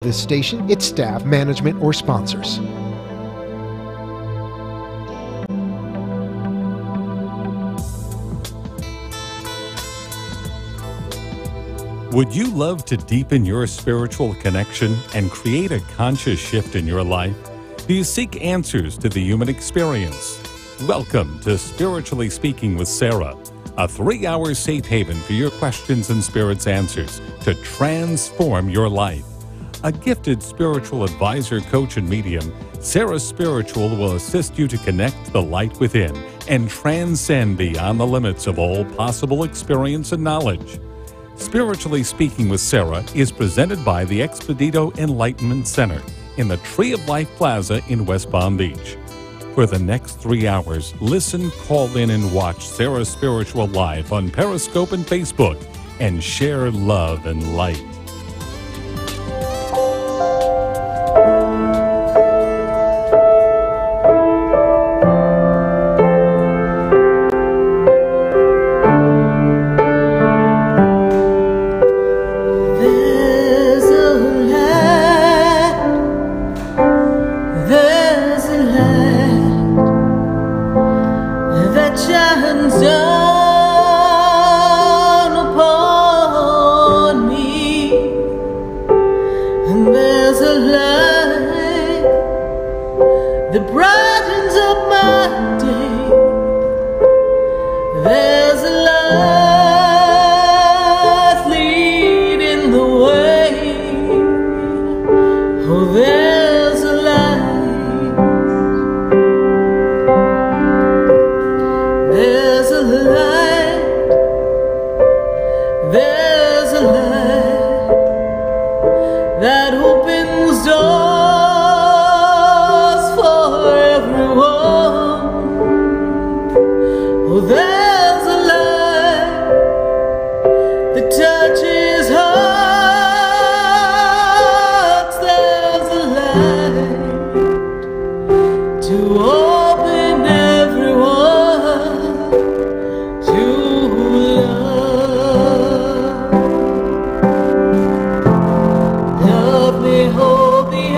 this station, its staff, management, or sponsors. Would you love to deepen your spiritual connection and create a conscious shift in your life? Do you seek answers to the human experience? Welcome to Spiritually Speaking with Sarah, a 3-hour safe haven for your questions and spirit's answers to transform your life. A gifted spiritual advisor, coach, and medium, SarahSpiritual will assist you to connect the light within and transcend beyond the limits of all possible experience and knowledge. Spiritually Speaking with Sarah is presented by the Expedito Enlightenment Center in the Tree of Life Plaza in West Palm Beach. For the next 3 hours, listen, call in, and watch SarahSpiritual live on Periscope and Facebook, and share love and light. Love me, hold me,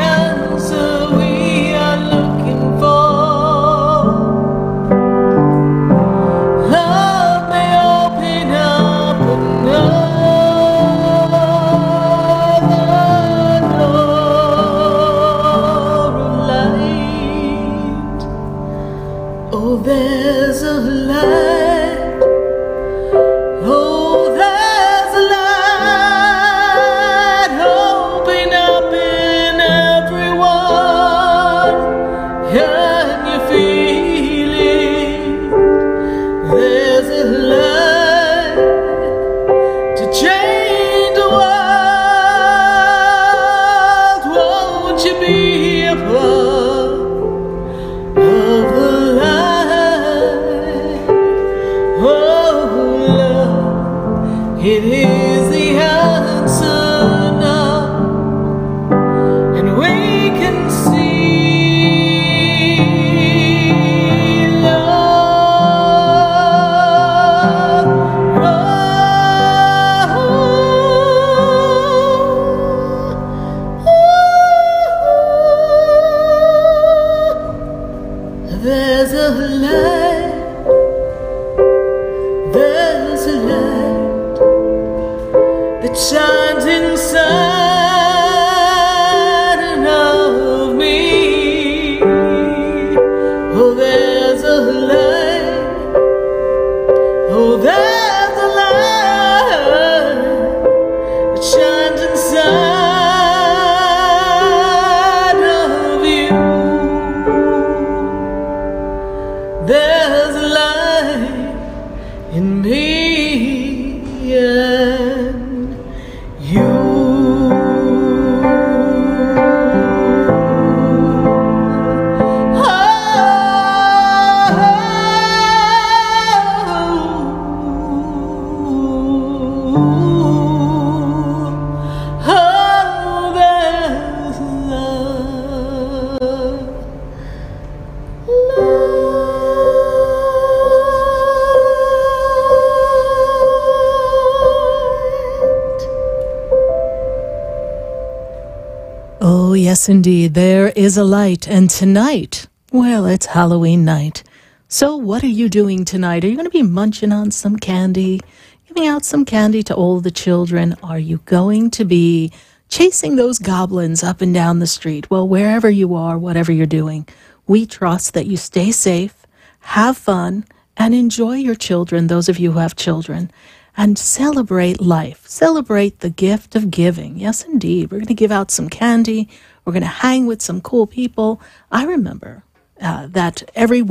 Oh, yes, indeed. There is a light. And tonight, well, it's Halloween night. So what are you doing tonight? Are you going to be munching on some candy, giving out some candy to all the children? Are you going to be chasing those goblins up and down the street? Well, wherever you are, whatever you're doing, we trust that you stay safe, have fun, and enjoy your children, those of you who have children, and celebrate life. Celebrate the gift of giving. Yes, indeed. We're going to give out some candy. We're going to hang with some cool people. I remember that every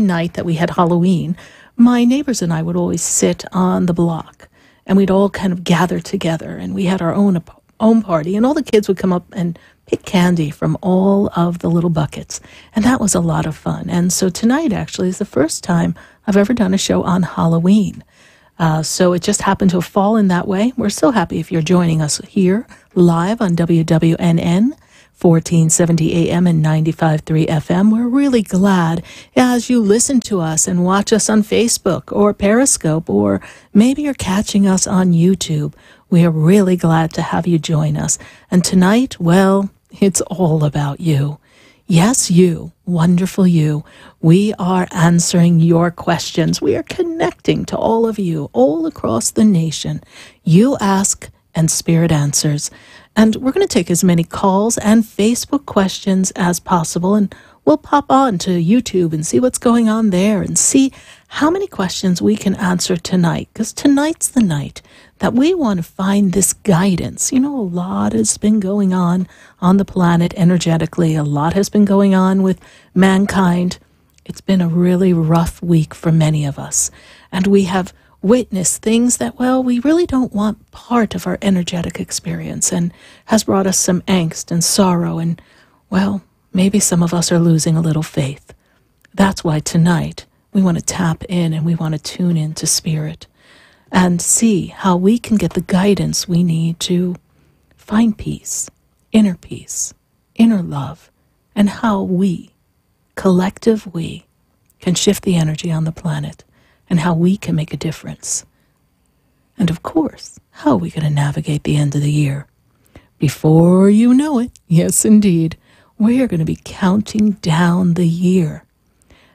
night that we had Halloween, my neighbors and I would always sit on the block, and we'd all kind of gather together, and we had our own party, and all the kids would come up and pick candy from all of the little buckets, and that was a lot of fun. And so tonight actually is the first time I've ever done a show on Halloween. So it just happened to have fallen that way. We're so happy if you're joining us here live on WWNN, 1470 AM and 95.3 FM. We're really glad as you listen to us and watch us on Facebook or Periscope, or maybe you're catching us on YouTube. We are really glad to have you join us. And tonight, well, it's all about you. Yes, you, wonderful you. We are answering your questions. We are connecting to all of you all across the nation. You ask and Spirit answers. And we're going to take as many calls and Facebook questions as possible, and we'll pop on to YouTube and see what's going on there and see how many questions we can answer tonight, because tonight's the night that we want to find this guidance. You know, a lot has been going on the planet energetically. A lot has been going on with mankind. It's been a really rough week for many of us, and we have witnessed things that, well, we really don't want part of our energetic experience, and has brought us some angst and sorrow, and, well, maybe some of us are losing a little faith. That's why tonight we want to tap in and we want to tune into Spirit and see how we can get the guidance we need to find peace, inner love, and how we, collective we, can shift the energy on the planet, and how we can make a difference. And of course, how are we going to navigate the end of the year? Before you know it, yes indeed, we are going to be counting down the year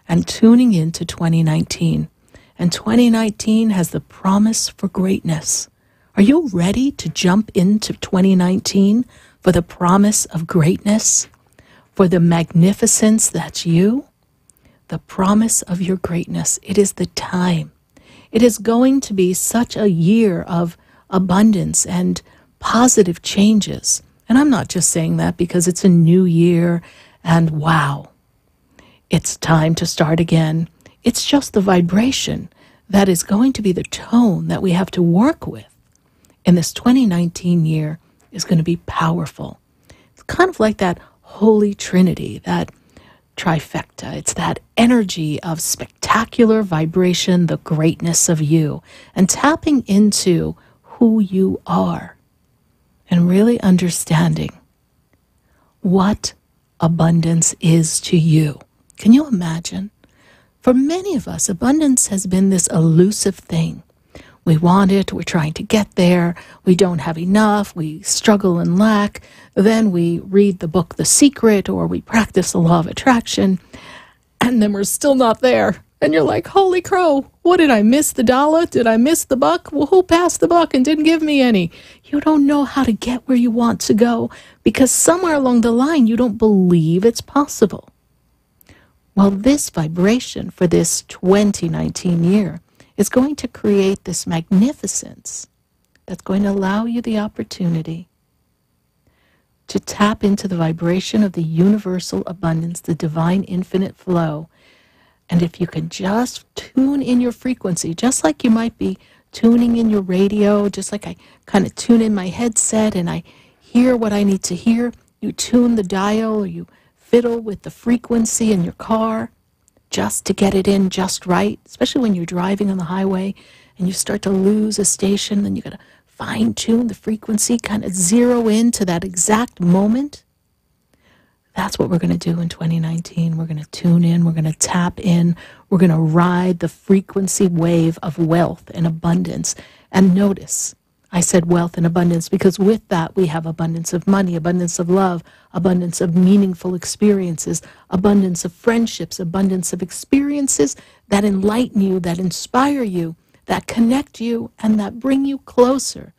and tuning into 2019. And 2019 has the promise for greatness. Are you ready to jump into 2019 for the promise of greatness? For the magnificence that's you? The promise of your greatness. It is the time. It is going to be such a year of abundance and positive changes. And I'm not just saying that because it's a new year and wow, it's time to start again. It's just the vibration that is going to be the tone that we have to work with in this 2019 year is going to be powerful. It's kind of like that Holy Trinity, that trifecta. It's that energy of spectacular vibration, the greatness of you, and tapping into who you are and really understanding what abundance is to you. Can you imagine? For many of us, abundance has been this elusive thing. We want it, we're trying to get there, we don't have enough, we struggle and lack. Then we read the book The Secret, or we practice the law of attraction, and then we're still not there. And you're like, holy crow, what did I miss the dollar? Did I miss the buck? Well, who passed the buck and didn't give me any? You don't know how to get where you want to go because somewhere along the line you don't believe it's possible. Well, this vibration for this 2019 year is going to create this magnificence that's going to allow you the opportunity to tap into the vibration of the universal abundance, the divine infinite flow. And if you can just tune in your frequency, just like you might be tuning in your radio, just like I kind of tune in my headset and I hear what I need to hear, you tune the dial, or you fiddle with the frequency in your car just to get it in just right, especially when you're driving on the highway and you start to lose a station, then you got to fine-tune the frequency, kind of zero in to that exact moment. That's what we're going to do in 2019. We're going to tune in, we're going to tap in, we're going to ride the frequency wave of wealth and abundance. And notice, I said wealth and abundance because with that we have abundance of money, abundance of love, abundance of meaningful experiences, abundance of friendships, abundance of experiences that enlighten you, that inspire you, that connect you, and that bring you closer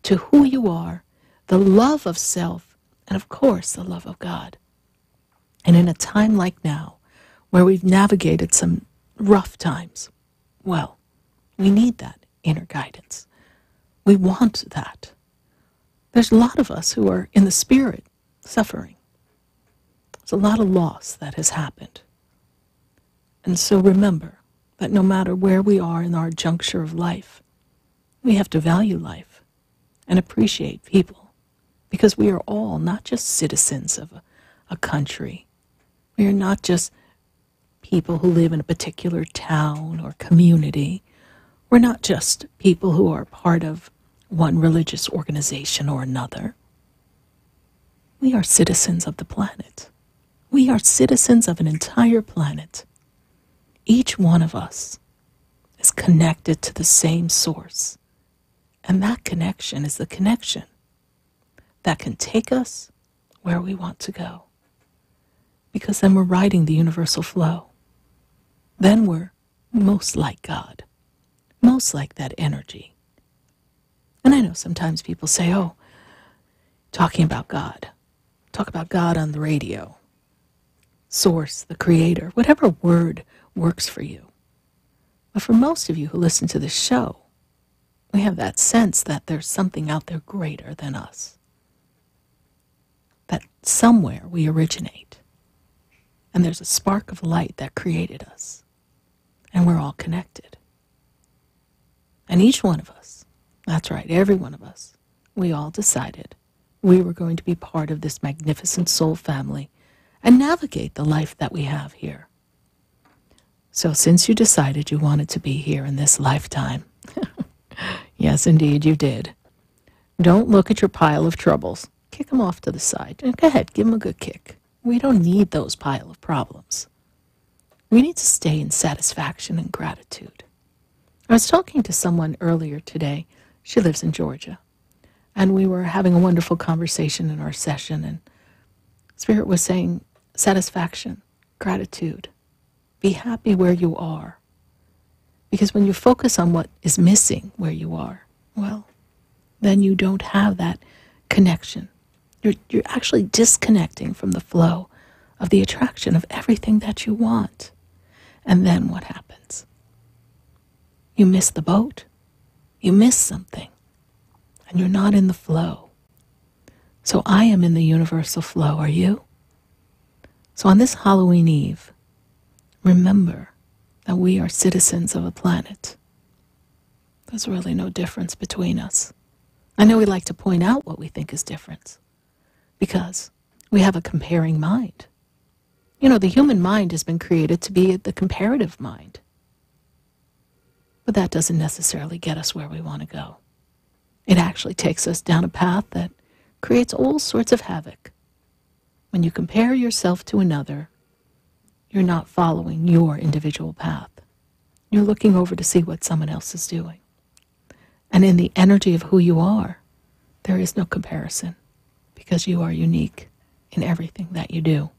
to who you are, the love of self, and of course the love of God. And in a time like now, where we've navigated some rough times, well, we need that inner guidance. We want that. There's a lot of us who are in the spirit suffering. There's a lot of loss that has happened. And so remember that no matter where we are in our juncture of life, we have to value life and appreciate people, because we are all not just citizens of a country. We are not just people who live in a particular town or community. We're not just people who are part of one religious organization or another. We are citizens of the planet. We are citizens of an entire planet. Each one of us is connected to the same source. And that connection is the connection that can take us where we want to go. Because then we're riding the universal flow. Then we're most like God. Most like that energy. And I know sometimes people say, oh, talking about God. Talk about God on the radio. Source, the creator, whatever word works for you. But for most of you who listen to this show, we have that sense that there's something out there greater than us. That somewhere we originate. And there's a spark of light that created us. And we're all connected. And each one of us, that's right, every one of us, we all decided we were going to be part of this magnificent soul family and navigate the life that we have here. So since you decided you wanted to be here in this lifetime, yes, indeed, you did. Don't look at your pile of troubles. Kick them off to the side. And go ahead, give them a good kick. We don't need those pile of problems. We need to stay in satisfaction and gratitude. I was talking to someone earlier today. She lives in Georgia. And we were having a wonderful conversation in our session. And Spirit was saying satisfaction, gratitude. Be happy where you are. Because when you focus on what is missing where you are, well, then you don't have that connection. You're actually disconnecting from the flow of the attraction of everything that you want. And then what happens? You miss the boat. You miss something. And you're not in the flow. So I am in the universal flow. Are you? So on this Halloween Eve, remember that we are citizens of a planet. There's really no difference between us. I know we like to point out what we think is different because we have a comparing mind. You know, the human mind has been created to be the comparative mind. But that doesn't necessarily get us where we want to go. It actually takes us down a path that creates all sorts of havoc. When you compare yourself to another, you're not following your individual path. You're looking over to see what someone else is doing. And in the energy of who you are, there is no comparison because you are unique in everything that you do.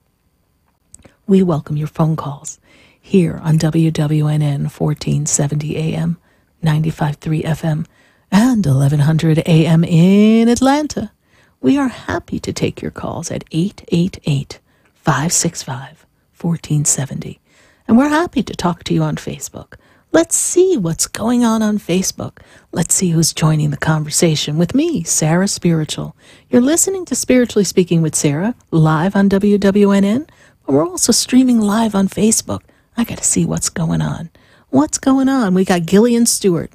We welcome your phone calls here on WWNN 1470 AM, 95.3 FM, and 1100 AM in Atlanta. We are happy to take your calls at 888-565-1470. And we're happy to talk to you on Facebook. Let's see what's going on Facebook. Let's see who's joining the conversation with me, SarahSpiritual. You're listening to Spiritually Speaking with Sarah, live on WWNN, but we're also streaming live on Facebook. I got to see what's going on. What's going on? We got Gillian Stewart.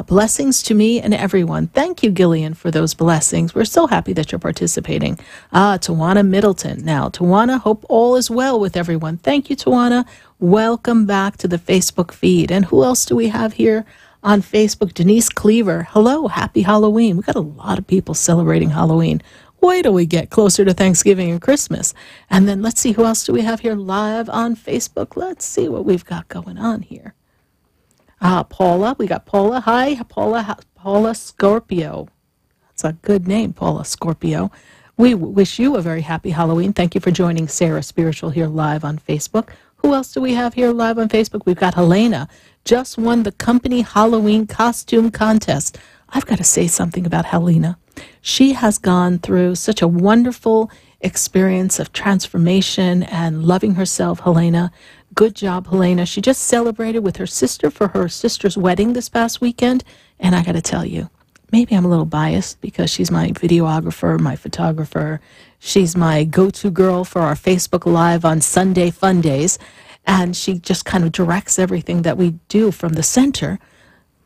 Blessings to me and everyone. Thank you, Gillian, for those blessings. We're so happy that you're participating. Tawana Middleton. Now, Tawana, hope all is well with everyone. Thank you, Tawana. Welcome back to the Facebook feed. And who else do we have here on Facebook? Denise Cleaver. Hello, happy Halloween. We got a lot of people celebrating Halloween. Wait till we get closer to Thanksgiving and Christmas. And then let's see who else do we have here live on Facebook. Let's see what we've got going on here. Paula, we got Paula. Hi, Paula. Paula Scorpio. That's a good name, Paula Scorpio. We wish you a very happy Halloween. Thank you for joining Sarah Spiritual here live on Facebook. Who else do we have here live on Facebook? We've got Helena. Just won the company Halloween costume contest. I've got to say something about Helena. She has gone through such a wonderful experience of transformation and loving herself, Helena. Good job, Helena. She just celebrated with her sister for her sister's wedding this past weekend. And I got to tell you, maybe I'm a little biased because she's my videographer, my photographer. She's my go-to girl for our Facebook Live on Sunday Fun Days. And she just kind of directs everything that we do from the center.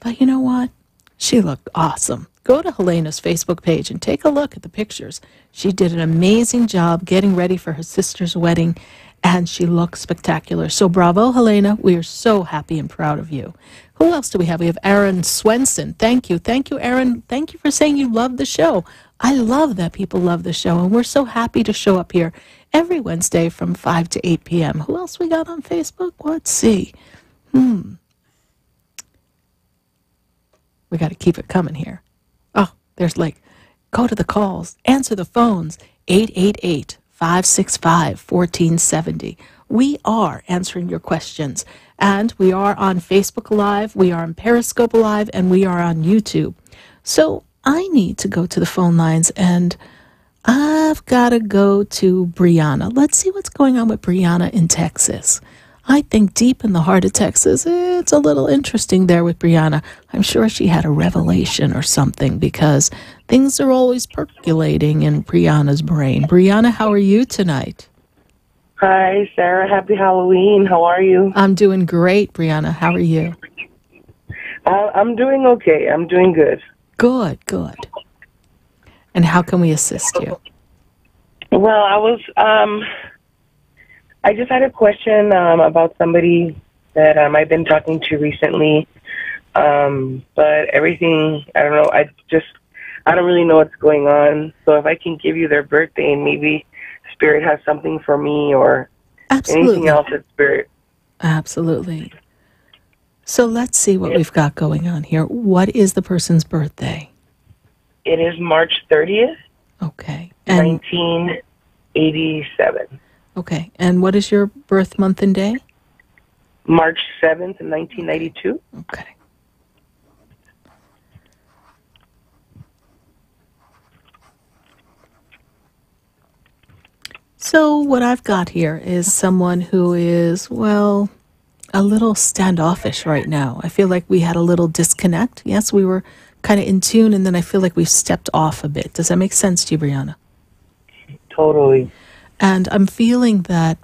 But you know what? She looked awesome. Go to Helena's Facebook page and take a look at the pictures. She did an amazing job getting ready for her sister's wedding, and she looks spectacular. So bravo, Helena. We are so happy and proud of you. Who else do we have? We have Aaron Swenson. Thank you. Thank you, Aaron. Thank you for saying you love the show. I love that people love the show, and we're so happy to show up here every Wednesday from 5 to 8 p.m. Who else we got on Facebook? Let's see. We got to keep it coming here. Oh, there's go to the calls, answer the phones, 888-565-1470. We are answering your questions, and we are on Facebook Live, we are on Periscope Live, and we are on YouTube. So I need to go to the phone lines, and I've got to go to Brianna. Let's see what's going on with Brianna in Texas. I think deep in the heart of Texas, it's a little interesting there with Brianna. I'm sure she had a revelation or something because things are always percolating in Brianna's brain. Brianna, how are you tonight? Hi, Sarah. Happy Halloween. How are you? I'm doing great, Brianna. How are you? I'm doing okay. I'm doing good. Good, good. And how can we assist you? Well, I just had a question about somebody that I've been talking to recently. But everything, I don't know, I don't really know what's going on. So if I can give you their birthday and maybe Spirit has something for me or anything else at Spirit. Absolutely. So let's see what we've got going on here. What is the person's birthday? It is March 30th, okay, and 1987. Okay, and what is your birth month and day? March 7th, 1992. Okay. So what I've got here is someone who is, well, a little standoffish right now. I feel like we had a little disconnect. Yes, we were kind of in tune, and then I feel like we've stepped off a bit. Does that make sense to you, Brianna? Totally. And I'm feeling that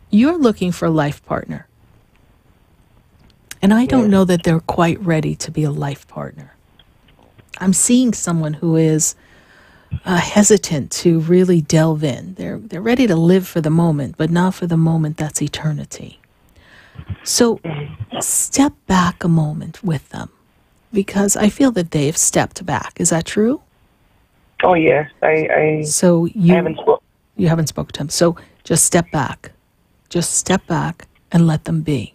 you're looking for a life partner. And I don't know that they're quite ready to be a life partner. I'm seeing someone who is hesitant to really delve in. They're ready to live for the moment, but not for the moment that's eternity. So step back a moment with them, because I feel that they've stepped back. Is that true? Oh, yes. So you haven't spoken. You haven't spoken to them. So just step back. Just step back and let them be.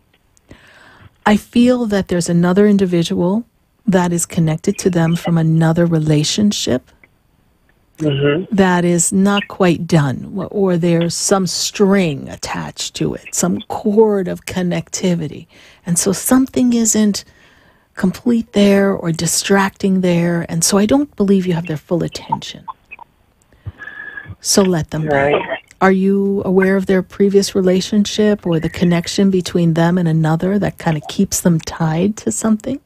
I feel that there's another individual that is connected to them from another relationship that is not quite done, or there's some string attached to it, some cord of connectivity. And so something isn't complete there or distracting there, and so I don't believe you have their full attention. So let them be. Are you aware of their previous relationship or the connection between them and another that kind of keeps them tied to something?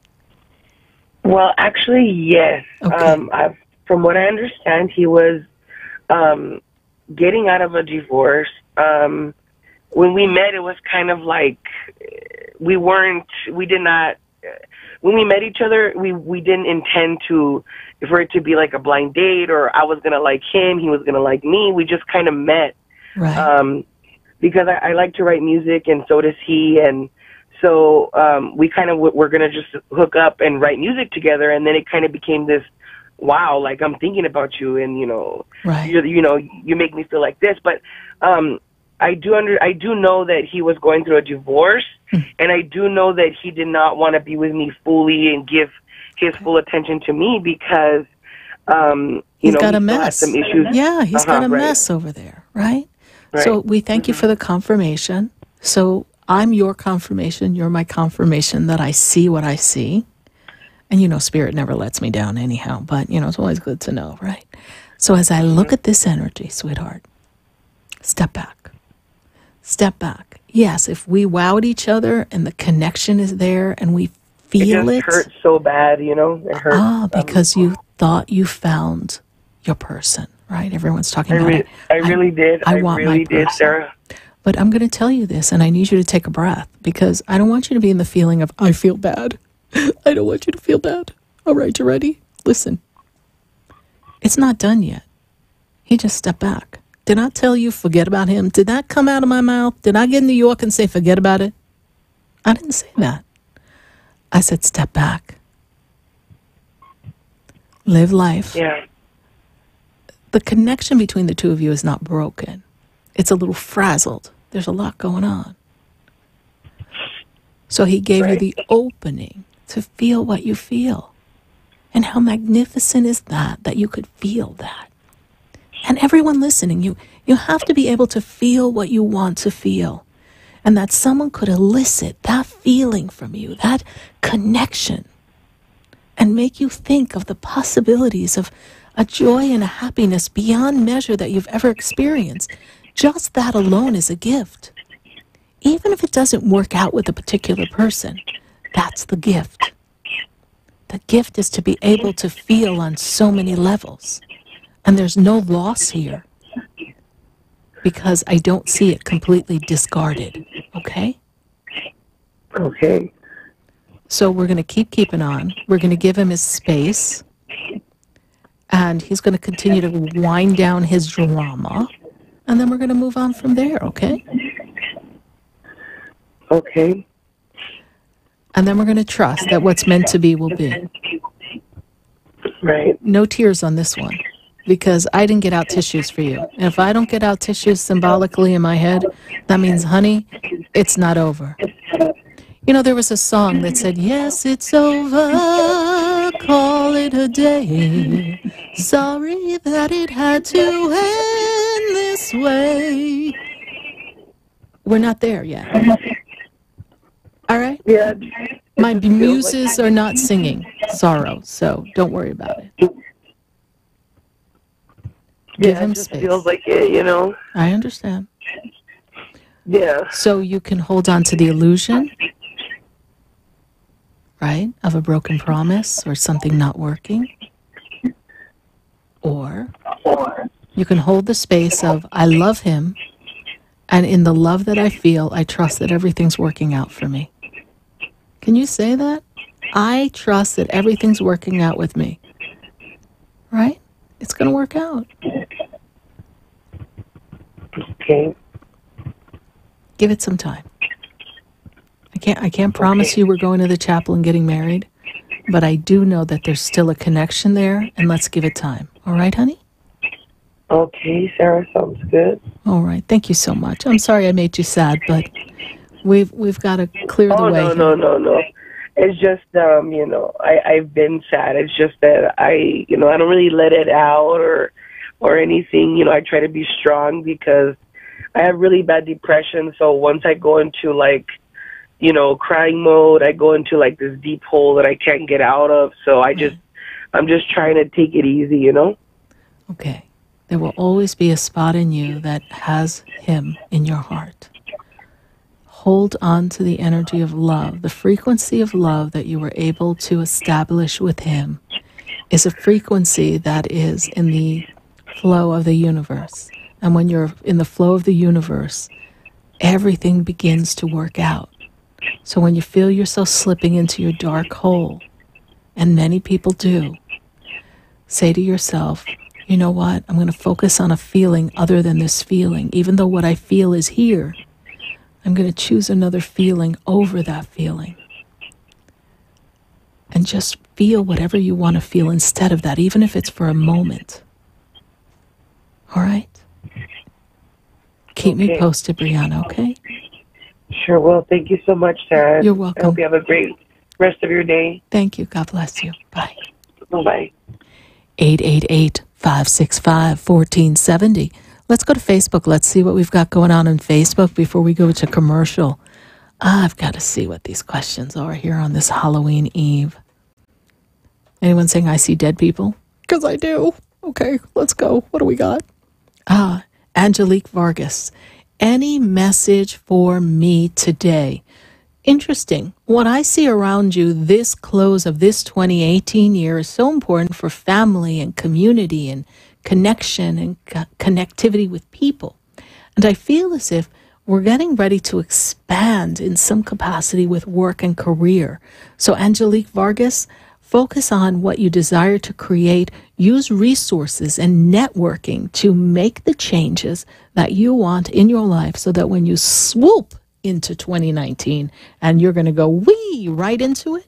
Well, actually, yes. Okay. From what I understand, he was getting out of a divorce. When we met, it was kind of like when we met each other, we didn't intend for it to be like a blind date, or I was going to like him, he was going to like me. We just kind of met. Right. Because I like to write music, and so does he. And so we kind of were going to just hook up and write music together. And then it kind of became this, wow, like I'm thinking about you, and, right. you make me feel like this. But I do know that he was going through a divorce, and I do know that he did not want to be with me fully and give his full attention to me because he's got a mess. Some issues. Yeah, he's got a mess over there, right? So we thank you for the confirmation. So I'm your confirmation. You're my confirmation that I see what I see. And, Spirit never lets me down anyhow. But, it's always good to know, right? So as I look at this energy, sweetheart, step back. Step back. Yes, if we wowed each other and the connection is there and we feel it. It hurts so bad, It hurts. Because you thought you found your person, right? Everyone's talking about it. I really did. I want really my person. did, Sarah. But I'm going to tell you this, and I need you to take a breath, because I don't want you to be in the feeling of, I feel bad. I don't want you to feel bad. All right, you ready? Listen. It's not done yet. He just stepped back. Did I tell you, forget about him? Did that come out of my mouth? Did I get in New York and say, forget about it? I didn't say that. I said, step back. Live life. Yeah. The connection between the two of you is not broken. It's a little frazzled. There's a lot going on. So he gave you the opening to feel what you feel. And how magnificent is that you could feel that. And everyone listening, you have to be able to feel what you want to feel. And that someone could elicit that feeling from you, that connection, and make you think of the possibilities of a joy and a happiness beyond measure that you've ever experienced. Just that alone is a gift. Even if it doesn't work out with a particular person, that's the gift. The gift is to be able to feel on so many levels. And there's no loss here, because I don't see it completely discarded, okay? Okay. So we're going to keep keeping on. We're going to give him his space. And he's going to continue to wind down his drama. And then we're going to move on from there, okay? Okay. And then we're going to trust that what's meant to be will be. Right. No tears on this one, because I didn't get out tissues for you. And if I don't get out tissues symbolically in my head, that means, honey, it's not over. There was a song that said, yes, it's over, call it a day. Sorry that it had to end this way. We're not there yet. All right? Yeah. My muses are not singing sorrow, so don't worry about it. Give him it just space. Feels like it, I understand. Yeah. So you can hold on to the illusion, right, of a broken promise or something not working. Or you can hold the space of, I love him, and in the love that I feel, I trust that everything's working out for me. Can you say that? I trust that everything's working out with me. Right? It's going to work out. Okay. Give it some time. I can't promise you we're going to the chapel and getting married, but I do know that there's still a connection there, and let's give it time. All right, honey? Okay, Sarah, sounds good. All right. Thank you so much. I'm sorry I made you sad, but we've got to clear the way. No. It's just, I've been sad. It's just that I don't really let it out or anything. I try to be strong because I have really bad depression. So once I go into crying mode, I go into this deep hole that I can't get out of. So I'm just trying to take it easy, Okay. There will always be a spot in you that has him in your heart. Hold on to the energy of love. The frequency of love that you were able to establish with him is a frequency that is in the flow of the universe. And when you're in the flow of the universe, everything begins to work out. So when you feel yourself slipping into your dark hole, and many people do, say to yourself, you know what? I'm going to focus on a feeling other than this feeling. Even though what I feel is here, I'm going to choose another feeling over that feeling. And just feel whatever you want to feel instead of that, even if it's for a moment. All right? Keep me posted, Brianna, okay? Sure will. Thank you so much, Sarah. You're welcome. I hope you have a great rest of your day. Thank you. God bless you. Bye. Bye-bye. 888-565-1470. Let's go to Facebook. Let's see what we've got going on Facebook before we go to commercial. I've got to see what these questions are here on this Halloween Eve. Anyone saying I see dead people? Because I do. Okay, let's go. What do we got? Angelique Vargas. Any message for me today? Interesting. What I see around you, this close of this 2018 year is so important for family and community and connection and connectivity with people. And I feel as if we're getting ready to expand in some capacity with work and career. So Angelique Vargas, focus on what you desire to create. Use resources and networking to make the changes that you want in your life so that when you swoop into 2019 and you're going to go wee right into it,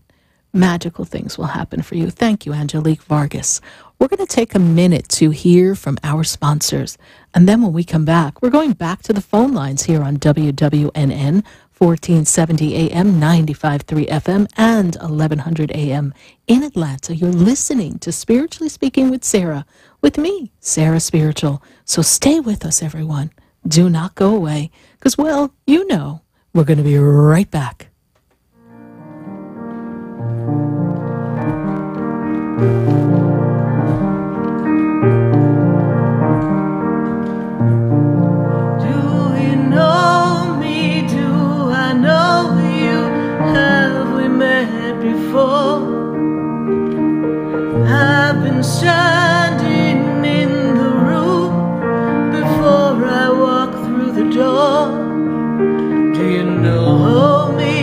magical things will happen for you. Thank you, Angelique Vargas. We're going to take a minute to hear from our sponsors. And then when we come back, we're going back to the phone lines here on WWNN, 1470 AM, 95.3 FM, and 1100 AM in Atlanta. You're listening to Spiritually Speaking with Sarah, with me, Sarah Spiritual. So stay with us, everyone. Do not go away, because, well, you know, we're going to be right back. I've been standing in the room before I walk through the door. Do you know me?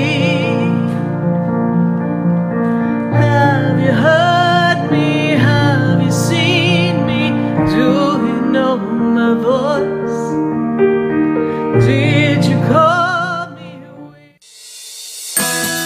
Have you heard me? Have you seen me? Do you know my voice? Did you call me?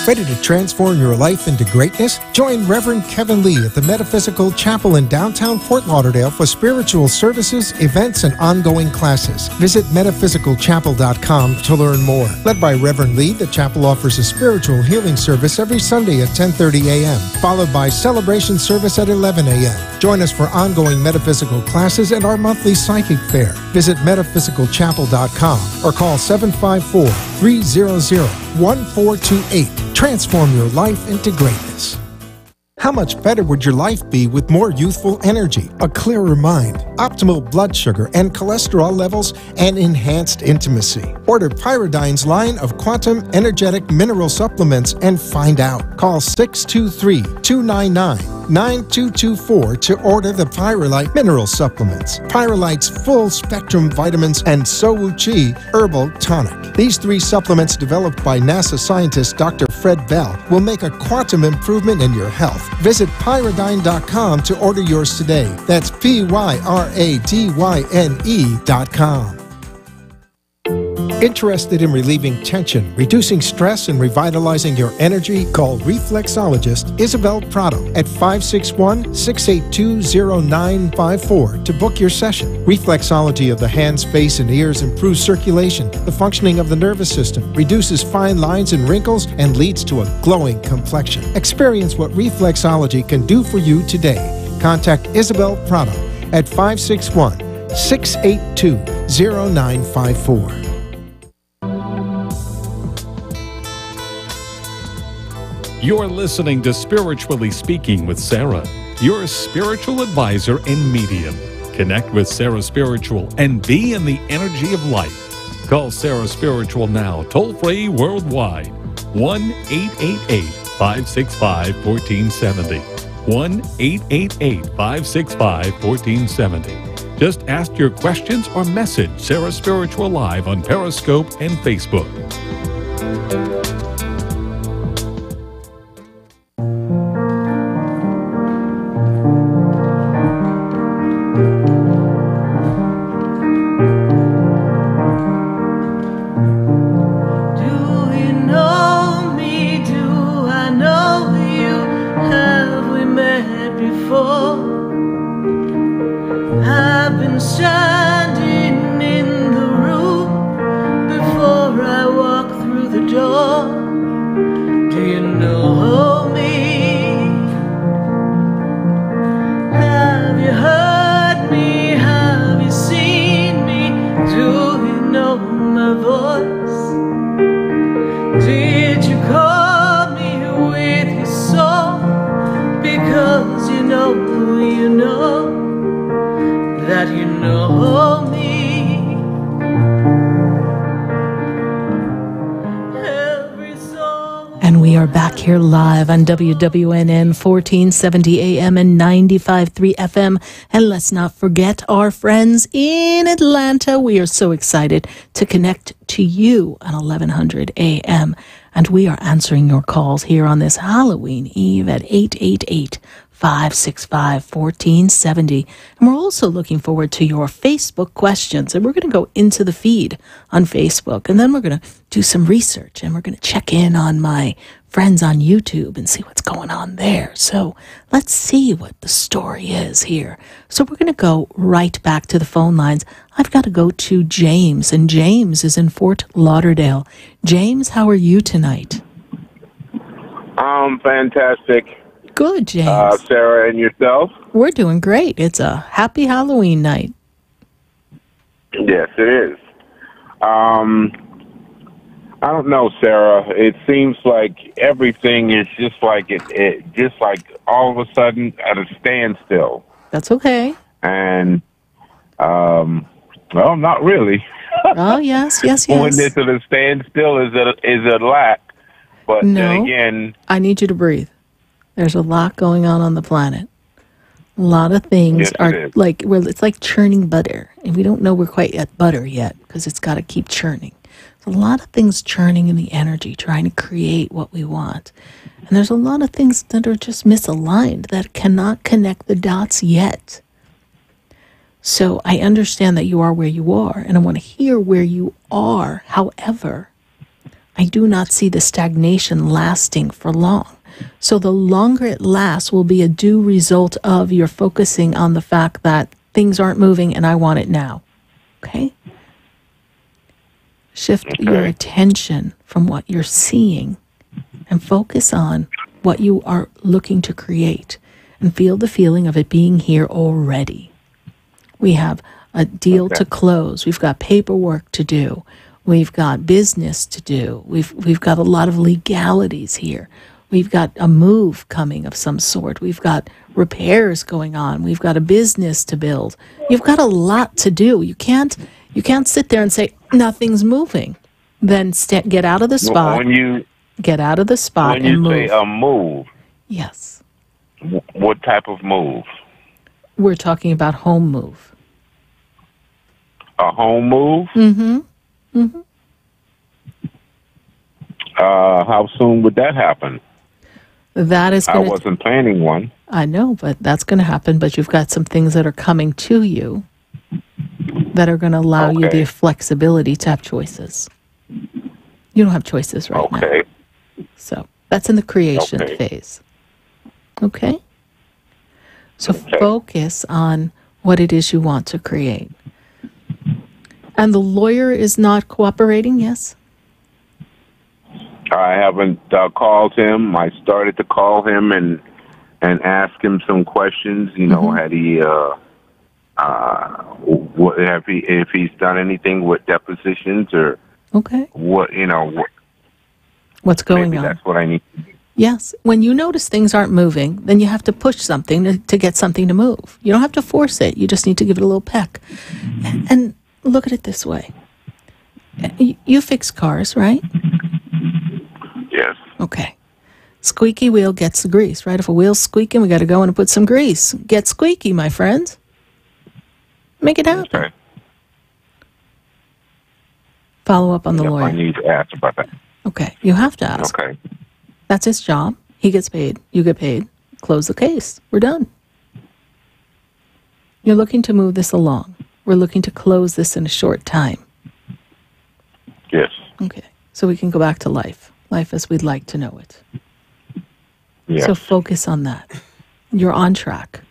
Ready to transform your life into greatness? Join Reverend Kevin Lee at the Metaphysical Chapel in downtown Fort Lauderdale for spiritual services, events, and ongoing classes. Visit metaphysicalchapel.com to learn more. Led by Reverend Lee, the chapel offers a spiritual healing service every Sunday at 10:30 a.m., followed by celebration service at 11 a.m. Join us for ongoing metaphysical classes and our monthly psychic fair. Visit metaphysicalchapel.com or call 754-300-1428. Transform your life into greatness. How much better would your life be with more youthful energy, a clearer mind, optimal blood sugar and cholesterol levels, and enhanced intimacy? Order Pyridine's line of quantum energetic mineral supplements and find out. Call 623-299-9224 to order the Pyrolite mineral supplements, Pyrolite's full spectrum vitamins, and So Wu Chi herbal tonic. These three supplements, developed by NASA scientist Dr. Fred Bell, will make a quantum improvement in your health. Visit Pyridine.com to order yours today. That's PYRADYNE.com. Interested in relieving tension, reducing stress, and revitalizing your energy? Call reflexologist Isabel Prado at 561-682-0954 to book your session. Reflexology of the hands, face, and ears improves circulation, the functioning of the nervous system, reduces fine lines and wrinkles, and leads to a glowing complexion. Experience what reflexology can do for you today. Contact Isabel Prado at 561-682-0954. You're listening to Spiritually Speaking with Sarah, your spiritual advisor and medium. Connect with Sarah Spiritual and be in the energy of life. Call Sarah Spiritual now, toll-free worldwide. 1-888-565-1470. 1-888-565-1470. Just ask your questions or message Sarah Spiritual live on Periscope and Facebook. I've been standing in the room that you know me. Every song. And we are back here live on WWNN 1470 AM and 95.3 FM. And let's not forget our friends in Atlanta. We are so excited to connect to you on 1100 AM. And we are answering your calls here on this Halloween Eve at 888-565-1470. And we're also looking forward to your Facebook questions. And we're going to go into the feed on Facebook. And then we're going to do some research. And we're going to check in on my friends on YouTube and see what's going on there. So let's see what the story is here. So we're going to go right back to the phone lines. I've got to go to James, and James is in Fort Lauderdale. James, how are you tonight? Fantastic. Good, James. Sarah, and yourself? We're doing great. It's a happy Halloween night. Yes, it is. I don't know, Sarah. It seems like everything is just like just like all of a sudden at a standstill. That's okay. And, well, not really. Oh, yes. When it's at a standstill is a lack. But no, then again, I need you to breathe. There's a lot going on the planet. A lot of things are like, well, it's like churning butter. And we don't know we're quite at butter yet because it's got to keep churning. There's a lot of things churning in the energy, trying to create what we want. And there's a lot of things that are just misaligned that cannot connect the dots yet. So I understand that you are where you are, and I want to hear where you are. However, I do not see the stagnation lasting for long. So the longer it lasts will be a due result of your focusing on the fact that things aren't moving and I want it now. Okay? Shift your attention from what you're seeing and focus on what you are looking to create and feel the feeling of it being here already. We have a deal to close. We've got paperwork to do. We've got business to do. We've got a lot of legalities here. We've got a move coming of some sort. We've got repairs going on. We've got a business to build. You've got a lot to do. You can't sit there and say nothing's moving. Then get out of the spot. Get out of the spot and move. When you say a move, yes. What type of move? We're talking about home move. A home move? Mm-hmm. Mm-hmm. How soon would that happen? That is. I wasn't planning one. I know, but that's going to happen. But you've got some things that are coming to you that are going to allow you the flexibility to have choices. You don't have choices right now. So that's in the creation phase. Okay? So focus on what it is you want to create. And the lawyer is not cooperating, yes? I haven't called him. I started to call him and ask him some questions. You know, had he if he's done anything with depositions or what, you know, what's going maybe on? That's what I need to do. Yes. When you notice things aren't moving, then you have to push something to get something to move. You don't have to force it. You just need to give it a little peck. And look at it this way. You fix cars, right? Yes. Okay. Squeaky wheel gets the grease, right? If a wheel's squeaking, we got to go in and put some grease. Get squeaky, my friends. Make it happen. Okay. Follow up on the lawyer. I need to ask about that. Okay. You have to ask. Okay. That's his job. He gets paid. You get paid. Close the case. We're done. You're looking to move this along. We're looking to close this in a short time. Yes. Okay. So we can go back to life as we'd like to know it. Yes. So focus on that. You're on track.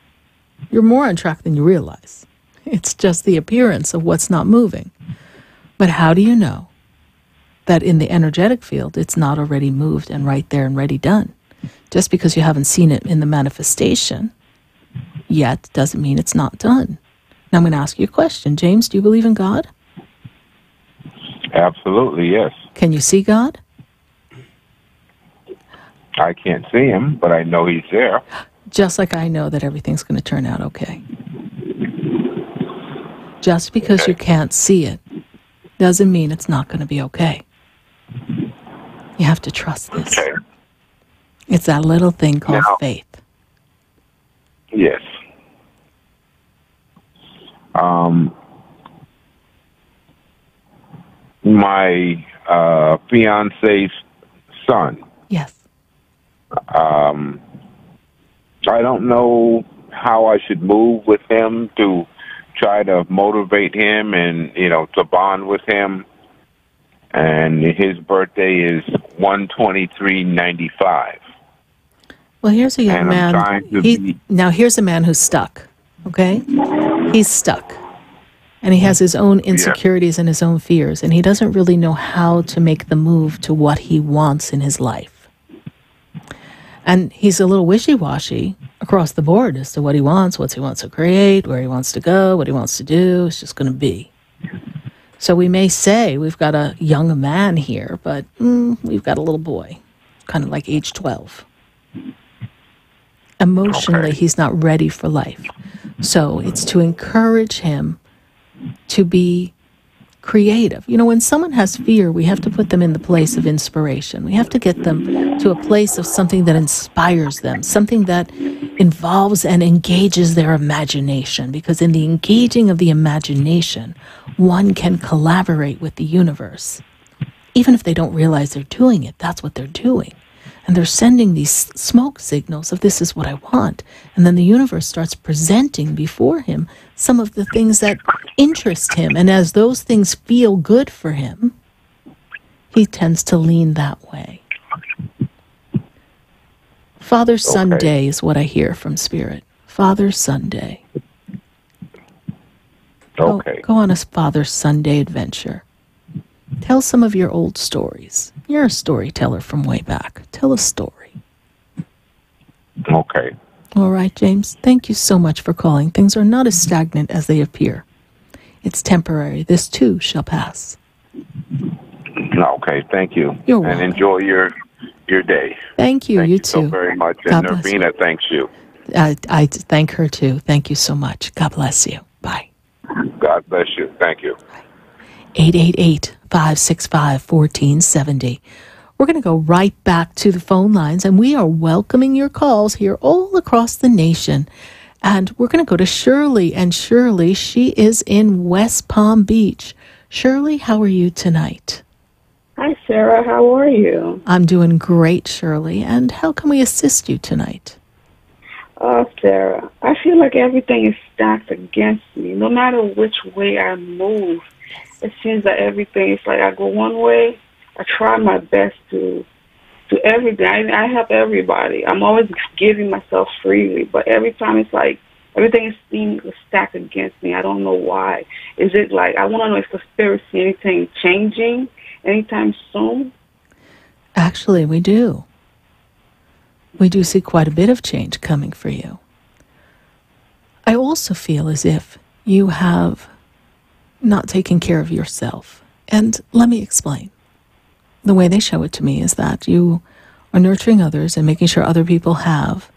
You're more on track than you realize. It's just the appearance of what's not moving. But how do you know that in the energetic field, it's not already moved and right there and ready done? Just because you haven't seen it in the manifestation yet doesn't mean it's not done. Now I'm going to ask you a question. James, do you believe in God? Absolutely, yes. Can you see God? I can't see him, but I know he's there. Just like I know that everything's going to turn out okay. Just because you can't see it doesn't mean it's not going to be okay. You have to trust this. Okay. It's that little thing called faith. Yes. My fiance's son. Yes. I don't know how I should move with him to try to motivate him and, to bond with him. And his birthday is 1/23/95. Well, here's a young man. Now, here's a man who's stuck, okay? He's stuck. And he has his own insecurities and his own fears, and he doesn't really know how to make the move to what he wants in his life. And he's a little wishy-washy across the board as to what he wants to create, where he wants to go, what he wants to do. It's just going to be. So we may say we've got a young man here, but we've got a little boy, kind of like age 12. Emotionally, he's not ready for life. So it's to encourage him to be creative. When someone has fear, we have to put them in the place of inspiration. We have to get them to a place of something that inspires them, something that involves and engages their imagination. Because in the engaging of the imagination, one can collaborate with the universe. Even if they don't realize they're doing it, that's what they're doing. And they're sending these smoke signals of this is what I want. And then the universe starts presenting before him some of the things that interest him. And as those things feel good for him, he tends to lean that way. Father Son Day is what I hear from Spirit. Father Son Day. Go on a Father Son Day adventure. Tell some of your old stories. You're a storyteller from way back. Tell a story. Okay. All right, James. Thank you so much for calling. Things are not as stagnant as they appear. It's temporary. This too shall pass. Okay. Thank you. You're welcome. And enjoy your day. Thank you. You too. So very much. God And bless Nervina thanks you. I thank her too. Thank you so much. God bless you. Bye. God bless you. Thank you. 888-565-1470. We're going to go right back to the phone lines, and we are welcoming your calls here all across the nation. And we're going to go to Shirley. And Shirley, she is in West Palm Beach. Shirley, how are you tonight? Hi, Sarah. How are you? I'm doing great, Shirley. And how can we assist you tonight? Sarah, I feel like everything is stacked against me. No matter which way I move, it seems that everything is like I go one way. I try my best to everything. I help everybody. I'm always giving myself freely, but every time it's like everything seems stacked against me. I don't know why. Is it like I want to know if the spirit see anything changing anytime soon? Actually, we do. We do see quite a bit of change coming for you. I also feel as if you have not taken care of yourself. And let me explain. The way they show it to me is that you are nurturing others and making sure other people have,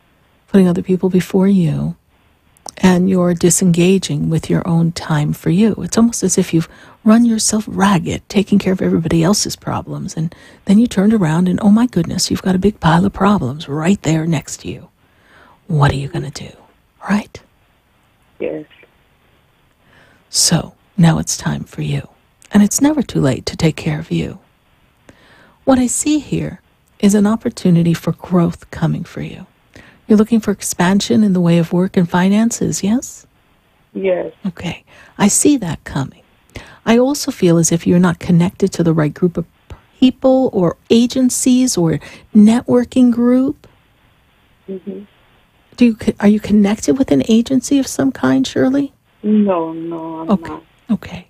putting other people before you, and you're disengaging with your own time for you. It's almost as if you've run yourself ragged, taking care of everybody else's problems, and then you turned around and, oh my goodness, you've got a big pile of problems right there next to you. What are you going to do? Right? Yes. So, now it's time for you. And it's never too late to take care of you. What I see here is an opportunity for growth coming for you. You're looking for expansion in the way of work and finances, yes? Yes. Okay. I see that coming. I also feel as if you're not connected to the right group of people or agencies or networking group. Mm-hmm. Are you connected with an agency of some kind, Shirley? No, I'm not. Okay.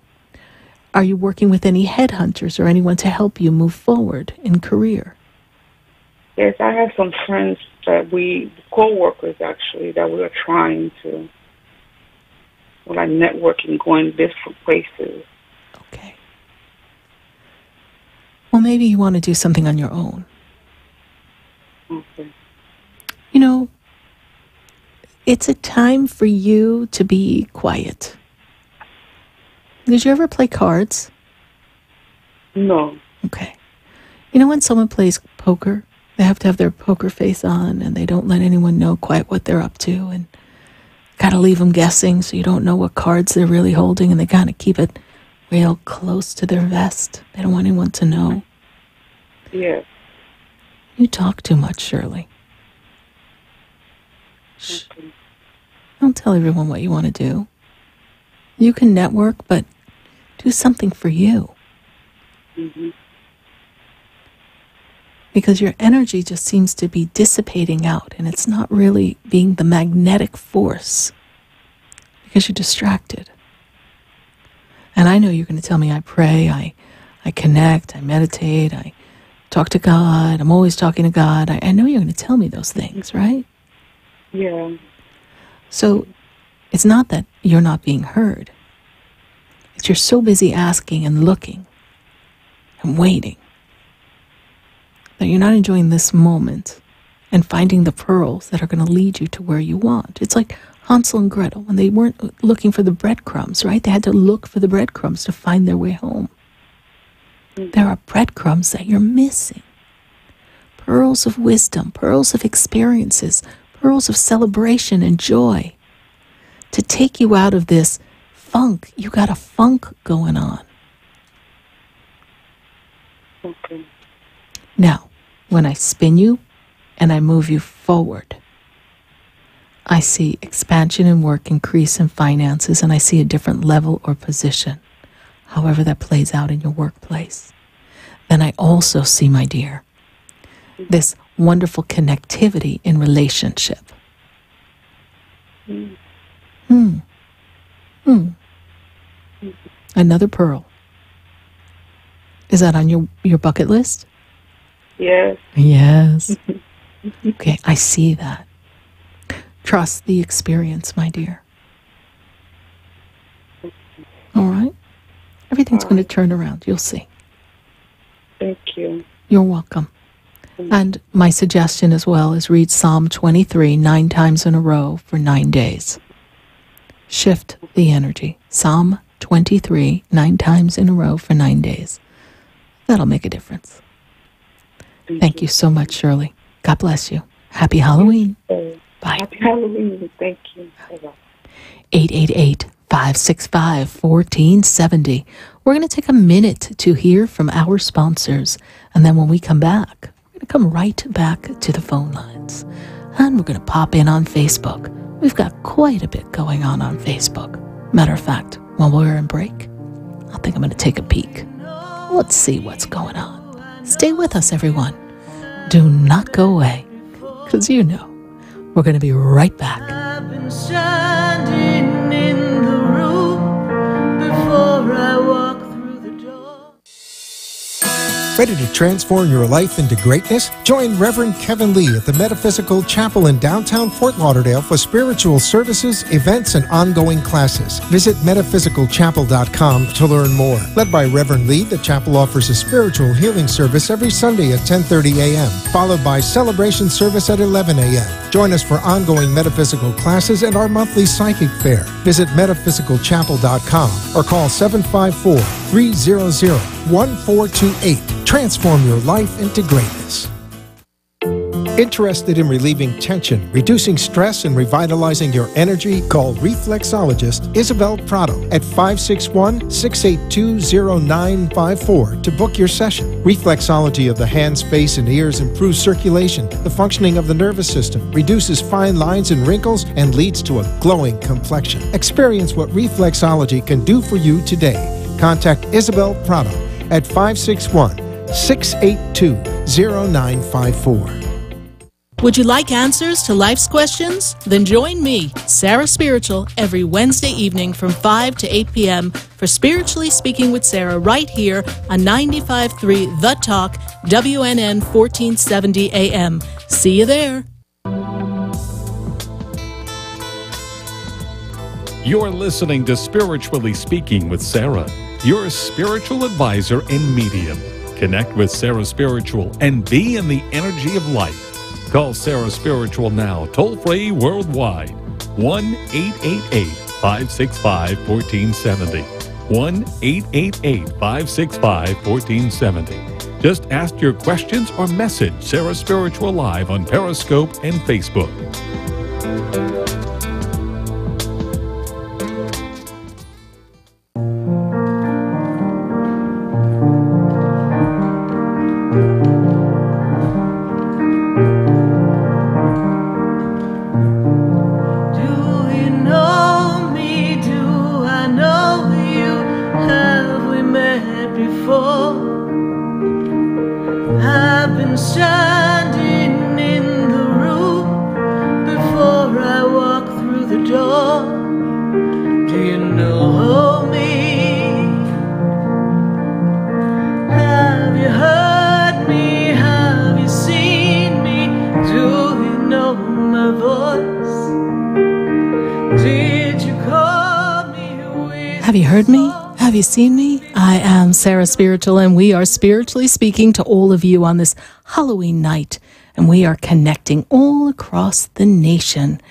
Are you working with any headhunters or anyone to help you move forward in career? Yes, I have some friends that co-workers actually, that we are trying to, like networking, going different places. Okay. Well, maybe you want to do something on your own. Okay. You know, it's a time for you to be quiet. Did you ever play cards? No. Okay. You know when someone plays poker, they have to have their poker face on and they don't let anyone know quite what they're up to and got to leave them guessing so you don't know what cards they're really holding and they kind of keep it real close to their vest. They don't want anyone to know. Yeah. You talk too much, Shirley. Shh. Okay. Don't tell everyone what you want to do. You can network, but do something for you. Mm-hmm. Because your energy just seems to be dissipating out, and it's not really being the magnetic force because you're distracted. And I know you're going to tell me I pray, I connect, I meditate, I talk to God, I'm always talking to God. I know you're going to tell me those things, right? Yeah. So it's not that you're not being heard. It's you're so busy asking and looking and waiting that you're not enjoying this moment and finding the pearls that are going to lead you to where you want. It's like Hansel and Gretel when they weren't looking for the breadcrumbs, right? They had to look for the breadcrumbs to find their way home. There are breadcrumbs that you're missing. Pearls of wisdom, pearls of experiences, pearls of celebration and joy. To take you out of this funk, you got a funk going on. Okay. Now, when I spin you and I move you forward, I see expansion in work, increase in finances, and I see a different level or position, however that plays out in your workplace. Then I also see, my dear, this wonderful connectivity in relationship. Another pearl. Is that on your bucket list? Yes. Yes. Okay, I see that. Trust the experience, my dear. All right? Everything's going to turn around. You'll see. Thank you. You're welcome. And my suggestion as well is read Psalm 23 9 times in a row for 9 days. Shift the energy. Psalm 23 9 times in a row for 9 days. That'll make a difference. Thank you so much, Shirley. God bless you. Happy Halloween. Bye. Happy Halloween. Thank you. 888-565-1470. We're going to take a minute to hear from our sponsors. And then when we come back, we're going to come right back to the phone lines. And we're going to pop in on Facebook. We've got quite a bit going on Facebook. Matter of fact, while we're in break, I think I'm going to take a peek. Let's see what's going on. Stay with us, everyone. Do not go away, because you know we're going to be right back. I've been standing in the room before I walk through the door. Ready to transform your life into greatness? Join Reverend Kevin Lee at the Metaphysical Chapel in downtown Fort Lauderdale for spiritual services, events, and ongoing classes. Visit metaphysicalchapel.com to learn more. Led by Reverend Lee, the chapel offers a spiritual healing service every Sunday at 10:30 a.m., followed by celebration service at 11 a.m. Join us for ongoing metaphysical classes and our monthly psychic fair. Visit metaphysicalchapel.com or call 754-300-1428. Transform your life into greatness. Interested in relieving tension, reducing stress, and revitalizing your energy? Call reflexologist Isabel Prado at 561-682-0954 to book your session. Reflexology of the hands, face, and ears improves circulation, the functioning of the nervous system, reduces fine lines and wrinkles, and leads to a glowing complexion. Experience what reflexology can do for you today. Contact Isabel Prado at 561-682-0954. Would you like answers to life's questions? Then join me, Sarah Spiritual, every Wednesday evening from 5 to 8 p.m. for Spiritually Speaking with Sarah right here on 95.3 The Talk, WNN 1470 AM. See you there. You're listening to Spiritually Speaking with Sarah, your spiritual advisor and medium. Connect with Sarah Spiritual and be in the energy of life. Call Sarah Spiritual now, toll-free worldwide, 1-888-565-1470. 1-888-565-1470. Just ask your questions or message Sarah Spiritual live on Periscope and Facebook. Have you heard me? Have you seen me? I am Sarah Spiritual, and we are spiritually speaking to all of you on this Halloween night, and we are connecting all across the nation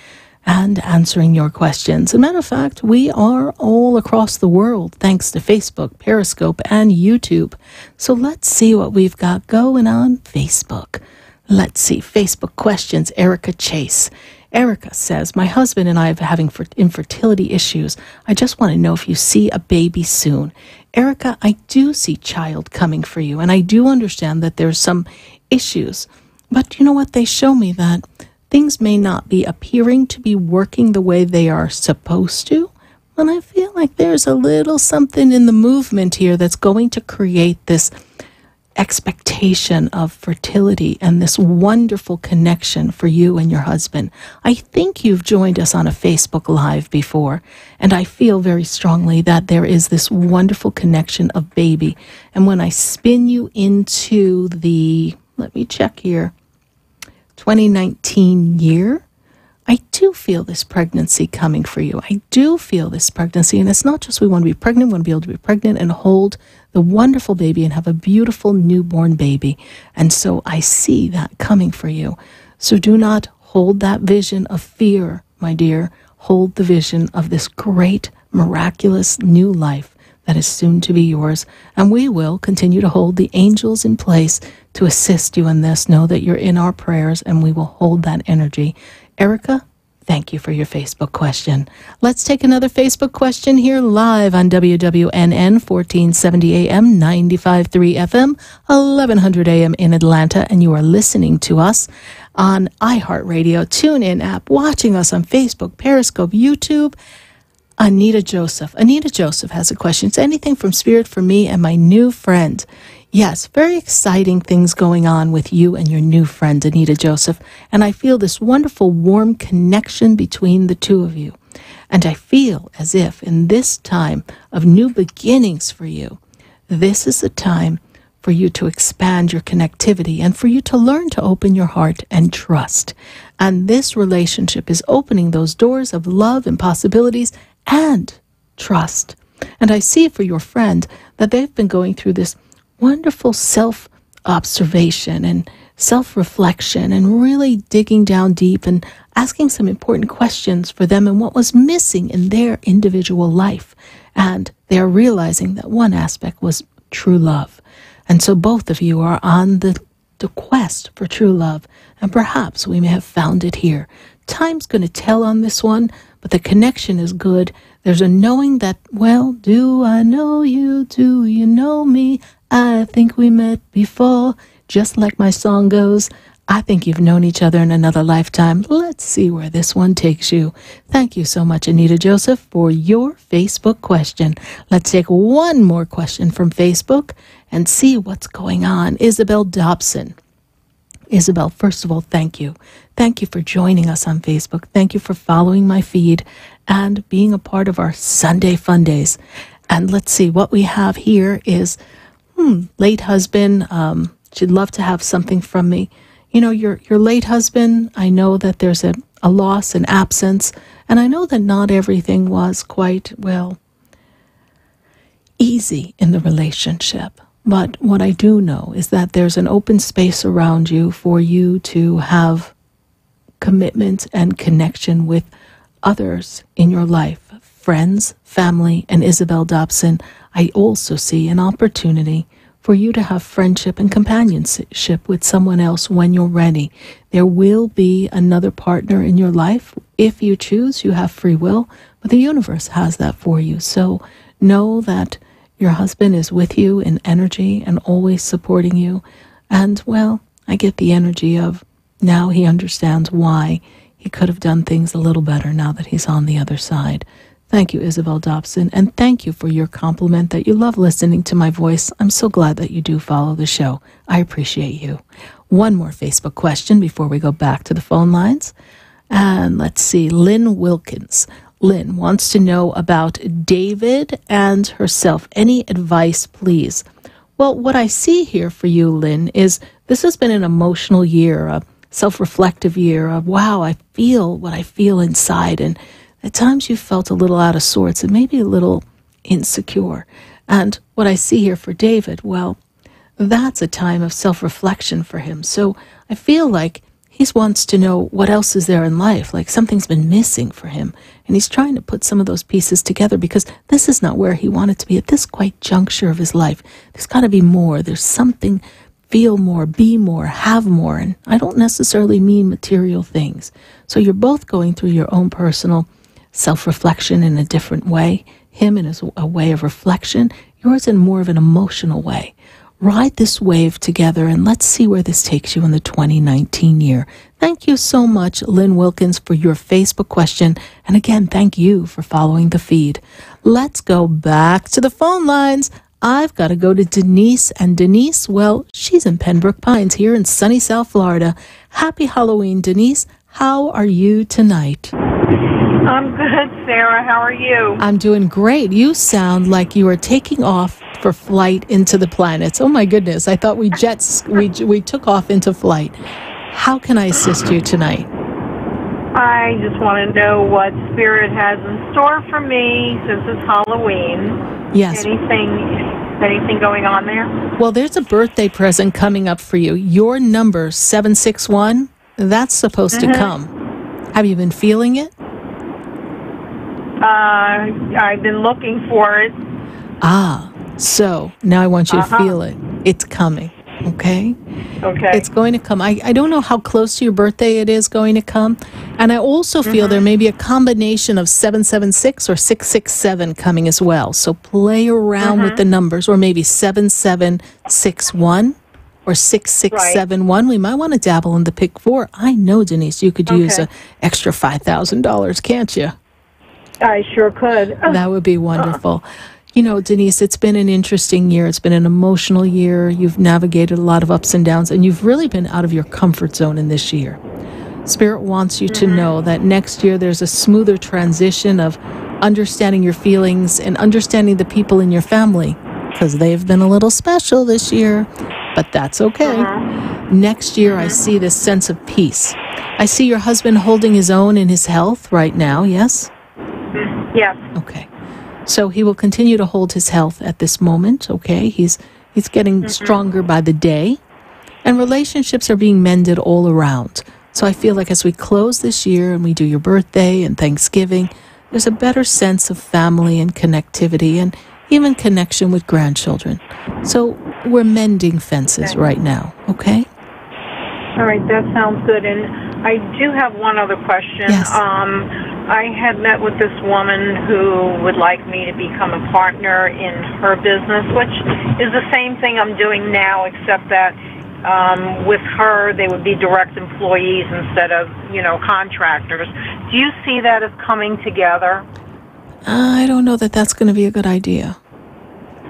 and answering your questions. As a matter of fact, we are all across the world thanks to Facebook, Periscope, and YouTube. So let's see what we've got going on Facebook. Let's see. Facebook questions. Erica Chase. Erica says, my husband and I are having infertility issues. I just want to know if you see a baby soon. Erica, I do see child coming for you, and I do understand that there's some issues. But you know what? They show me that things may not be appearing to be working the way they are supposed to. And I feel like there's a little something in the movement here that's going to create this expectation of fertility and this wonderful connection for you and your husband. I think you've joined us on a Facebook Live before, and I feel very strongly that there is this wonderful connection of baby. And when I spin you into the, let me check here, 2019 year, I do feel this pregnancy coming for you. I do feel this pregnancy. And it's not just we want to be pregnant, we want to be able to be pregnant and hold the wonderful baby and have a beautiful newborn baby. And so I see that coming for you. So do not hold that vision of fear, my dear. Hold the vision of this great, miraculous new life that is soon to be yours. And we will continue to hold the angels in place to assist you in this. Know that you're in our prayers, and we will hold that energy. Erica, thank you for your Facebook question. Let's take another Facebook question here live on WWNN 1470 AM, 95.3 FM, 1100 AM in Atlanta. And you are listening to us on iHeart Radio, TuneIn app, watching us on Facebook, Periscope, YouTube. Anita Joseph. Anita Joseph has a question. It's anything from Spirit for me and my new friend. Yes, very exciting things going on with you and your new friend, Anita Joseph. And I feel this wonderful, warm connection between the two of you. And I feel as if in this time of new beginnings for you, this is the time for you to expand your connectivity and for you to learn to open your heart and trust. And this relationship is opening those doors of love and possibilities and trust. And I see for your friend that they've been going through this wonderful self-observation and self-reflection and really digging down deep and asking some important questions for them and what was missing in their individual life. And they are realizing that one aspect was true love. And so both of you are on the quest for true love. And perhaps we may have found it here. Time's going to tell on this one, but the connection is good. There's a knowing that, well, do I know you? Do you know me? I think we met before. Just like my song goes, I think you've known each other in another lifetime. Let's see where this one takes you. Thank you so much, Anita Joseph, for your Facebook question. Let's take one more question from Facebook and see what's going on. Isabel Dobson. Isabel, first of all, thank you. Thank you for joining us on Facebook. Thank you for following my feed and being a part of our Sunday Fun Days. And let's see, what we have here is, late husband, she'd love to have something from me. You know, your late husband, I know that there's a loss, an absence, and I know that not everything was quite, well, easy in the relationship. But what I do know is that there's an open space around you for you to have commitment and connection with others in your life, friends, family, and Isabel Dobson, I also see an opportunity for you to have friendship and companionship with someone else when you're ready. There will be another partner in your life. If you choose, you have free will, but the universe has that for you. So know that your husband is with you in energy and always supporting you. And, well, I get the energy of now he understands why he could have done things a little better now that he's on the other side. Thank you, Isabel Dobson, and thank you for your compliment that you love listening to my voice. I'm so glad that you do follow the show. I appreciate you. One more Facebook question before we go back to the phone lines. And let's see, Lynn Wilkins. Lynn wants to know about David and herself. Any advice, please? Well, what I see here for you, Lynn, is this has been an emotional year, a self-reflective year of, wow, I feel what I feel inside. And at times you felt a little out of sorts and maybe a little insecure. And what I see here for David, well, that's a time of self-reflection for him. So I feel like he wants to know what else is there in life, like something's been missing for him. And he's trying to put some of those pieces together because this is not where he wanted to be at this quite juncture of his life. There's got to be more. There's something, feel more, be more, have more. And I don't necessarily mean material things. So you're both going through your own personal self-reflection in a different way. Him in a way of reflection, yours in more of an emotional way. Ride this wave together and let's see where this takes you in the 2019 year. Thank you so much, Lynn Wilkins, for your Facebook question. And again, thank you for following the feed. Let's go back to the phone lines. I've got to go to Denise. And Denise, well, she's in Pembroke Pines here in sunny South Florida. Happy Halloween, Denise. How are you tonight? I'm good, Sarah. How are you? I'm doing great. You sound like you are taking off for flight into the planets. Oh my goodness. I thought we took off into flight. How can I assist you tonight? I just want to know what Spirit has in store for me since it's Halloween. Yes. Anything going on there? Well, there's a birthday present coming up for you. Your number, 761, that's supposed to come. Have you been feeling it? I've been looking for it. So now I want you to feel it. It's coming, okay? Okay. It's going to come. I don't know how close to your birthday it is going to come. And I also feel there may be a combination of 776 or 667 coming as well. So play around with the numbers, or maybe 7761 or 6671. We might want to dabble in the pick 4. I know, Denise, you could use an extra $5,000, can't you? I sure could. That would be wonderful. You know, Denise, it's been an interesting year. It's been an emotional year. You've navigated a lot of ups and downs, and you've really been out of your comfort zone in this year. Spirit wants you to know that next year there's a smoother transition of understanding your feelings and understanding the people in your family, because they've been a little special this year, but that's okay. Next year, I see this sense of peace. I see your husband holding his own in his health right now, yes? Yes. Okay. So he will continue to hold his health at this moment, okay? He's getting stronger by the day, and relationships are being mended all around. So I feel like as we close this year and we do your birthday and Thanksgiving, there's a better sense of family and connectivity and even connection with grandchildren. So we're mending fences right now, okay? All right, that sounds good. And I do have one other question. Yes. I had met with this woman who would like me to become a partner in her business, which is the same thing I'm doing now, except that with her, they would be direct employees instead of, contractors. Do you see that as coming together? I don't know that that's going to be a good idea.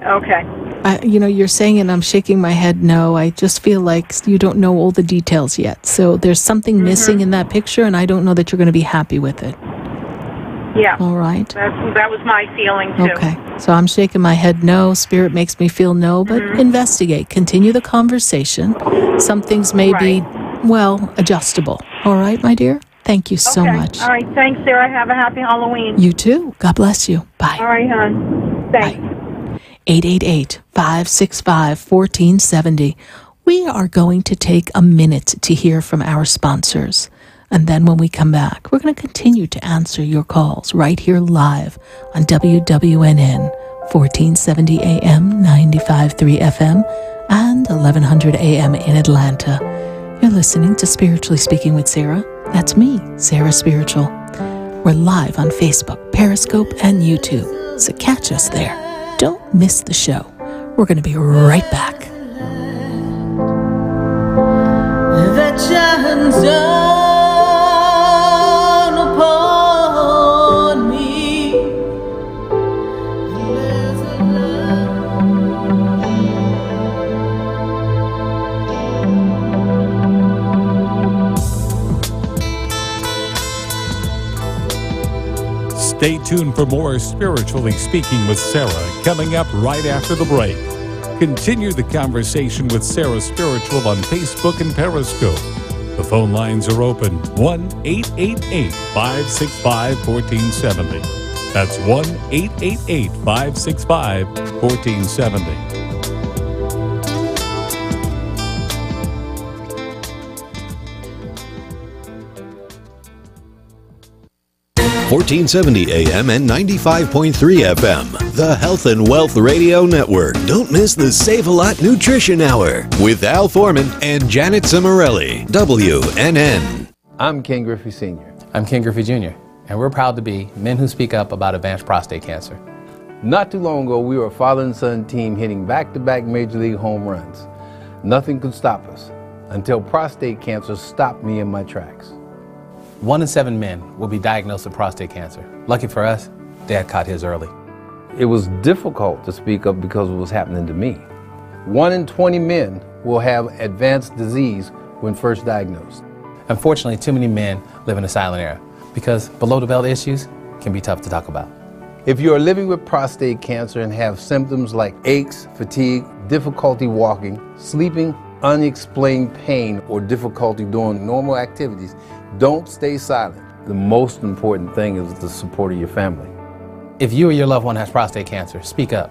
Okay. You're saying it and I'm shaking my head no. I just feel like you don't know all the details yet. So there's something missing in that picture, and I don't know that you're going to be happy with it. Yeah. All right. That was my feeling, too. Okay. So I'm shaking my head no. Spirit makes me feel no, but investigate. Continue the conversation. Some things may be, adjustable. All right, my dear? Thank you so much. All right. Thanks, Sarah. Have a happy Halloween. You too. God bless you. Bye. All right, hon. Thanks. Bye. 888-565-1470. We are going to take a minute to hear from our sponsors. And then when we come back, we're going to continue to answer your calls right here live on WWNN, 1470 AM, 95.3 FM, and 1100 AM in Atlanta. You're listening to Spiritually Speaking with Sarah. That's me, Sarah Spiritual. We're live on Facebook, Periscope, and YouTube, so catch us there. Don't miss the show. We're going to be right back. That shines down upon me. There's a Stay tuned for more Spiritually Speaking with Sarah coming up right after the break. Continue the conversation with Sarah Spiritual on Facebook and Periscope. The phone lines are open, 1-888-565-1470. That's 1-888-565-1470. 1470 AM and 95.3 FM. The Health and Wealth Radio Network. Don't miss the Save a Lot Nutrition Hour with Al Foreman and Janet Cimarelli. WNN. I'm Ken Griffey Sr. I'm Ken Griffey Jr., and we're proud to be men who speak up about advanced prostate cancer. Not too long ago, we were a father and son team hitting back-to-back Major League home runs. Nothing could stop us until prostate cancer stopped me in my tracks. 1 in 7 men will be diagnosed with prostate cancer. Lucky for us, Dad caught his early. It was difficult to speak up because of what was happening to me. 1 in 20 men will have advanced disease when first diagnosed. Unfortunately, too many men live in a silent era because below-the-belt issues can be tough to talk about. If you are living with prostate cancer and have symptoms like aches, fatigue, difficulty walking, sleeping, unexplained pain, or difficulty doing normal activities, don't stay silent. The most important thing is the support of your family. If you or your loved one has prostate cancer, speak up.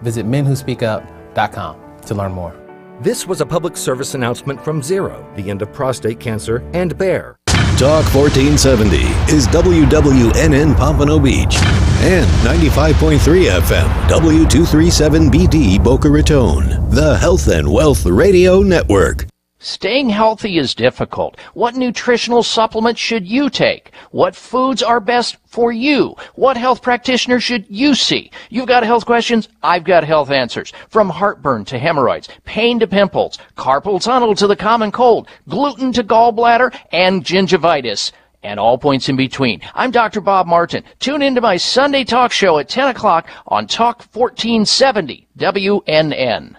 Visit menwhospeakup.com to learn more. This was a public service announcement from Zero, the End of Prostate Cancer, and Bear. Talk 1470 is WWNN Pompano Beach and 95.3 FM W237BD Boca Raton. The Health and Wealth Radio Network. Staying healthy is difficult. What nutritional supplements should you take? What foods are best for you? What health practitioner should you see? You've got health questions, I've got health answers. From heartburn to hemorrhoids, pain to pimples, carpal tunnel to the common cold, gluten to gallbladder, and gingivitis, and all points in between. I'm Dr. Bob Martin. Tune into my Sunday talk show at 10 o'clock on Talk 1470 WNN.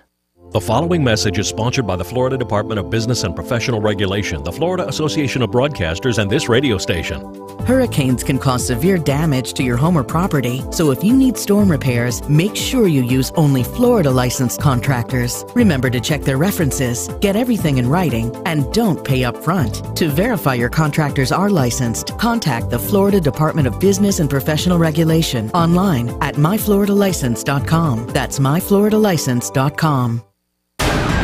The following message is sponsored by the Florida Department of Business and Professional Regulation, the Florida Association of Broadcasters, and this radio station. Hurricanes can cause severe damage to your home or property, so if you need storm repairs, make sure you use only Florida licensed contractors. Remember to check their references, get everything in writing, and don't pay up front. To verify your contractors are licensed, contact the Florida Department of Business and Professional Regulation online at myfloridalicense.com. That's myfloridalicense.com.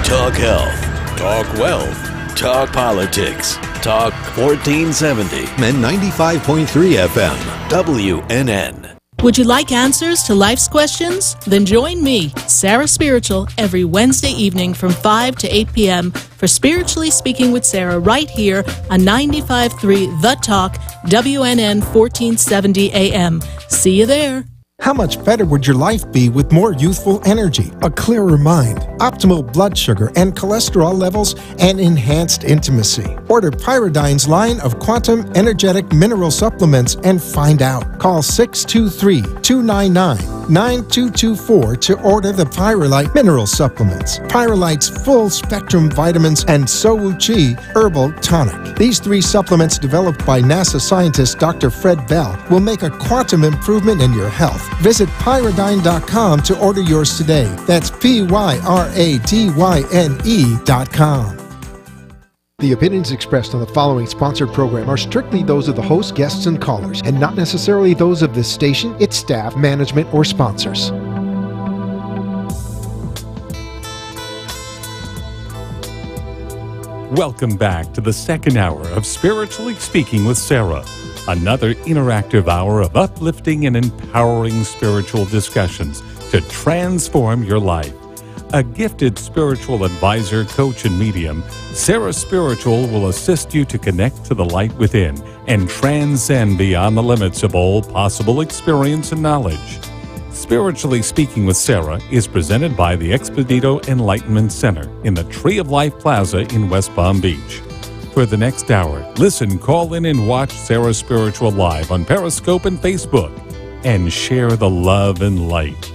Talk health, talk wealth, talk politics, talk 1470 and 95.3 FM WNN. Would you like answers to life's questions? Then join me, Sarah Spiritual, every Wednesday evening from 5 to 8 p.m. for Spiritually Speaking with Sarah right here on 95.3 The Talk, WNN 1470 AM. See you there. How much better would your life be with more youthful energy, a clearer mind, optimal blood sugar and cholesterol levels, and enhanced intimacy? Order Pyridine's line of quantum energetic mineral supplements and find out. Call 623-299-9224 to order the Pyrolite mineral supplements, Pyrolite's full spectrum vitamins, and Sowu Chi herbal tonic. These 3 supplements developed by NASA scientist Dr. Fred Bell will make a quantum improvement in your health. Visit Pyridine.com to order yours today. That's PYRADYNE.com. The opinions expressed on the following sponsored program are strictly those of the host, guests, and callers, and not necessarily those of this station, its staff, management, or sponsors. Welcome back to the second hour of Spiritually Speaking with Sarah, another interactive hour of uplifting and empowering spiritual discussions to transform your life. A gifted spiritual advisor, coach, and medium, SarahSpiritual will assist you to connect to the light within and transcend beyond the limits of all possible experience and knowledge. Spiritually Speaking with Sarah is presented by the Expedito Enlightenment Center in the Tree of Life Plaza in West Palm Beach. For the next hour, listen, call in, and watch SarahSpiritual live on Periscope and Facebook, and share the love and light.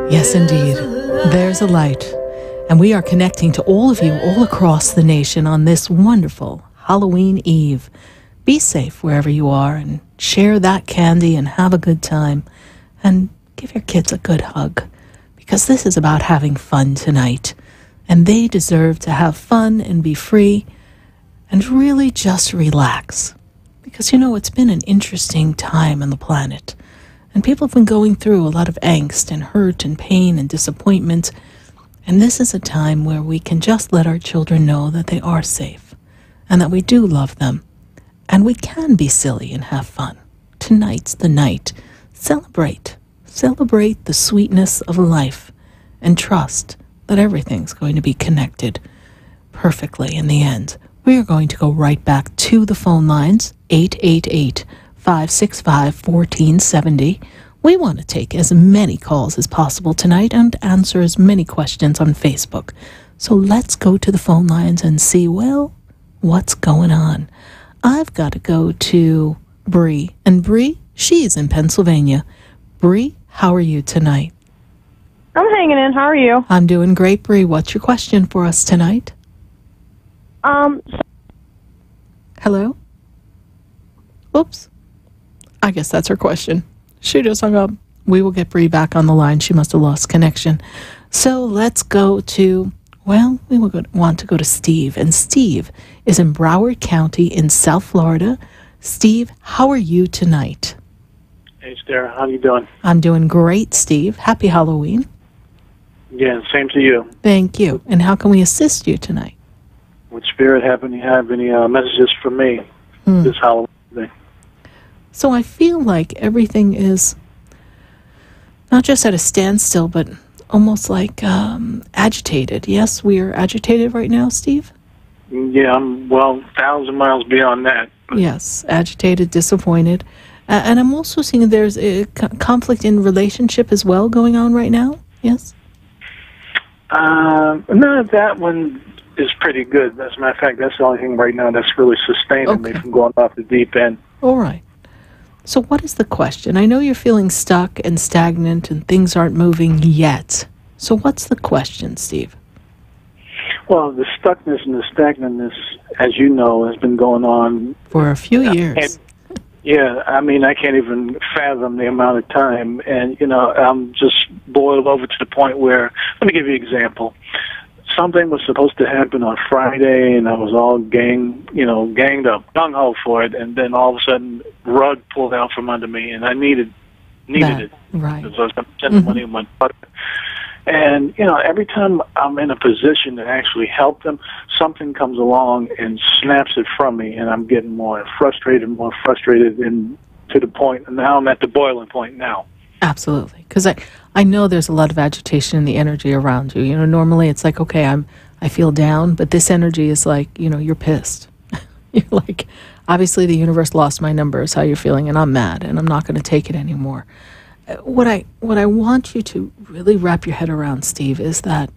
Yes, indeed. There's a light. And we are connecting to all of you all across the nation on this wonderful Halloween Eve. Be safe wherever you are and share that candy and have a good time. And give your kids a good hug. Because this is about having fun tonight. And they deserve to have fun and be free and really just relax. Because, you know, it's been an interesting time on the planet. And people have been going through a lot of angst and hurt and pain and disappointment. And this is a time where we can just let our children know that they are safe and that we do love them. And we can be silly and have fun. Tonight's the night. Celebrate. Celebrate the sweetness of life and trust that everything's going to be connected perfectly in the end. We are going to go right back to the phone lines, 888-565-1470. We want to take as many calls as possible tonight and answer as many questions on Facebook. So let's go to the phone lines and see, well, what's going on. I've got to go to Bree. And Bree, she's in Pennsylvania. Bree, how are you tonight? I'm hanging in. How are you? I'm doing great, Bree. What's your question for us tonight? Hello? Oops. I guess that's her question. She just hung up. We will get Bree back on the line. She must have lost connection. So let's go to, well, we will want to go to Steve. And Steve is in Broward County in South Florida. Steve, how are you tonight? Hey, Sarah. How you doing? I'm doing great, Steve. Happy Halloween. Yeah, same to you. Thank you. And how can we assist you tonight? Would Spirit have any messages for me this Halloween thing? So I feel like everything is not just at a standstill, but almost like agitated. Yes, we are agitated right now, Steve? Yeah, I'm, 1,000 miles beyond that. Yes, agitated, disappointed. And I'm also seeing there's a conflict in relationship as well going on right now. Yes? No, that one is pretty good. As a matter of fact, that's the only thing right now that's really sustaining me from going off the deep end. All right. So what is the question? I know you're feeling stuck and stagnant and things aren't moving yet. So what's the question, Steve? Well, the stuckness and the stagnantness, as you know, has been going on for a few years. Yeah, I mean, I can't even fathom the amount of time. And, I'm just boiled over to the point where, let me give you an example. Something was supposed to happen on Friday, and I was all ganged up, gung-ho for it, and then all of a sudden, rug pulled out from under me, and I needed it. Right. Because I was going to send the money in my butt. And, every time I'm in a position to actually help them, something comes along and snaps it from me, and I'm getting more frustrated, and to the point, and now I'm at the boiling point now. Absolutely. Because I know there's a lot of agitation in the energy around you. Normally it's like, okay, I feel down, but this energy is like, you're pissed. You're like, obviously the universe lost my number is how you're feeling, and I'm mad, and I'm not going to take it anymore. What I want you to really wrap your head around, Steve, is that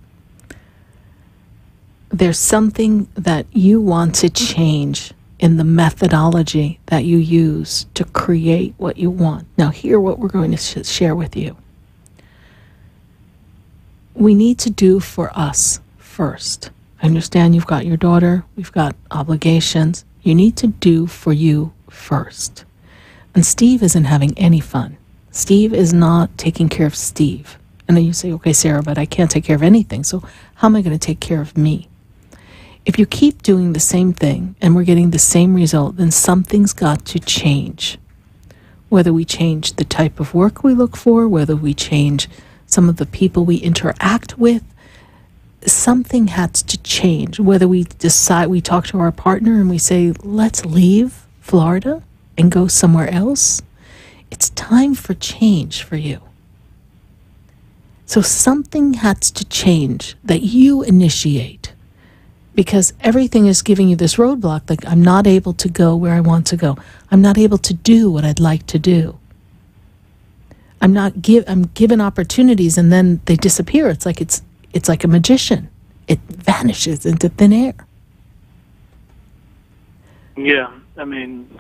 there's something that you want to change in the methodology that you use to create what you want. Now, hear what we're going to share with you. We need to do for us first. I understand you've got your daughter, we've got obligations. You need to do for you first. And Steve isn't having any fun. Steve is not taking care of Steve. And then you say, okay, Sarah, but I can't take care of anything, so how am I going to take care of me? If you keep doing the same thing and we're getting the same result, then something's got to change. Whether we change the type of work we look for, whether we change some of the people we interact with, something has to change. Whether we decide, we talk to our partner and we say, let's leave Florida and go somewhere else. It's time for change for you. So something has to change that you initiate, because everything is giving you this roadblock, like I'm not able to go where I want to go. I'm not able to do what I'd like to do. I'm given opportunities and then they disappear. It's like a magician. It vanishes into thin air. Yeah, I mean,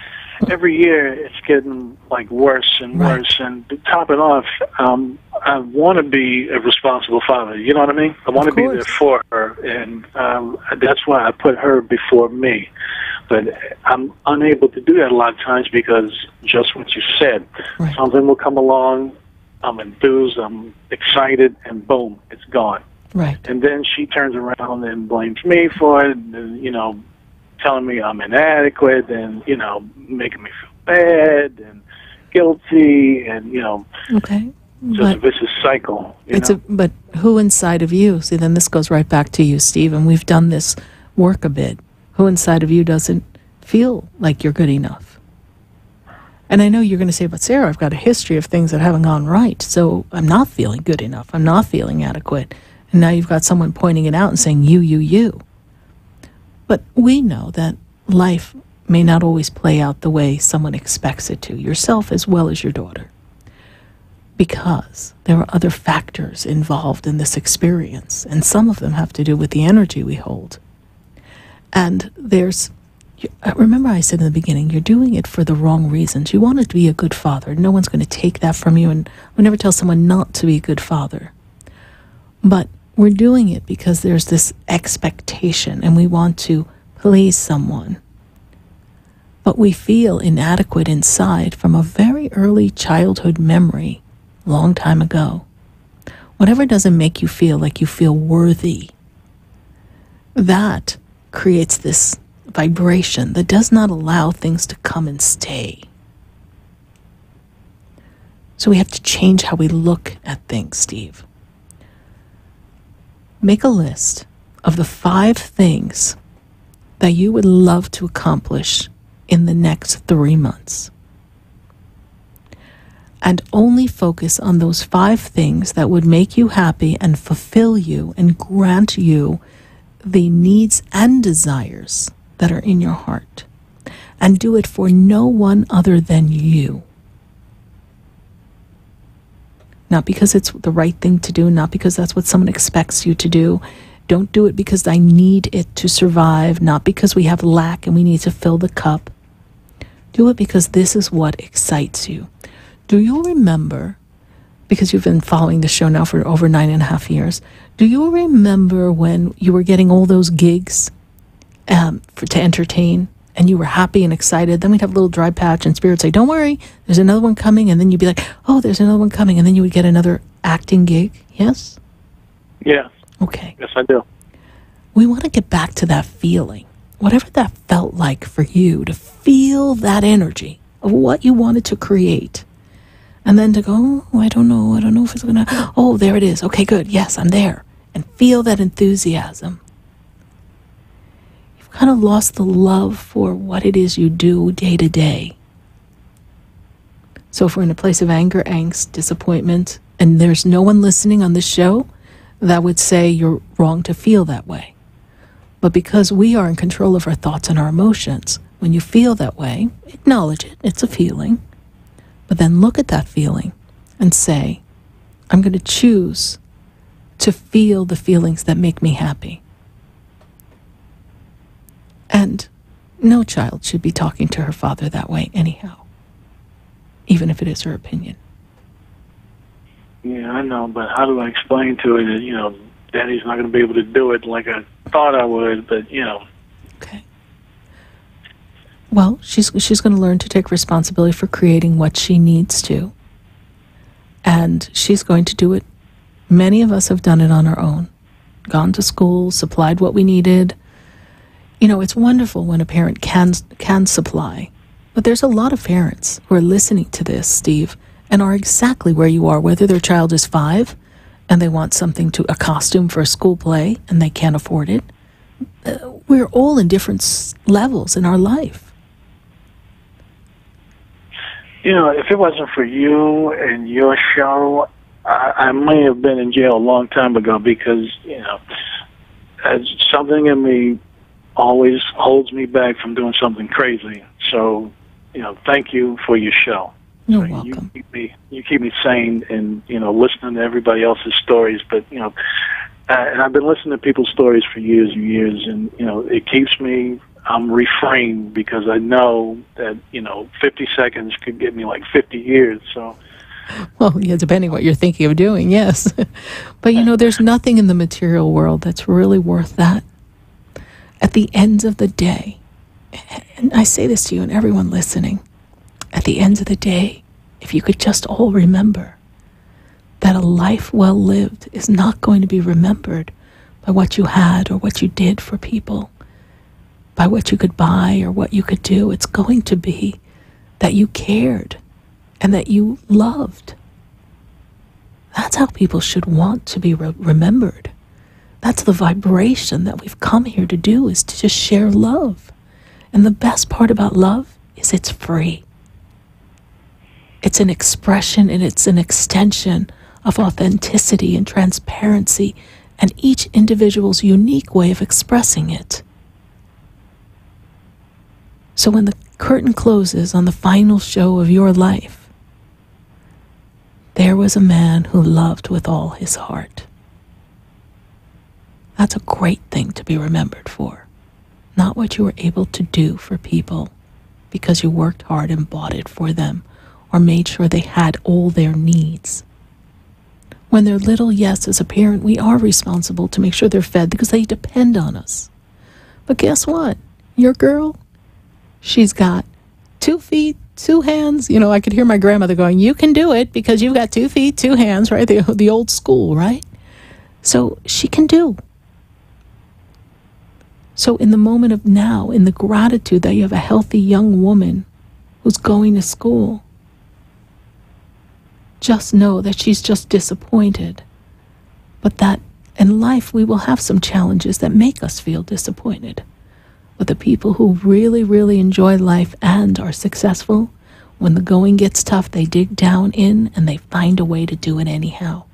every year it's getting like worse and worse. And to top it off, I want to be a responsible father. You know what I mean? I want to be there for her, and that's why I put her before me. But I'm unable to do that a lot of times because just what you said, something will come along, I'm enthused, I'm excited, and boom, it's gone. Right. And then she turns around and blames me for it, and, you know, telling me I'm inadequate, and, you know, making me feel bad and guilty, and, you know, just a vicious cycle. But who inside of you? See, then this goes right back to you, Steve, and we've done this work a bit. Who inside of you doesn't feel like you're good enough? And I know you're going to say, but Sarah, I've got a history of things that haven't gone right, so I'm not feeling good enough. I'm not feeling adequate. And now you've got someone pointing it out and saying, you. But we know that life may not always play out the way someone expects it to, yourself as well as your daughter, because there are other factors involved in this experience, and some of them have to do with the energy we hold. And remember I said in the beginning, you're doing it for the wrong reasons. You want to be a good father. No one's going to take that from you, and we never tell someone not to be a good father. But we're doing it because there's this expectation, and we want to please someone. But we feel inadequate inside from a very early childhood memory, long time ago. Whatever doesn't make you feel like you feel worthy, that creates this vibration that does not allow things to come and stay. So we have to change how we look at things, Steve. Make a list of the 5 things that you would love to accomplish in the next 3 months. And only focus on those 5 things that would make you happy and fulfill you and grant you the needs and desires that are in your heart. And do it for no one other than you. Not because it's the right thing to do, not because that's what someone expects you to do. Don't do it because I need it to survive, not because we have lack and we need to fill the cup. Do it because this is what excites you. Do you remember, because you've been following the show now for over 9.5 years, do you remember when you were getting all those gigs to entertain, and you were happy and excited? Then we'd have a little dry patch, and Spirit say, don't worry, there's another one coming, and then you'd be like, oh, there's another one coming, and then you would get another acting gig, yes? Yeah. Okay. Yes, I do. We want to get back to that feeling, whatever that felt like for you, to feel that energy of what you wanted to create. And then to go, oh, I don't know if it's going to, oh, there it is. Okay, good. Yes, I'm there. And feel that enthusiasm. You've kind of lost the love for what it is you do day to day. So if we're in a place of anger, angst, disappointment, and there's no one listening on this show that would say you're wrong to feel that way. But because we are in control of our thoughts and our emotions, when you feel that way, acknowledge it. It's a feeling. But then look at that feeling and say, I'm going to choose to feel the feelings that make me happy. And no child should be talking to her father that way anyhow, even if it is her opinion. Yeah, I know, but how do I explain to her that, you know, Daddy's not going to be able to do it like I thought I would, but, you know. Okay. Well, she's going to learn to take responsibility for creating what she needs to. And she's going to do it. Many of us have done it on our own. Gone to school, supplied what we needed. You know, it's wonderful when a parent can supply. But there's a lot of parents who are listening to this, Steve, and are exactly where you are, whether their child is 5 and they want a costume for a school play and they can't afford it. We're all in different levels in our life. You know, if it wasn't for you and your show, I may have been in jail a long time ago because, you know, something in me always holds me back from doing something crazy. So, you know, thank you for your show. You're welcome. You keep me sane and, you know, listening to everybody else's stories. But, you know, and I've been listening to people's stories for years and years, and, you know, it keeps me, I'm refrained because I know that, you know, 50 seconds could get me like 50 years. So, well, yeah, depending what you're thinking of doing, yes. But, you know, there's nothing in the material world that's really worth that. At the end of the day, and I say this to you and everyone listening, at the end of the day, if you could just all remember that a life well lived is not going to be remembered by what you had or what you did for people, by what you could buy or what you could do. It's going to be that you cared and that you loved. That's how people should want to be remembered. That's the vibration that we've come here to do, is to just share love. And the best part about love is it's free. It's an expression and it's an extension of authenticity and transparency and each individual's unique way of expressing it. So when the curtain closes on the final show of your life, there was a man who loved with all his heart. That's a great thing to be remembered for. Not what you were able to do for people because you worked hard and bought it for them or made sure they had all their needs. When they're little, yes, as a parent, we are responsible to make sure they're fed because they depend on us. But guess what? Your girl, she's got 2 feet, 2 hands. You know, I could hear my grandmother going, you can do it because you've got 2 feet, 2 hands, right? The old school, right? So she can do. So in the moment of now, in the gratitude that you have a healthy young woman who's going to school, just know that she's just disappointed. But that in life we will have some challenges that make us feel disappointed. But the people who really, really enjoy life and are successful, when the going gets tough, they dig down in and they find a way to do it anyhow.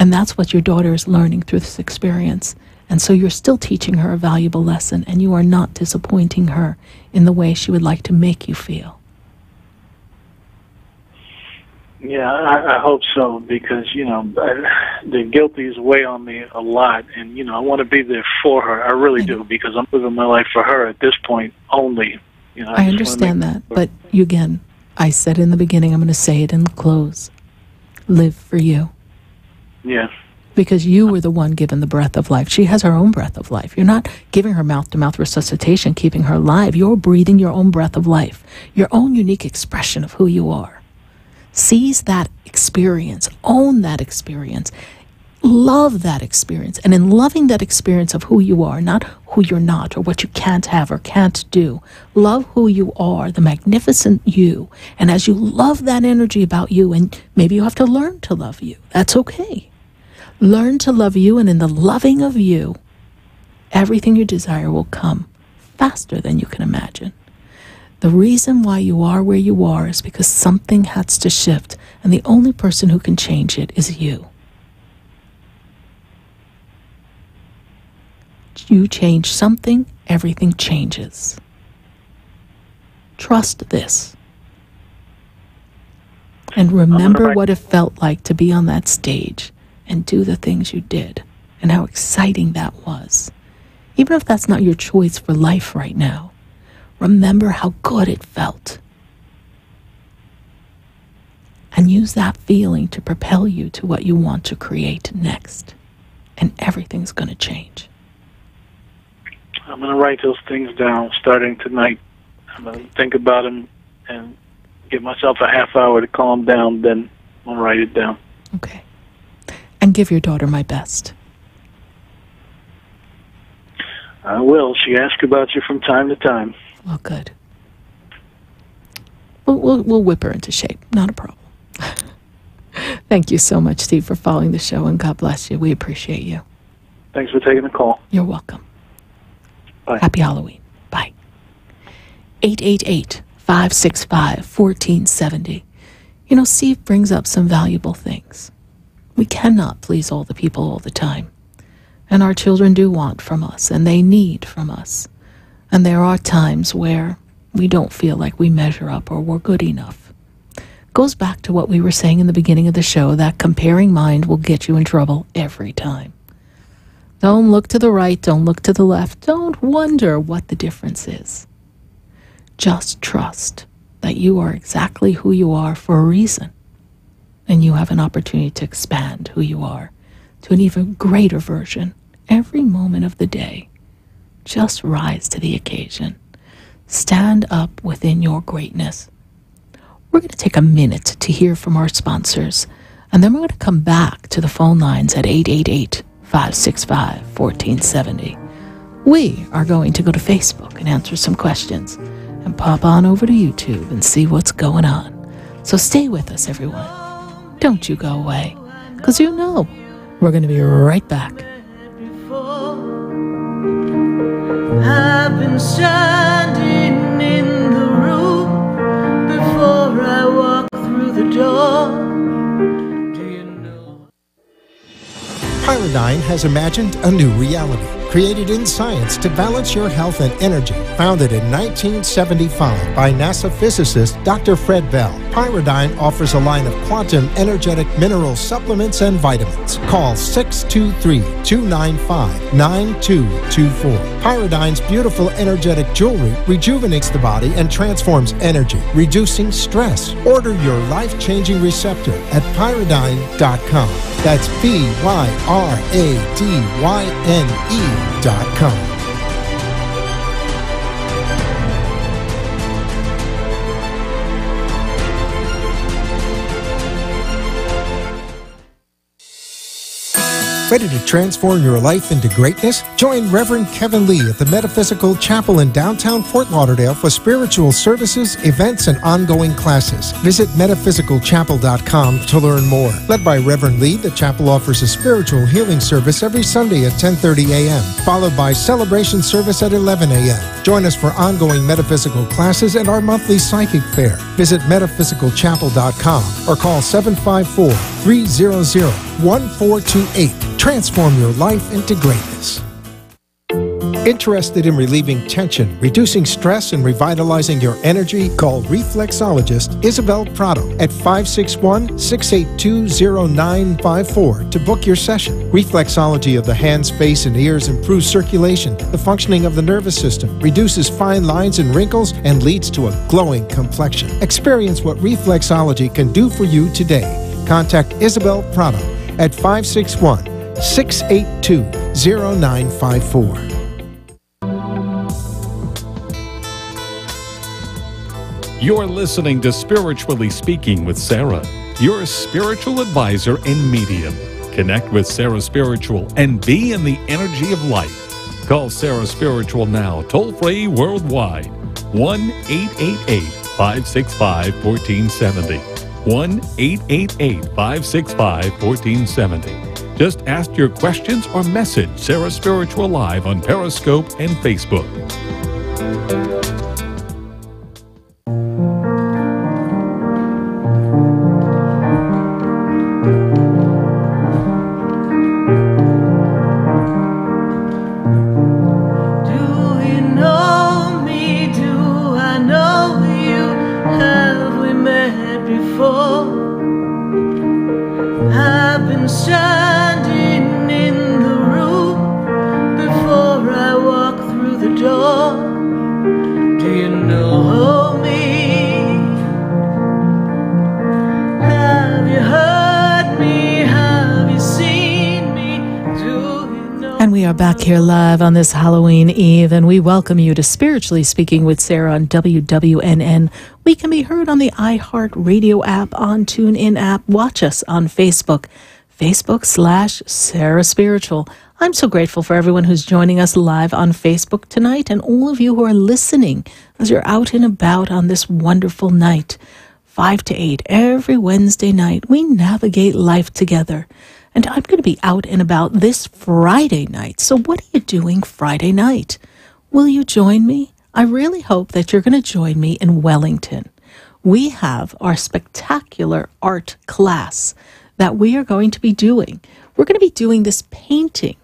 And that's what your daughter is learning through this experience. And so you're still teaching her a valuable lesson, and you are not disappointing her in the way she would like to make you feel. yeah, I hope so, because, you know, the guilties weigh on me a lot, and, you know, I want to be there for her. I really do, because I'm living my life for her at this point only. You know, I understand that, but again, I said in the beginning, I'm going to say it in the close. Live for you. Yeah. Because you were the one given the breath of life. She has her own breath of life. You're not giving her mouth-to-mouth resuscitation, keeping her alive. You're breathing your own breath of life, your own unique expression of who you are. Seize that experience. Own that experience. Love that experience. And in loving that experience of who you are, not who you're not or what you can't have or can't do, love who you are, the magnificent you. And as you love that energy about you, and maybe you have to learn to love you, that's okay. Learn to love you, and in the loving of you, everything you desire will come faster than you can imagine. The reason why you are where you are is because something has to shift, and the only person who can change it is you. you change something, everything changes. Trust this. And remember what it felt like to be on that stage and do the things you did and how exciting that was. Even if that's not your choice for life right now, remember how good it felt. And use that feeling to propel you to what you want to create next. And everything's going to change. I'm going to write those things down starting tonight. I'm going to think about them and give myself a half hour to calm down, then I'll write it down. Okay. And give your daughter my best. I will. She asks about you from time to time. Well, good. We'll whip her into shape. Not a problem. Thank you so much, Steve, for following the show, and God bless you. We appreciate you. Thanks for taking the call. You're welcome. Bye. Happy Halloween. Bye. 888-565-1470. You know, Steve brings up some valuable things. We cannot please all the people all the time. And our children do want from us, and they need from us. And there are times where we don't feel like we measure up or we're good enough. Goes back to what we were saying in the beginning of the show, that comparing mind will get you in trouble every time. Don't look to the right, don't look to the left, don't wonder what the difference is. Just trust that you are exactly who you are for a reason, and you have an opportunity to expand who you are to an even greater version every moment of the day. Just rise to the occasion. Stand up within your greatness. We're going to take a minute to hear from our sponsors, and then we're going to come back to the phone lines at 888-565-1470. We are going to go to Facebook and answer some questions and pop on over to YouTube and see what's going on. So stay with us, everyone. Don't you go away, because you know we're going to be right back. I've been standing in the room before I walk through the door. Pyridine has imagined a new reality, created in science to balance your health and energy. Founded in 1975 by NASA physicist Dr. Fred Bell, Pyridine offers a line of quantum energetic mineral supplements and vitamins. Call 623-295-9224. Pyridine's beautiful energetic jewelry rejuvenates the body and transforms energy, reducing stress. Order your life-changing receptor at pyridine.com. That's PYRADYNE.com. Ready to transform your life into greatness? Join Reverend Kevin Lee at the Metaphysical Chapel in downtown Fort Lauderdale for spiritual services, events, and ongoing classes. Visit metaphysicalchapel.com to learn more. Led by Reverend Lee, the chapel offers a spiritual healing service every Sunday at 10:30 a.m., followed by celebration service at 11 a.m. Join us for ongoing metaphysical classes and our monthly psychic fair. Visit metaphysicalchapel.com or call 754-300-1428. Transform your life into greatness. Interested in relieving tension, reducing stress, and revitalizing your energy? Call reflexologist Isabel Prado at 561-682-0954 to book your session. Reflexology of the hands, face, and ears improves circulation, the functioning of the nervous system, reduces fine lines and wrinkles, and leads to a glowing complexion. Experience what reflexology can do for you today. Contact Isabel Prado at 561-682-0954. You're listening to Spiritually Speaking with Sarah, your spiritual advisor and medium. Connect with SarahSpiritual and be in the energy of light. Call SarahSpiritual now, toll-free worldwide. 1-888-565-1470. 1-888-565-1470. Just ask your questions or message SarahSpiritual live on Periscope and Facebook. We are back here live on this Halloween Eve, and we welcome you to Spiritually Speaking with Sarah on WWNN. We can be heard on the iHeart Radio app, on TuneIn app. Watch us on Facebook, Facebook/SarahSpiritual. I'm so grateful for everyone who's joining us live on Facebook tonight, and all of you who are listening as you're out and about on this wonderful night. 5 to 8 every Wednesday night, we navigate life together. And I'm going to be out and about this Friday night. So what are you doing Friday night? Will you join me? I really hope that you're going to join me in Wellington. We have our spectacular art class that we are going to be doing. We're going to be doing this painting,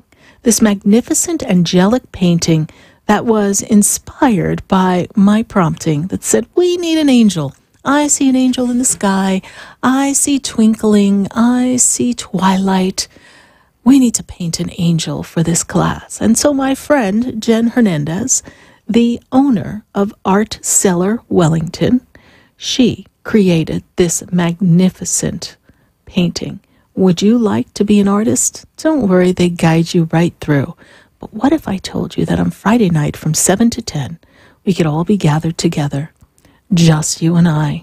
this magnificent angelic painting that was inspired by my prompting that said, we need an angel. I see an angel in the sky. I see twinkling. I see twilight. We need to paint an angel for this class. And so my friend, Jen Hernandez, the owner of Art Cellar Wellington, she created this magnificent painting. Would you like to be an artist? Don't worry, they guide you right through. But what if I told you that on Friday night from 7 to 10, we could all be gathered together? Just you and I,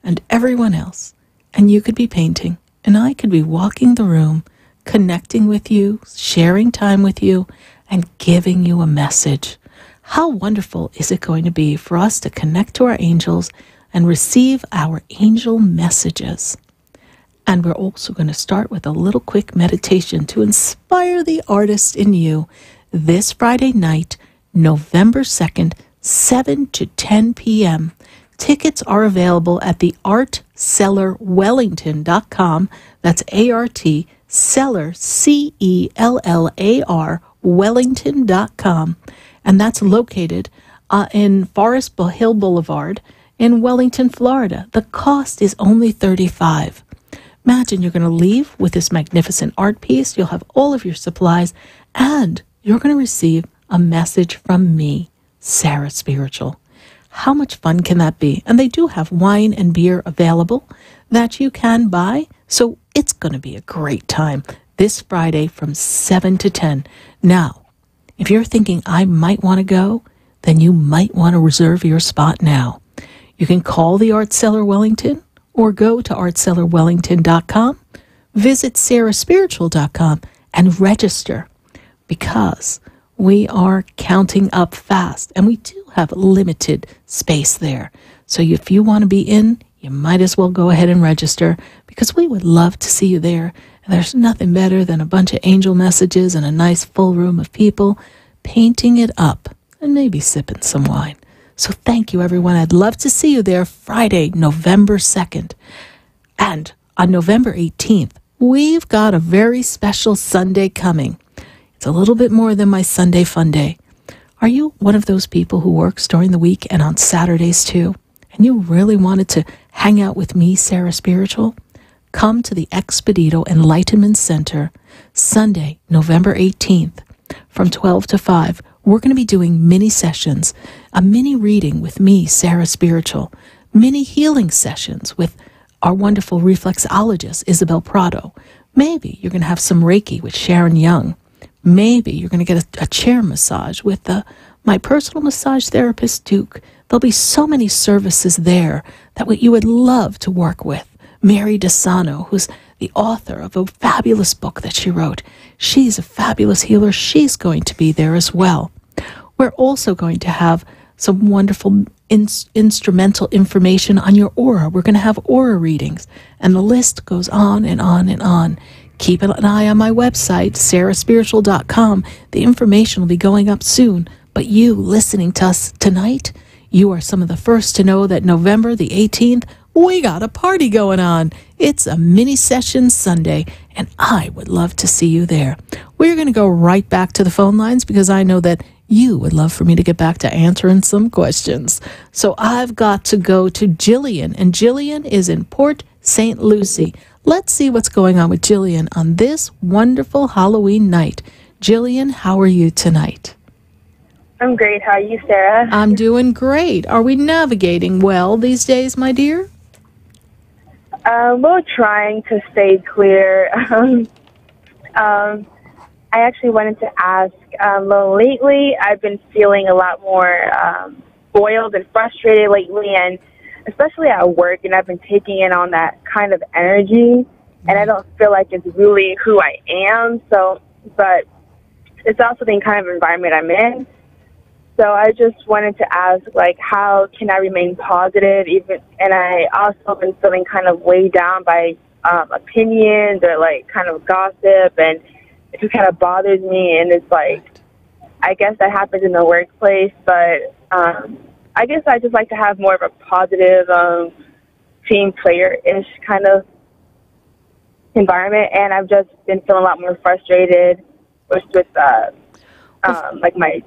and everyone else. And you could be painting, and I could be walking the room, connecting with you, sharing time with you, and giving you a message. How wonderful is it going to be for us to connect to our angels and receive our angel messages? And we're also going to start with a little quick meditation to inspire the artist in you this Friday night, November 2nd, 7 to 10 p.m. Tickets are available at the artcellarwellington.com. That's A-R-T, cellar, C-E-L-L-A-R, wellington.com. And that's located in Forest Hill Boulevard in Wellington, Florida. The cost is only $35. Imagine you're going to leave with this magnificent art piece. You'll have all of your supplies, and you're going to receive a message from me, Sarah Spiritual. How much fun can that be? And they do have wine and beer available that you can buy. So it's going to be a great time this Friday from 7 to 10. Now, if you're thinking I might want to go, then you might want to reserve your spot now. You can call the Art Cellar Wellington or go to artcellarwellington.com, visit SarahSpiritual.com and register, because we are counting up fast, and we do have limited space there. So if you want to be in, you might as well go ahead and register, because we would love to see you there. And there's nothing better than a bunch of angel messages and a nice full room of people painting it up and maybe sipping some wine. So thank you, everyone. I'd love to see you there Friday, November 2nd. And on November 18th, we've got a very special Sunday coming. It's a little bit more than my Sunday fun day. Are you one of those people who works during the week and on Saturdays too, and you really wanted to hang out with me, Sarah Spiritual? Come to the Expedito Enlightenment Center Sunday, November 18th from 12 to 5. We're going to be doing mini sessions, a mini reading with me, Sarah Spiritual, mini healing sessions with our wonderful reflexologist, Isabel Prado. Maybe you're going to have some Reiki with Sharon Young. Maybe you're going to get a chair massage with my personal massage therapist, Duke. There'll be so many services there that you would love to work with. Mary DeSano, who's the author of a fabulous book that she wrote. She's a fabulous healer. She's going to be there as well. We're also going to have some wonderful instrumental information on your aura. We're going to have aura readings, and the list goes on and on and on. Keep an eye on my website, SarahSpiritual.com. The information will be going up soon. But you listening to us tonight, you are some of the first to know that November the 18th, we got a party going on. It's a mini session Sunday, and I would love to see you there. We're going to go right back to the phone lines, because I know that you would love for me to get back to answering some questions. So I've got to go to Jillian, and Jillian is in Port St. Lucie. Let's see what's going on with Jillian on this wonderful Halloween night. Jillian, how are you tonight? I'm great. How are you, Sarah? I'm doing great. Are we navigating well these days, my dear? We're trying to stay clear. I actually wanted to ask, lately I've been feeling a lot more boiled and frustrated lately, and especially at work, and I've been taking in on that kind of energy, and I don't feel like it's really who I am. So, but it's also the kind of environment I'm in. So I just wanted to ask, like, how can I remain positive? And I also been feeling kind of weighed down by opinions or like kind of gossip, and it just kind of bothers me. And it's like, I guess that happens in the workplace, but I guess I just like to have more of a positive team player-ish kind of environment. And I've just been feeling a lot more frustrated with like my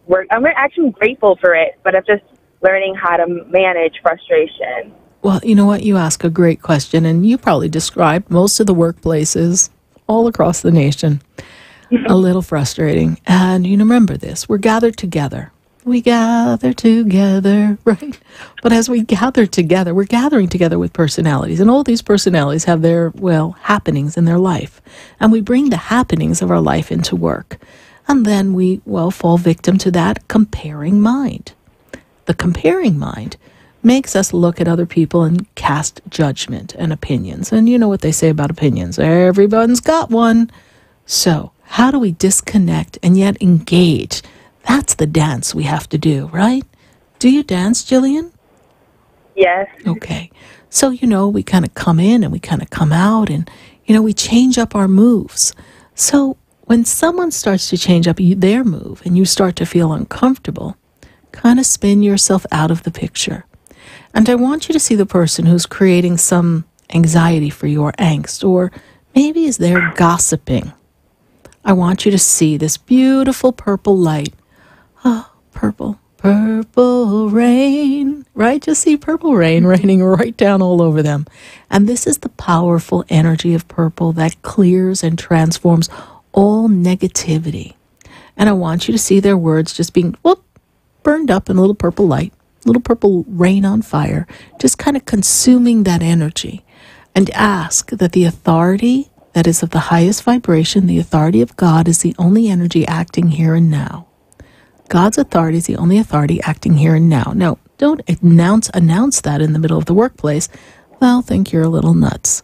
work. I'm actually grateful for it, but I'm just learning how to manage frustration. Well, you know what? You ask a great question, and you probably described most of the workplaces all across the nation. A little frustrating. And you remember this. We're gathered together. We gather together, right? But as we gather together, we're gathering together with personalities. And all these personalities have their, happenings in their life. And we bring the happenings of our life into work. And then we, fall victim to that comparing mind. The comparing mind makes us look at other people and cast judgment and opinions. And you know what they say about opinions. Everyone's got one. So how do we disconnect and yet engage? That's the dance we have to do, right? Do you dance, Jillian? Yes. Okay. So, we kind of come in and we kind of come out, and, we change up our moves. So when someone starts to change up their move and you start to feel uncomfortable, kind of spin yourself out of the picture. And I want you to see the person who's creating some anxiety for you or angst, or maybe is there gossiping. I want you to see this beautiful purple light. Oh, purple rain, right? Just see purple rain raining right down all over them. And this is the powerful energy of purple that clears and transforms all negativity. And I want you to see their words just being burned up in a little purple light, little purple rain on fire, just kind of consuming that energy. And ask that the authority that is of the highest vibration, the authority of God, is the only energy acting here and now. God's authority is the only authority acting here and now. No, don't announce that in the middle of the workplace. Well, think you're a little nuts.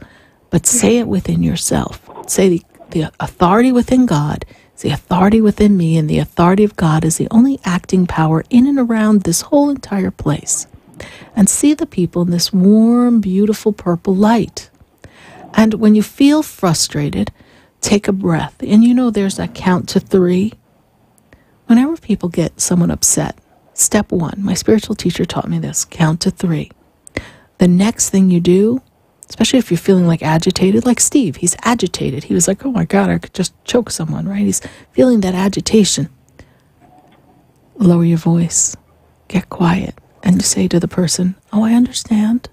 But say it within yourself. Say the authority within God is the authority within me, and the authority of God is the only acting power in and around this whole entire place. And see the people in this warm, beautiful purple light. And when you feel frustrated, take a breath. And there's that count to 3. Whenever people get someone upset, step 1, my spiritual teacher taught me this, count to 3. The next thing you do, especially if you're feeling like agitated, like Steve, he's agitated. He was like, oh my God, I could just choke someone, right? He's feeling that agitation. Lower your voice, get quiet, and you say to the person, oh, I understand.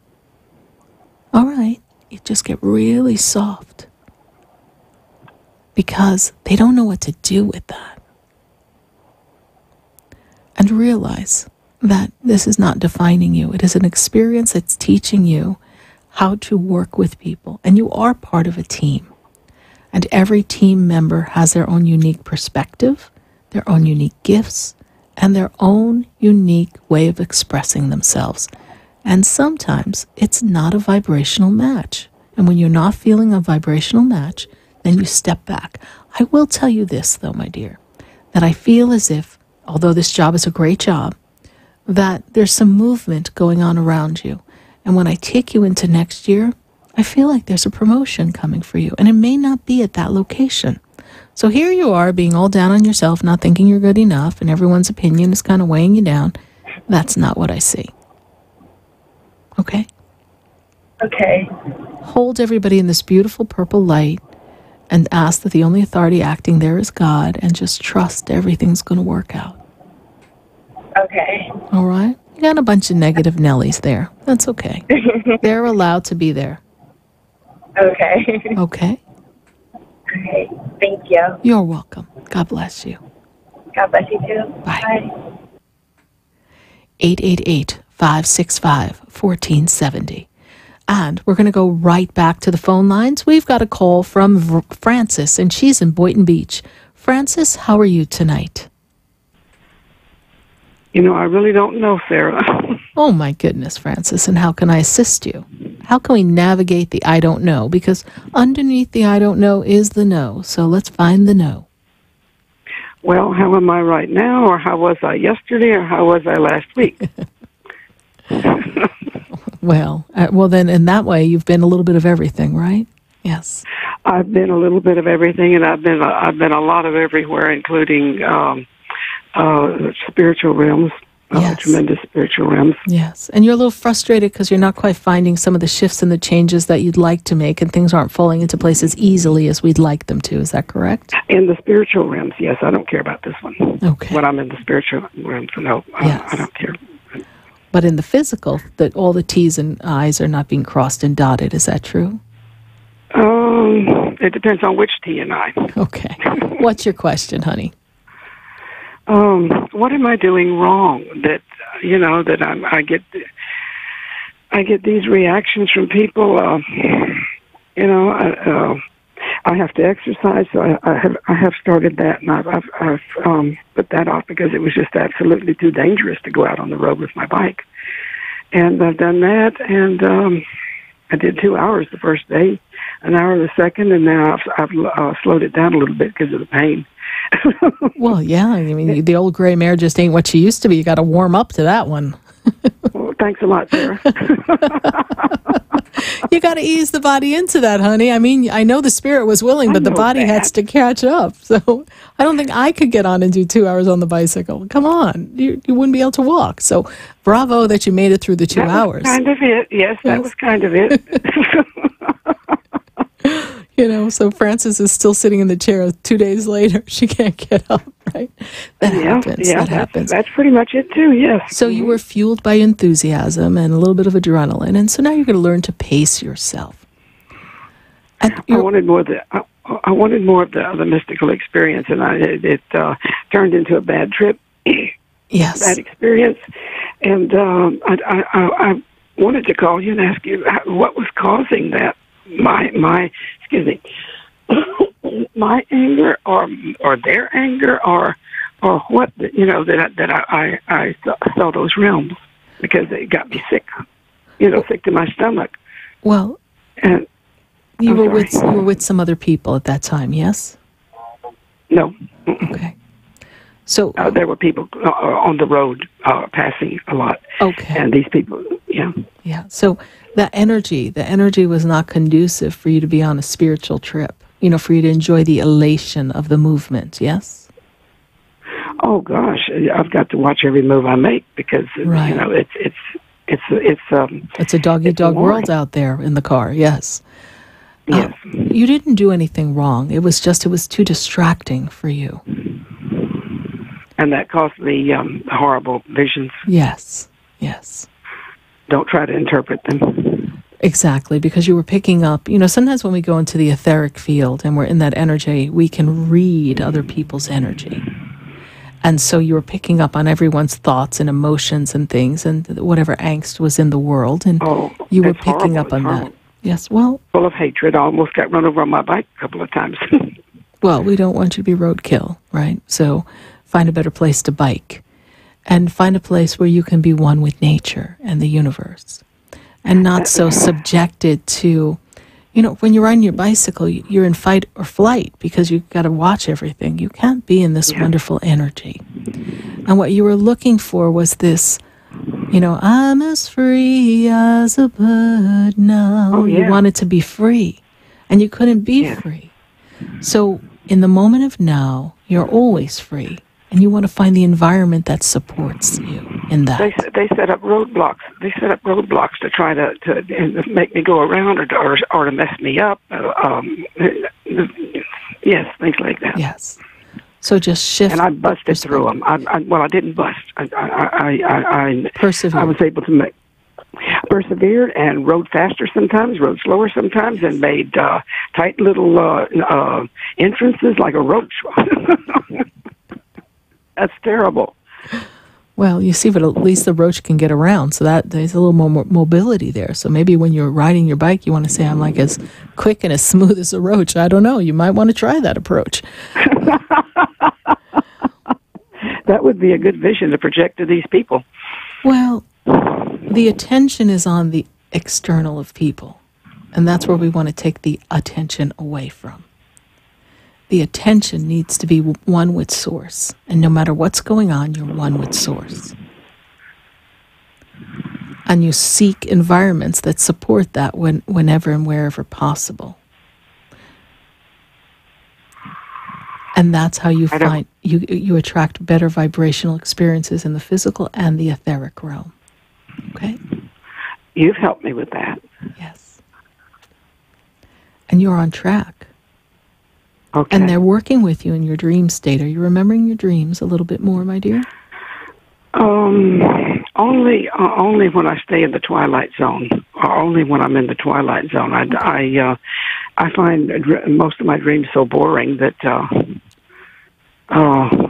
All right. You just get really soft because they don't know what to do with that. And realize that this is not defining you. It is an experience that's teaching you how to work with people. And you are part of a team. And every team member has their own unique perspective, their own unique gifts, and their own unique way of expressing themselves. And sometimes it's not a vibrational match. And when you're not feeling a vibrational match, then you step back. I will tell you this, though, my dear, that I feel as if, although this job is a great job, that there's some movement going on around you. And when I take you into next year, I feel like there's a promotion coming for you. And it may not be at that location. So here you are being all down on yourself, not thinking you're good enough, and everyone's opinion is kind of weighing you down. That's not what I see. Okay? Okay. Hold everybody in this beautiful purple light and ask that the only authority acting there is God, and just trust everything's going to work out. Okay. All right? You got a bunch of negative Nellies there. That's okay. They're allowed to be there. Okay. Okay? Okay. Thank you. You're welcome. God bless you. God bless you too. Bye. 888-565-1470. And we're going to go right back to the phone lines. We've got a call from Frances, and she's in Boynton Beach. Frances, how are you tonight? You know, I really don't know, Sarah. Oh, my goodness, Frances. And how can I assist you? How can we navigate the I don't know? Because underneath the I don't know is the no. So let's find the no. Well, how am I right now, or how was I yesterday, or how was I last week? Well, then in that way, you've been a little bit of everything, right? Yes. I've been a little bit of everything, and I've been a lot of everywhere, including spiritual realms, tremendous spiritual realms. Yes, and you're a little frustrated because you're not quite finding some of the shifts and the changes that you'd like to make, and things aren't falling into place as easily as we'd like them to. Is that correct? In the spiritual realms, yes. I don't care about this one. Okay. When I'm in the spiritual realms, no, I don't care. But in the physical, that all the T's and I's are not being crossed and dotted. Is that true? It depends on which T and I. Okay. What's your question, honey? What am I doing wrong that I get these reactions from people? I have to exercise, so I have started that, and I've put that off because it was just absolutely too dangerous to go out on the road with my bike. And I've done that, and I did 2 hours the first day, an hour the second, and now I've slowed it down a little bit because of the pain. Well, yeah, I mean, the old gray mare just ain't what she used to be. You got to warm up to that one. Well, thanks a lot, Sarah. You got to ease the body into that, honey. I mean, I know the spirit was willing, but the body has to catch up. So I don't think I could get on and do 2 hours on the bicycle. Come on. You wouldn't be able to walk. So bravo that you made it through the 2 hours. Kind of it. Yes, that was kind of it. So Frances is still sitting in the chair 2 days later. She can't get up, right? That happens. Yeah, that happens. That's pretty much it, too, yes. So you were fueled by enthusiasm and a little bit of adrenaline, and so now you're going to learn to pace yourself. I wanted more of the mystical experience, and it turned into a bad trip. Yes. Bad experience. And I wanted to call you and ask you what was causing that. My anger or their anger or what, that I saw those realms because it got me sick, sick to my stomach. Well, and you were with some other people at that time, yes? No. Okay. So there were people on the road passing a lot. Okay. And these people, yeah. Yeah. So the energy was not conducive for you to be on a spiritual trip, for you to enjoy the elation of the movement, yes? Oh gosh, I've got to watch every move I make because it's a dog-eat-dog world out there in the car, yes. Yes. You didn't do anything wrong. It was too distracting for you. And that caused me horrible visions. Yes, yes. Don't try to interpret them. Exactly, because you were picking up, sometimes when we go into the etheric field and we're in that energy, we can read other people's energy. And so you were picking up on everyone's thoughts and emotions and things and whatever angst was in the world. And you were picking up on that. Yes, well. Full of hatred. I almost got run over on my bike a couple of times. Well, we don't want you to be roadkill, right? So find a better place to bike. And find a place where you can be one with nature and the universe. And not so subjected to, when you're riding your bicycle, you're in fight or flight because you've got to watch everything. You can't be in this wonderful energy. And what you were looking for was this, I'm as free as a bird now. Oh, yeah. You wanted to be free. And you couldn't be free. So in the moment of now, you're always free. And you want to find the environment that supports you in that. They set up roadblocks. They set up roadblocks to try to make me go around or to mess me up. Yes, things like that. Yes. So just shift. And I busted through them. I didn't bust. I persevered. I was able to persevered and rode faster sometimes, rode slower sometimes, and made tight little entrances like a roach. That's terrible. Well, you see, but at least the roach can get around, so that there's a little more mobility there. So maybe when you're riding your bike, you want to say, I'm like as quick and as smooth as a roach. I don't know. You might want to try that approach. That would be a good vision to project to these people. Well, the attention is on the external of people, and that's where we want to take the attention away from. The attention needs to be one with Source, and no matter what's going on, you're one with Source. And you seek environments that support that whenever and wherever possible. And that's how you find you attract better vibrational experiences in the physical and the etheric realm. Okay? You've helped me with that. Yes. And you're on track. Okay. And they're working with you in your dream state. Are you remembering your dreams a little bit more, my dear? Only when I stay in the twilight zone, or only when I'm in the twilight zone. I find most of my dreams so boring that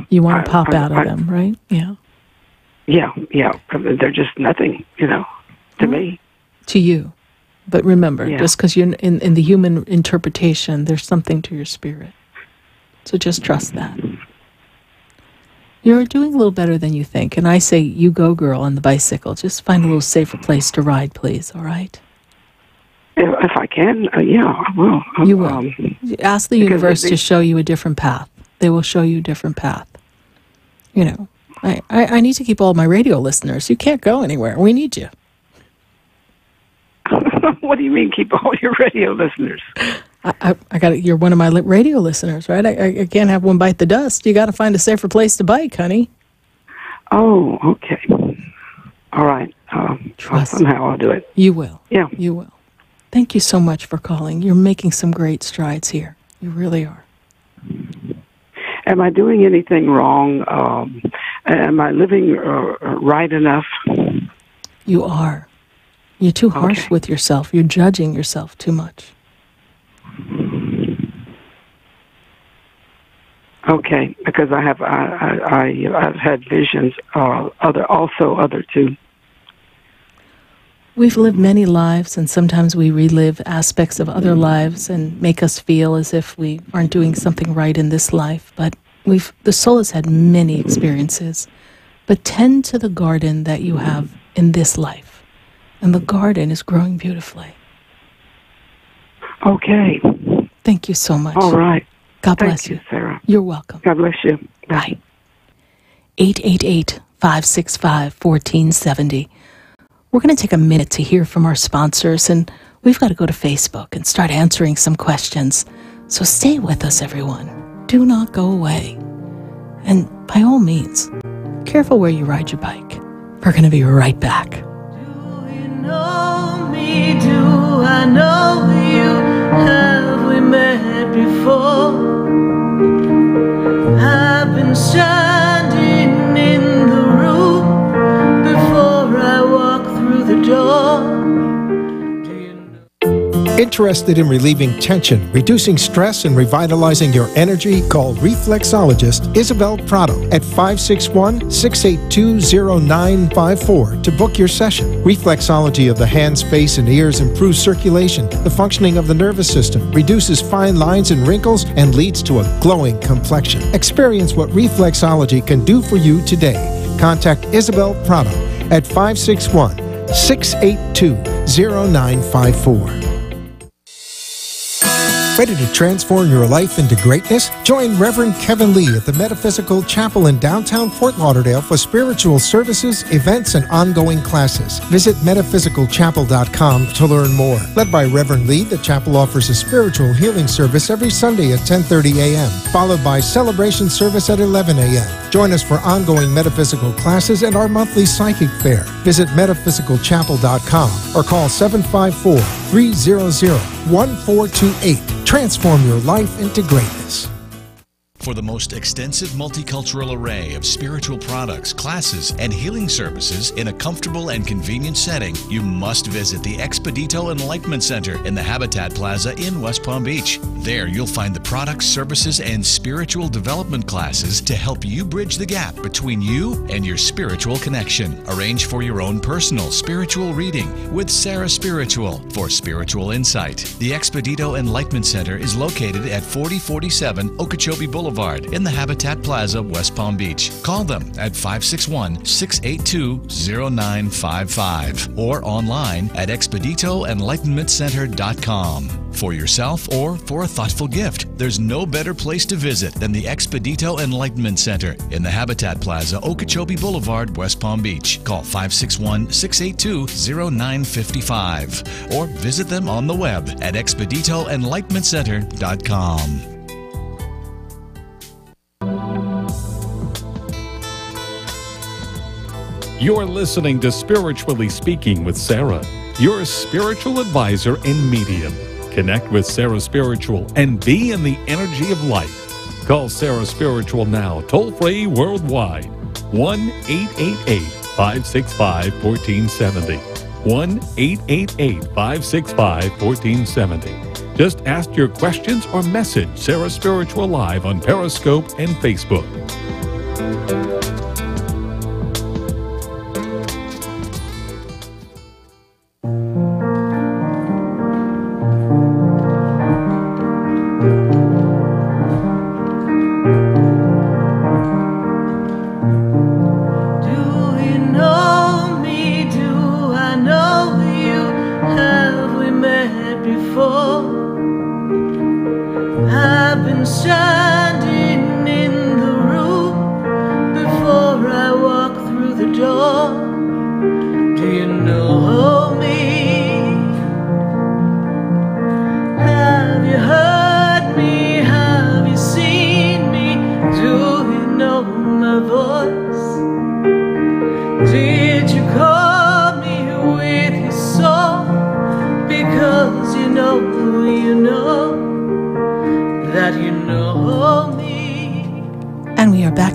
you want to pop out of them, right? Yeah. Yeah. They're just nothing, to me. To you. But remember, just because you're in the human interpretation, there's something to your spirit. So just trust that. You're doing a little better than you think. And I say, you go, girl, on the bicycle. Just find a little safer place to ride, please, all right? If I can, I will. You will. Ask the universe to show you a different path. They will show you a different path. I need to keep all my radio listeners. You can't go anywhere. We need you. What do you mean, keep all your radio listeners? I got it. You're one of my radio listeners, right? I can't have one bite the dust. You got to find a safer place to bike, honey. Oh, okay. All right. Somehow I'll do it. You will. Yeah. You will. Thank you so much for calling. You're making some great strides here. You really are. Am I doing anything wrong? Am I living right enough? You are. You're too harsh with yourself. You're judging yourself too much. Okay, because I've had visions. Other two. We've lived many lives, and sometimes we relive aspects of other lives and make us feel as if we aren't doing something right in this life. But the soul has had many experiences. But tend to the garden that you have in this life, and the garden is growing beautifully. Okay. Thank you so much. All right. God bless you, Sarah. You're welcome. God bless you. Bye. 888-565-1470. We're going to take a minute to hear from our sponsors, and we've got to go to Facebook and start answering some questions. So stay with us, everyone. Do not go away. And by all means, careful where you ride your bike. We're going to be right back. Do you know me? Do I know you? Have we met before? I've been standing in the room before I walk through the door. Interested in relieving tension, reducing stress, and revitalizing your energy? Call reflexologist Isabel Prado at 561-682-0954 to book your session. Reflexology of the hands, face, and ears improves circulation, the functioning of the nervous system, reduces fine lines and wrinkles, and leads to a glowing complexion. Experience what reflexology can do for you today. Contact Isabel Prado at 561-682-0954. Ready to transform your life into greatness? Join Reverend Kevin Lee at the Metaphysical Chapel in downtown Fort Lauderdale for spiritual services, events, and ongoing classes. Visit metaphysicalchapel.com to learn more. Led by Reverend Lee, the chapel offers a spiritual healing service every Sunday at 10:30 a.m., followed by celebration service at 11 a.m. Join us for ongoing metaphysical classes and our monthly psychic fair. Visit metaphysicalchapel.com or call 754-300-1428. Transform your life into greatness. For the most extensive multicultural array of spiritual products, classes, and healing services in a comfortable and convenient setting, you must visit the Expedito Enlightenment Center in the Habitat Plaza in West Palm Beach. There you'll find the products, services, and spiritual development classes to help you bridge the gap between you and your spiritual connection. Arrange for your own personal spiritual reading with SarahSpiritual for spiritual insight. The Expedito Enlightenment Center is located at 4047 Okeechobee Boulevard in the Habitat Plaza, West Palm Beach. Call them at 561-682-0955 or online at expeditoenlightenmentcenter.com. For yourself or for a thoughtful gift, there's no better place to visit than the Expedito Enlightenment Center in the Habitat Plaza, Okeechobee Boulevard, West Palm Beach. Call 561-682-0955 or visit them on the web at expeditoenlightenmentcenter.com. You're listening to Spiritually Speaking with Sarah, your spiritual advisor and medium. Connect with SarahSpiritual and be in the energy of light. Call SarahSpiritual now, toll-free worldwide. 1-888-565-1470. 1-888-565-1470. Just ask your questions or message SarahSpiritual live on Periscope and Facebook.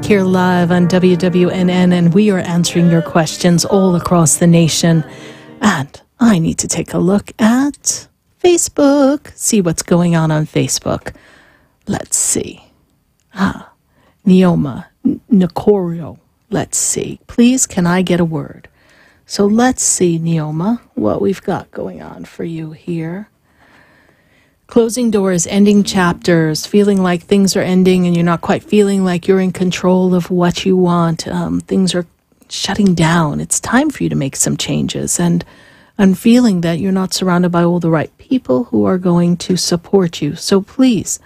Here live on WWNN, and we are answering your questions all across the nation. And I need to take a look at Facebook, see what's going on Facebook. Let's see. Neoma, Nicorio. Let's see. Please, can I get a word? So let's see, Neoma, what we've got going on for you here. Closing doors, ending chapters, feeling like things are ending and you're not quite feeling like you're in control of what you want. Things are shutting down. It's time for you to make some changes. And I'm feeling that you're not surrounded by all the right people who are going to support you. So please,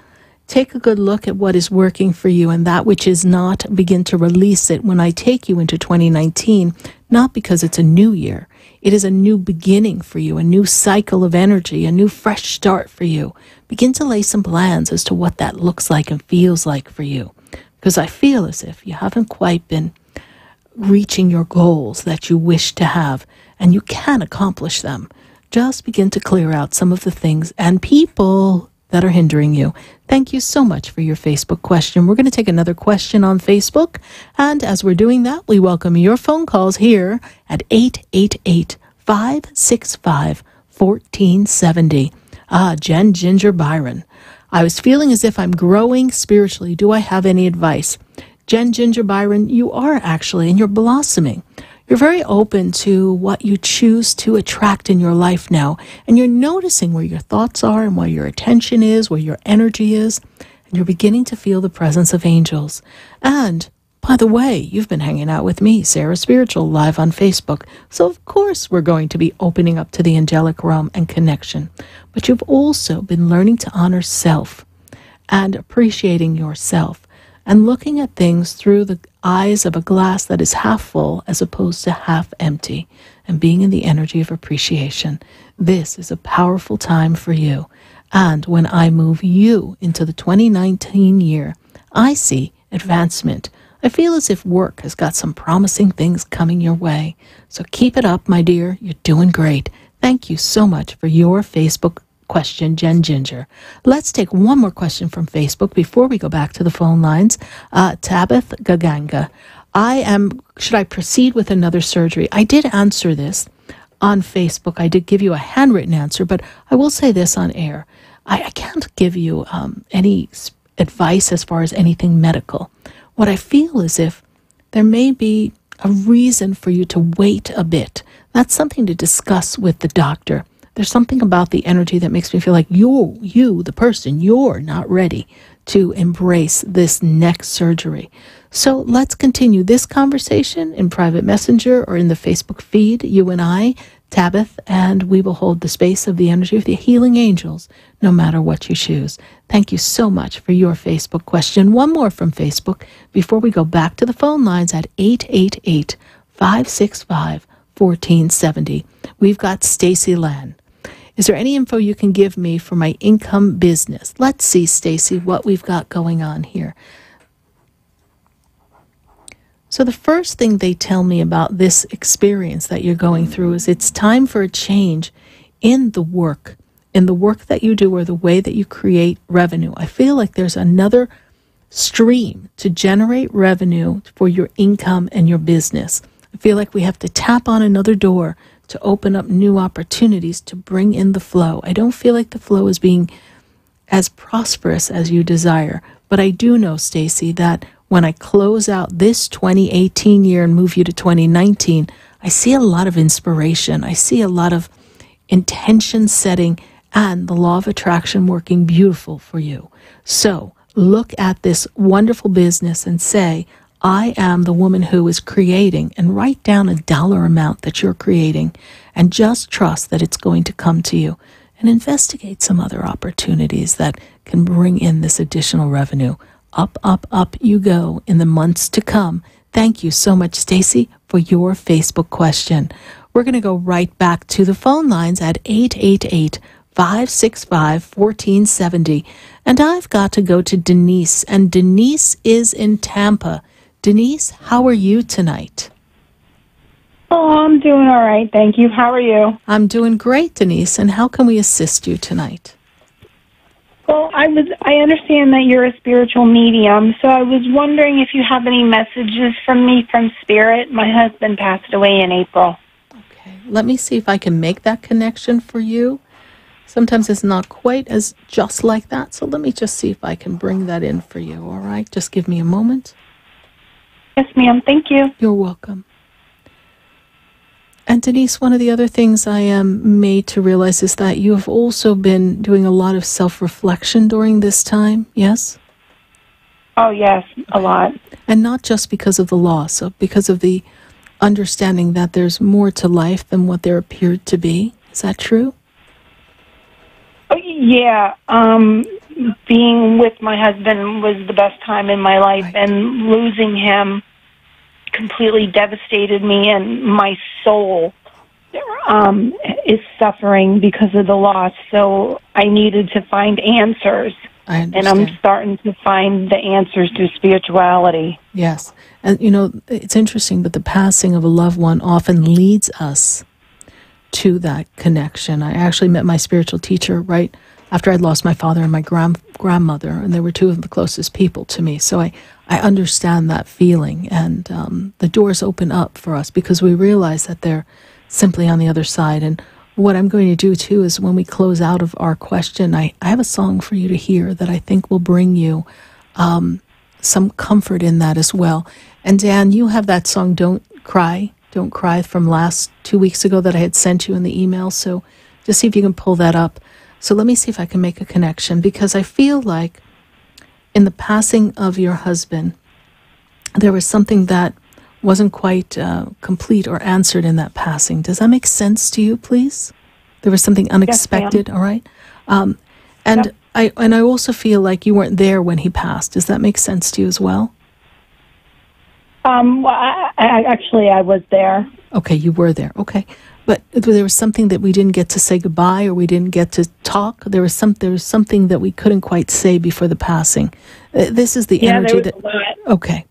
take a good look at what is working for you, and that which is not, begin to release it when I take you into 2019, not because it's a new year. It is a new beginning for you, a new cycle of energy, a new fresh start for you. Begin to lay some plans as to what that looks like and feels like for you. Because I feel as if you haven't quite been reaching your goals that you wish to have, and you can accomplish them. Just begin to clear out some of the things and people that are hindering you. Thank you so much for your Facebook question. We're going to take another question on Facebook. And as we're doing that, we welcome your phone calls here at 888-565-1470. Jen Ginger Byron. I was feeling as if I'm growing spiritually. Do I have any advice? Jen Ginger Byron, you are actually, and you're blossoming. You're very open to what you choose to attract in your life now. And you're noticing where your thoughts are and where your attention is, where your energy is. And you're beginning to feel the presence of angels. And, by the way, you've been hanging out with me, SarahSpiritual, live on Facebook. So, of course, we're going to be opening up to the angelic realm and connection. But you've also been learning to honor self and appreciating yourself. And looking at things through the eyes of a glass that is half full as opposed to half empty, and being in the energy of appreciation. This is a powerful time for you. And when I move you into the 2019 year, I see advancement. I feel as if work has got some promising things coming your way. So keep it up, my dear. You're doing great. Thank you so much for your Facebook question, Jen Ginger. Let's take one more question from Facebook before we go back to the phone lines. Tabith Gaganga. Should I proceed with another surgery? I did answer this on Facebook. I did give you a handwritten answer, but I will say this on air. I can't give you any advice as far as anything medical. What I feel is if there may be a reason for you to wait a bit. That's something to discuss with the doctor. There's something about the energy that makes me feel like you, the person, you're not ready to embrace this next surgery. So let's continue this conversation in private messenger or in the Facebook feed, you and I, Tabith, and we will hold the space of the energy of the healing angels, no matter what you choose. Thank you so much for your Facebook question. One more from Facebook before we go back to the phone lines at 888-565-1470. We've got Stacy Lan. Is there any info you can give me for my income business? Let's see, Stacy, what we've got going on here. So the first thing they tell me about this experience that you're going through is it's time for a change in the work that you do or the way that you create revenue. I feel like there's another stream to generate revenue for your income and your business. I feel like we have to tap on another door to open up new opportunities to bring in the flow. I don't feel like the flow is being as prosperous as you desire, but I do know, Stacy, that when I close out this 2018 year and move you to 2019, I see a lot of inspiration. I see a lot of intention setting and the law of attraction working beautiful for you. So look at this wonderful business and say, I am the woman who is creating, and write down a dollar amount that you're creating and just trust that it's going to come to you, and investigate some other opportunities that can bring in this additional revenue. Up, up, up you go in the months to come. Thank you so much, Stacy, for your Facebook question. We're going to go right back to the phone lines at 888-565-1470. And I've got to go to Denise, and Denise is in Tampa. Denise, how are you tonight? Oh, I'm doing all right, thank you. How are you? I'm doing great, Denise. And how can we assist you tonight? Well, I understand that you're a spiritual medium, so I was wondering if you have any messages from me from Spirit. My husband passed away in April. Okay, let me see if I can make that connection for you. Sometimes it's not quite as just like that, so let me just see if I can bring that in for you, all right? Just give me a moment. Yes, ma'am. Thank you. You're welcome. And Denise, one of the other things I am made to realize is that you have also been doing a lot of self-reflection during this time, yes? Oh, yes, a lot. And not just because of the loss, but because of the understanding that there's more to life than what there appeared to be. Is that true? Oh, yeah. Being with my husband was the best time in my life, and losing him completely devastated me, and my soul is suffering because of the loss. So I needed to find answers, and I'm starting to find the answers through spirituality. Yes. And, you know, it's interesting, but the passing of a loved one often leads us to that connection. I actually met my spiritual teacher right after I'd lost my father and my grandmother, and they were two of the closest people to me. So I understand that feeling, and the doors open up for us because we realize that they're simply on the other side. And what I'm going to do, too, is when we close out of our question, I have a song for you to hear that I think will bring you some comfort in that as well. And Dan, you have that song, Don't Cry, from last 2 weeks ago that I had sent you in the email. So just see if you can pull that up. So let me see if I can make a connection, because I feel like in the passing of your husband, there was something that wasn't quite complete or answered in that passing. Does that make sense to you, please? There was something unexpected, yes, all right? And yep. I also feel like you weren't there when he passed. Does that make sense to you as well? Well, I was there. Okay, you were there. Okay. But there was something that we didn't get to say goodbye, or we didn't get to talk. There was something that we couldn't quite say before the passing. This is the energy that. Okay,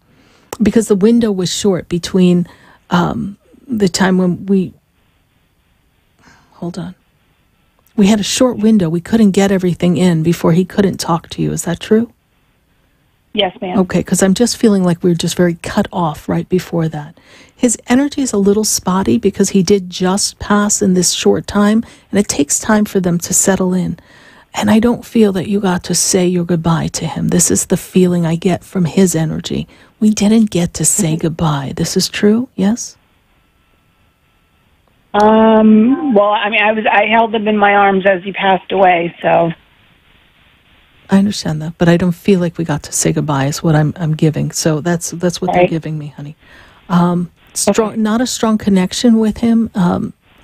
because the window was short between the time when we. Hold on. we had a short window. We couldn't get everything in before he couldn't talk to you. Is that true? Yes, ma'am. Okay, because I'm just feeling like we were just very cut off right before that. His energy is a little spotty because he did just pass in this short time, and it takes time for them to settle in. And I don't feel that you got to say your goodbye to him. This is the feeling I get from his energy. We didn't get to say goodbye. This is true, yes? Well, I mean, I held him in my arms as he passed away, so. I understand that, but I don't feel like we got to say goodbye is what I'm giving. So that's what they're giving me, honey. Not a strong connection with him.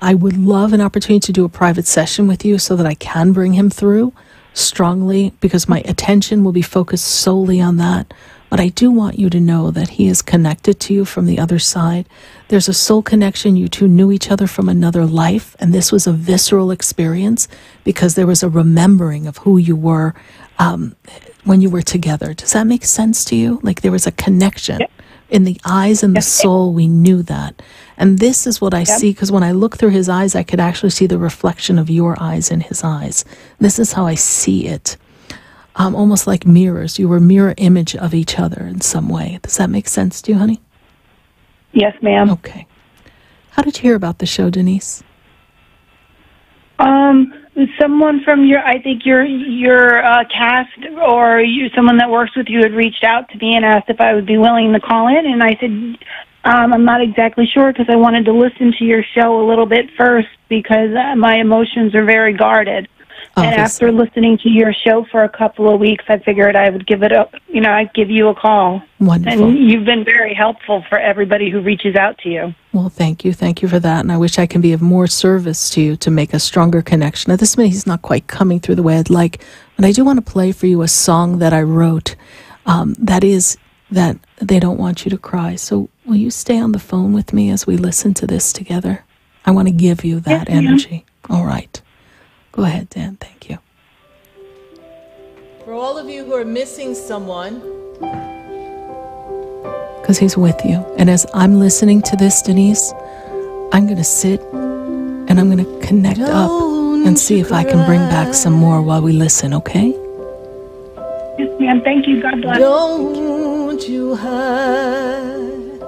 I would love an opportunity to do a private session with you so that I can bring him through strongly, because my attention will be focused solely on that. But I do want you to know that he is connected to you from the other side. There's a soul connection. You two knew each other from another life, and this was a visceral experience because there was a remembering of who you were when you were together. Does that make sense to you? Like there was a connection. Yep. In the eyes and the soul, we knew that. And this is what I see, because when I look through his eyes, I could actually see the reflection of your eyes in his eyes. This is how I see it. Almost like mirrors. You were a mirror image of each other in some way. Does that make sense to you, honey? Yes, ma'am. Okay. How did you hear about the show, Denise? Someone from your cast or someone that works with you had reached out to me and asked if I would be willing to call in, and I said, I'm not exactly sure because I wanted to listen to your show a little bit first because my emotions are very guarded. And after listening to your show for a couple of weeks, I figured I would give it up. I'd give you a call. Wonderful. And you've been very helpful for everybody who reaches out to you. Well, thank you. Thank you for that. And I wish I can be of more service to you to make a stronger connection. At this minute, he's not quite coming through the way I'd like. But I do want to play for you a song that I wrote that is that they don't want you to cry. So will you stay on the phone with me as we listen to this together? I want to give you that energy. All right. Go ahead, Dan. Thank you. For all of you who are missing someone, because he's with you. And as I'm listening to this, Denise, I'm going to sit and I'm going to connect up and see if I can bring back some more while we listen, okay? Yes, ma'am. Thank you. God bless. Don't you hide.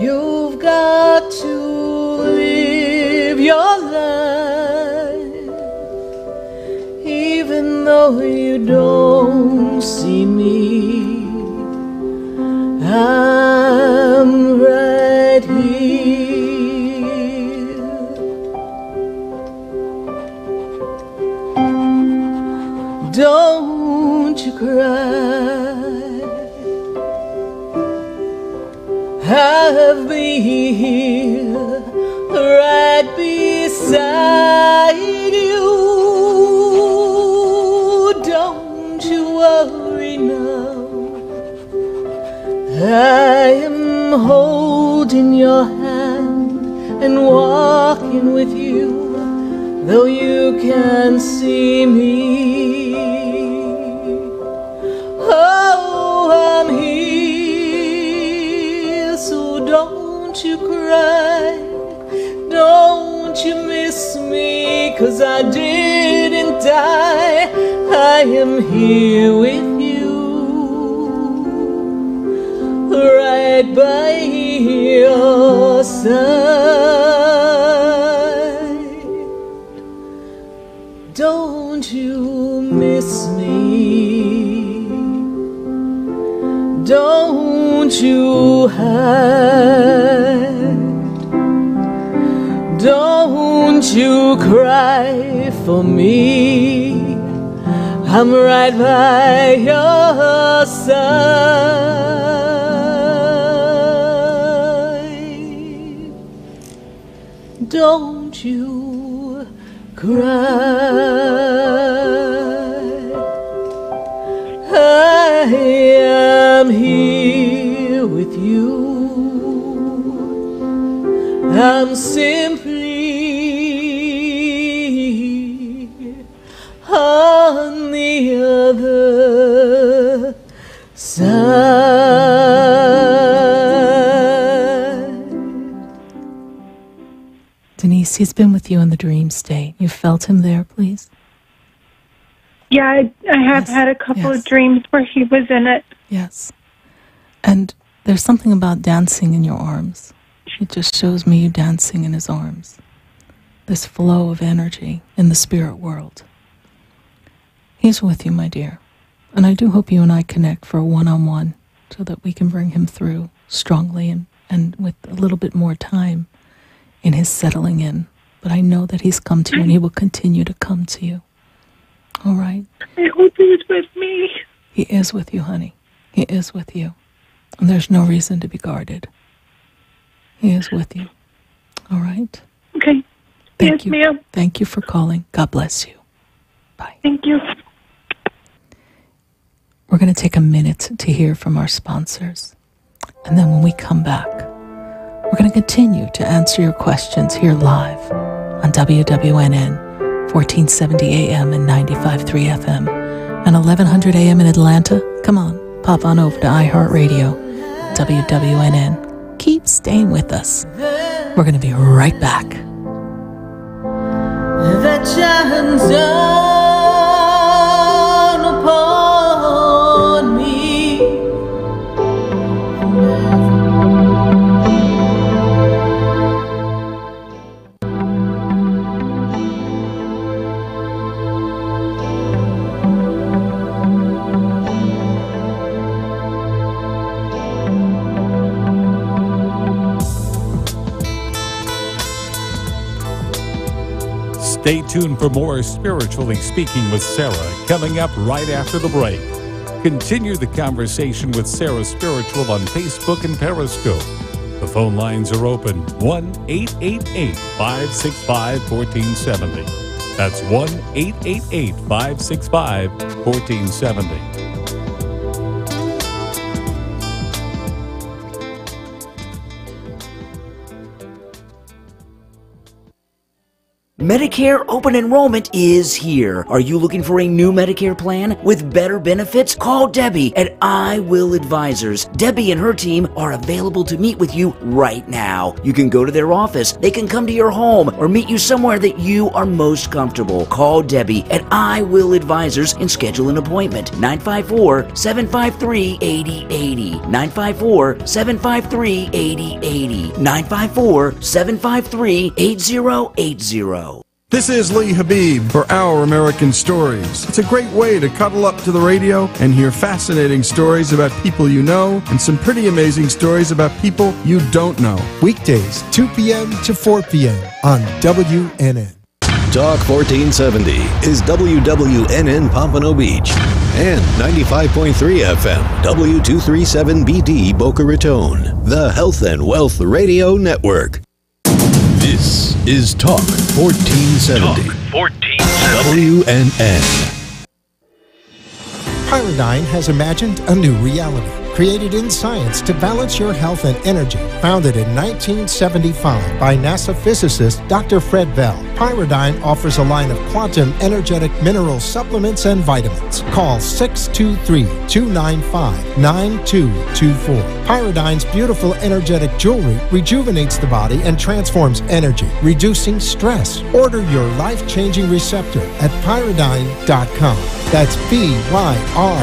You've got to live your life. Even though you don't see me, I'm right here. Don't you cry. I'll be here right beside you. Worry now. I am holding your hand and walking with you, though you can't see me. Oh, I'm here, so don't you cry. Don't you miss me, 'cause I didn't die. I am here with you, right by your side. Don't you miss me? Don't you hide. Don't you cry for me. I'm right by your side. Don't you cry. I am here with you. I'm simply on the other side. Denise, he's been with you in the dream state. You felt him there, please? Yeah, I have had a couple of dreams where he was in it. Yes. And there's something about dancing in your arms. It just shows me you dancing in his arms. This flow of energy in the spirit world. He's with you, my dear. And I do hope you and I connect for a one-on-one so that we can bring him through strongly and with a little bit more time in his settling in. But I know that he's come to you and he will continue to come to you. All right? I hope he's with me. He is with you, honey. He is with you. And there's no reason to be guarded. He is with you. All right? Okay. Thank Yes, you. ma'am. Thank you for calling. God bless you. Bye. Thank you. We're going to take a minute to hear from our sponsors. And then when we come back, we're going to continue to answer your questions here live on WWNN, 1470 AM and 95.3 FM, and 1100 AM in Atlanta. Come on, pop on over to iHeart Radio, WWNN. Keep staying with us. We're going to be right back. That shines down upon me. Stay tuned for more Spiritually Speaking with Sarah coming up right after the break. Continue the conversation with SarahSpiritual on Facebook and Periscope. The phone lines are open 1-888-565-1470. That's 1-888-565-1470. Medicare open enrollment is here. Are you looking for a new Medicare plan with better benefits? Call Debbie at I Will Advisors. Debbie and her team are available to meet with you right now. You can go to their office, they can come to your home, or meet you somewhere that you are most comfortable. Call Debbie at I Will Advisors and schedule an appointment. 954-753-8080. 954-753-8080. 954-753-8080. This is Lee Habib for Our American Stories. It's a great way to cuddle up to the radio and hear fascinating stories about people you know and some pretty amazing stories about people you don't know. Weekdays, 2 p.m. to 4 p.m. on WNN. Talk 1470 is WWNN Pompano Beach and 95.3 FM W237BD Boca Raton, the Health and Wealth Radio Network. This is Talk 1470. Talk 1470. WNN. Pyridine has imagined a new reality, created in science to balance your health and energy. Founded in 1975 by NASA physicist Dr. Fred Bell, Pyridine offers a line of quantum energetic mineral supplements and vitamins. Call 623-295-9224. Pyridine's beautiful energetic jewelry rejuvenates the body and transforms energy, reducing stress. Order your life-changing receptor at pyridine.com. That's BYRADYNE.com.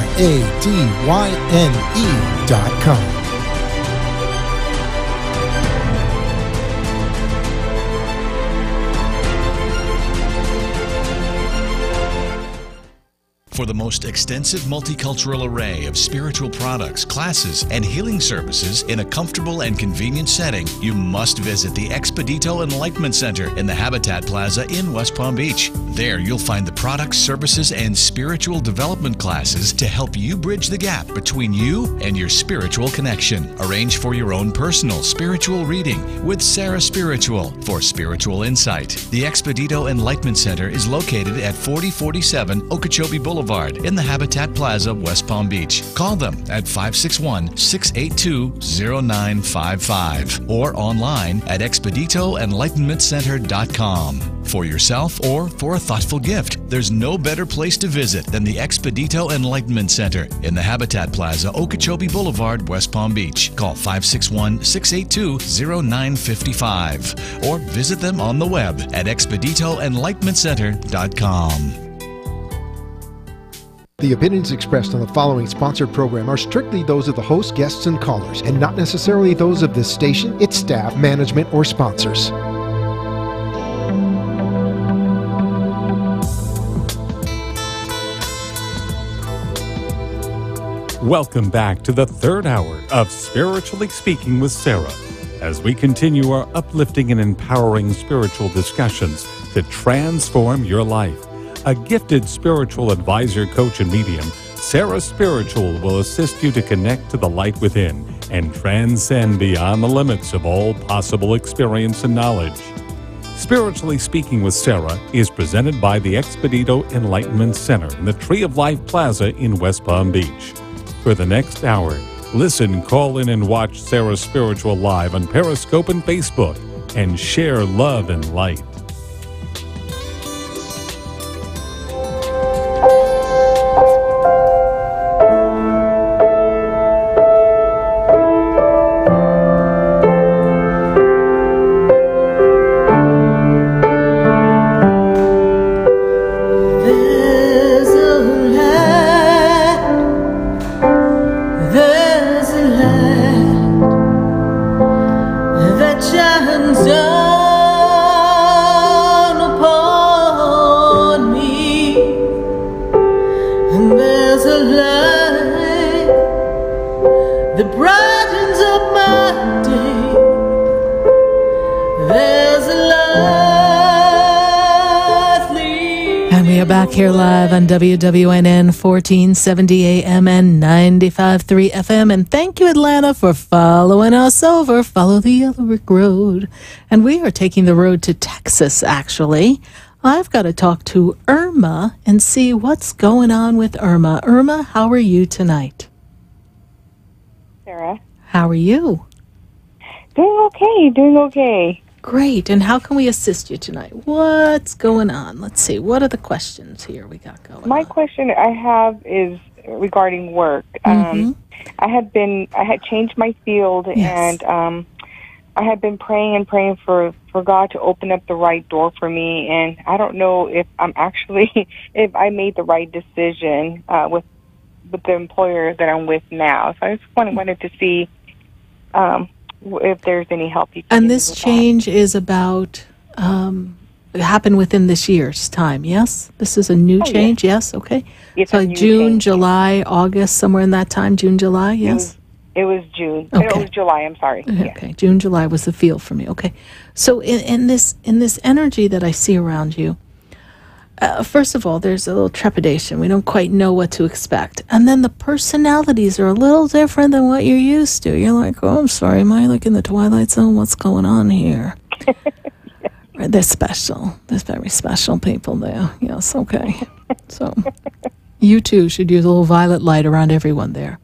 For the most extensive multicultural array of spiritual products, classes, and healing services in a comfortable and convenient setting, you must visit the Expedito Enlightenment Center in the Habitat Plaza in West Palm Beach. There you'll find the products, services, and spiritual development classes to help you bridge the gap between you and your spiritual connection. Arrange for your own personal spiritual reading with SarahSpiritual for spiritual insight. The Expedito Enlightenment Center is located at 4047 Okeechobee Boulevard in the Habitat Plaza, West Palm Beach. Call them at 561-682-0955 or online at expeditoenlightenmentcenter.com. For yourself or for a thoughtful gift, there's no better place to visit than the Expedito Enlightenment Center in the Habitat Plaza, Okeechobee Boulevard, West Palm Beach. Call 561-682-0955 or visit them on the web at expeditoenlightenmentcenter.com. The opinions expressed on the following sponsored program are strictly those of the host, guests, and callers, and not necessarily those of this station, its staff, management, or sponsors. Welcome back to the third hour of Spiritually Speaking with Sarah, as we continue our uplifting and empowering spiritual discussions to transform your life. A gifted spiritual advisor, coach, and medium, SarahSpiritual will assist you to connect to the light within and transcend beyond the limits of all possible experience and knowledge. Spiritually Speaking with Sarah is presented by the Expedito Enlightenment Center in the Tree of Life Plaza in West Palm Beach. For the next hour, listen, call in, and watch SarahSpiritual live on Periscope and Facebook, and share love and light. Here live on WWNN 1470 AM and 95.3 FM. And thank you, Atlanta, for following us over. Follow the Yellow Brick Road. And we are taking the road to Texas, actually. I've got to talk to Irma and see what's going on with Irma. Irma, how are you tonight? Sarah. How are you? Doing okay. Great. And how can we assist you tonight? What's going on? Let's see. What are the questions here we got going My question I have is regarding work. I had changed my field, yes. and I had been praying for God to open up the right door for me, and I don't know if if I made the right decision with the employer that I'm with now. So I just wanted to see if there's any help you can And this change is about, it happened within this year's time, yes? This is a new change, yes? Okay. It's so a new June, change. July, August, somewhere in that time, June, July, yes? It was June. Okay. It was July, I'm sorry. Okay, June, July was the feel for me. Okay. So in this energy that I see around you, first of all, there's a little trepidation. We don't quite know what to expect. And then the personalities are a little different than what you're used to. You're like, oh, I'm sorry, am I like in the Twilight Zone? What's going on here? Right, they're special. There's very special people there. Yes, okay. So you too should use a little violet light around everyone there.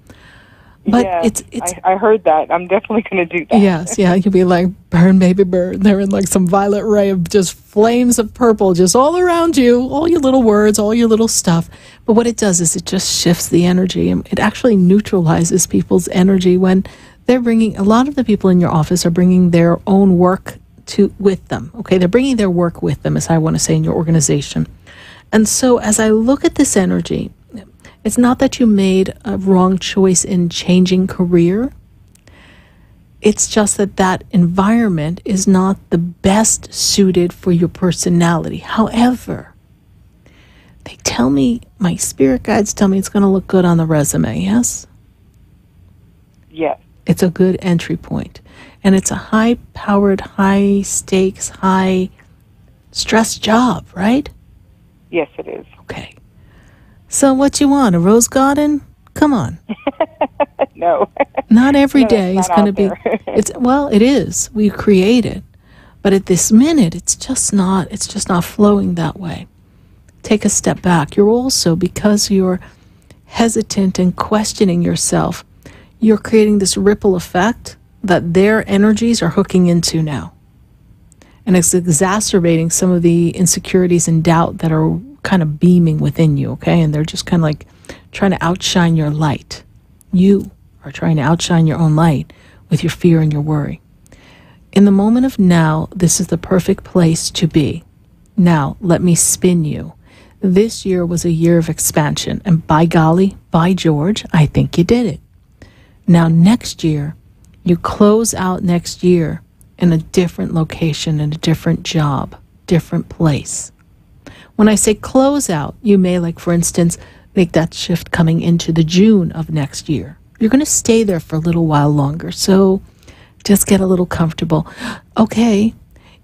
But it's I heard that. I'm definitely going to do that. Yes, yeah. You'll be like, burn, baby, burn. They're in like some violet ray of just flames of purple just all around you, all your little words, all your little stuff. But what it does is it just shifts the energy. And it actually neutralizes people's energy when they're bringing, a lot of the people in your office are bringing their own work with them. Okay, they're bringing their work with them, as I want to say, in your organization. And so as I look at this energy, it's not that you made a wrong choice in changing career. It's just that environment is not the best suited for your personality. However, they tell me, my spirit guides tell me it's going to look good on the resume, yes? Yes. It's a good entry point. And it's a high-powered, high-stakes, high-stress job, right? Yes, it is. Okay. So what you want, a rose garden? Come on. No. Not every day is going to be. It is. We create it. But at this minute, it's just not flowing that way. Take a step back. You're also, because you're hesitant and questioning yourself, you're creating this ripple effect that their energies are hooking into now. And it's exacerbating some of the insecurities and doubt that are kind of beaming within you, okay? And they're just kind of like trying to outshine your light. You are trying to outshine your own light with your fear and your worry. In the moment of now, this is the perfect place to be. Now, let me spin you. This year was a year of expansion, and by golly, by George, I think you did it. Now, next year, you close out next year in a different location, in a different job, different place. When I say close out, you may, like, for instance, make that shift coming into the June of next year. You're going to stay there for a little while longer, so just get a little comfortable. Okay,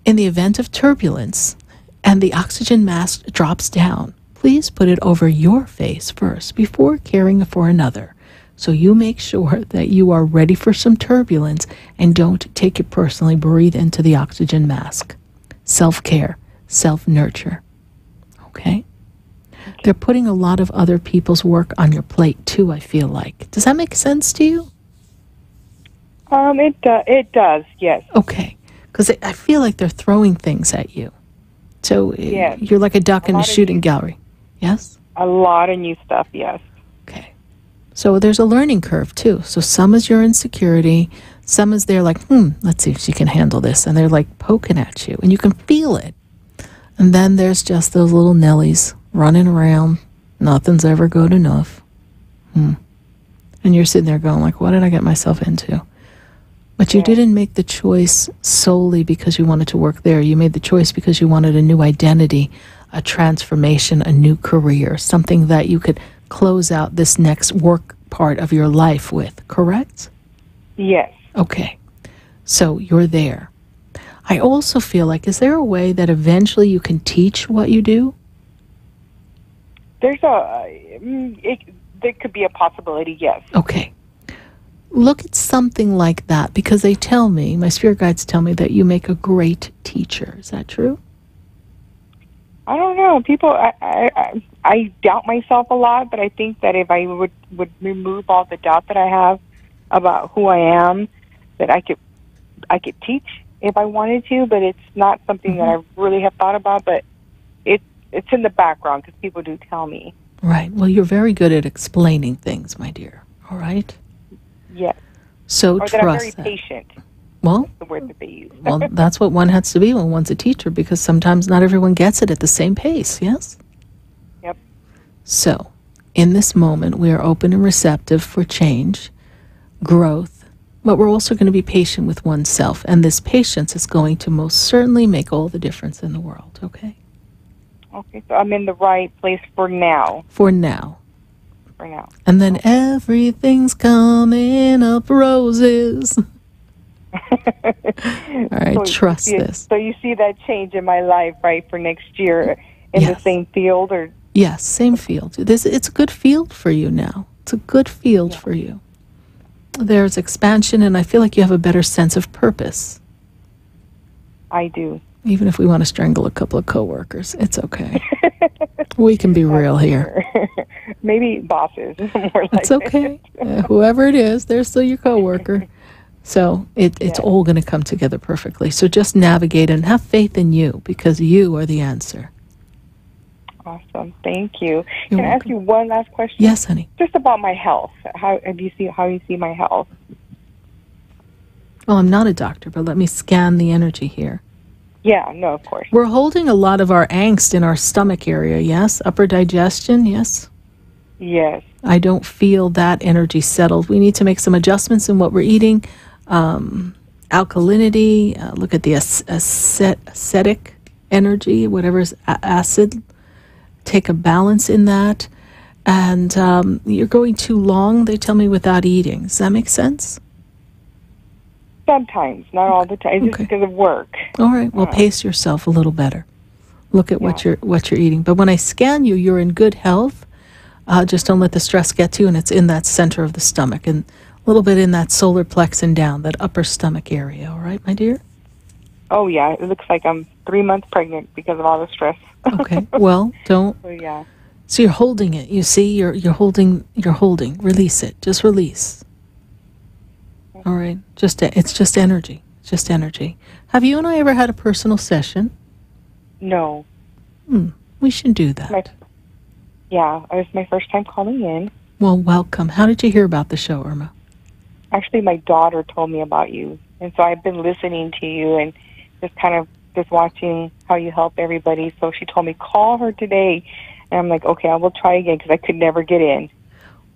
in the event of turbulence and the oxygen mask drops down, please put it over your face first before caring for another. So you make sure that you are ready for some turbulence and don't take it personally. Breathe into the oxygen mask. Self-care, self-nurture. Okay? They're putting a lot of other people's work on your plate too, I feel like. Does that make sense to you? It does, yes. Okay. Because I feel like they're throwing things at you. So yes. You're like a duck in a shooting gallery. Yes? A lot of new stuff, yes. Okay. So there's a learning curve too. So some is your insecurity, some is they're like, let's see if she can handle this. And they're like poking at you and you can feel it. And then there's just those little Nellies running around. Nothing's ever good enough. And you're sitting there going like, what did I get myself into? But you didn't make the choice solely because you wanted to work there. You made the choice because you wanted a new identity, a transformation, a new career, something that you could close out this next work part of your life with, correct? Yes. Okay. So you're there. I also feel like, is there a way that eventually you can teach what you do? There could be a possibility, yes. Okay. Look at something like that, because they tell me, my spirit guides tell me that you make a great teacher. Is that true? I don't know. People, I doubt myself a lot, but I think that if I would remove all the doubt that I have about who I am, that I could teach if I wanted to, but it's not something that I really have thought about, but it's in the background because people do tell me. Right. Well, you're very good at explaining things, my dear. All right? Yes. So or trust that I'm very that. patient. Well, that's the word that they use. Well, that's what one has to be when one's a teacher, because sometimes not everyone gets it at the same pace, yes? Yep. So, in this moment, we are open and receptive for change, growth, but we're also going to be patient with oneself, and this patience is going to most certainly make all the difference in the world, okay? Okay, so I'm in the right place for now. For now. For now. And then everything's coming up roses. All right, so trust this. So you see that change in my life, right, for next year in the same field? Or yes, same field. It's a good field for you now. It's a good field for you. There's expansion, and I feel like you have a better sense of purpose. I do. Even if we want to strangle a couple of coworkers, it's okay. We can be real here. Maybe bosses. More like it's okay. Whoever it is, they're still your coworker. So it's all going to come together perfectly. So just navigate and have faith in you, because you are the answer. Awesome. Thank you. Can I ask you one last question? Yes, honey. Just about my health. How you see my health? Well, I'm not a doctor, but let me scan the energy here. Yeah, no, of course. We're holding a lot of our angst in our stomach area, yes? Upper digestion, yes? Yes. I don't feel that energy settled. We need to make some adjustments in what we're eating. Alkalinity, look at the acetic energy, whatever's acid. Take a balance in that. And you're going too long, they tell me, without eating. Does that make sense? Sometimes, not all the time, just because of work. All right, well, pace yourself a little better. Look at what you're eating. But when I scan you, you're in good health. Just don't let the stress get to you, and it's in that center of the stomach, and a little bit in that solar plex and down, that upper stomach area. All right, my dear? Oh, yeah. It looks like I'm 3 months pregnant because of all the stress. Okay, well, don't. So, yeah. So you're holding it. You see, you're holding. Release it. Just release. All right. It's just energy. just energy. Have you and I ever had a personal session? No. We should do that. Yeah, it was my first time calling in. Well, welcome. How did you hear about the show, Irma? Actually, my daughter told me about you, and so I've been listening to you and just watching how you help everybody. So she told me, call her today. And I'm like, okay, I will try again because I could never get in.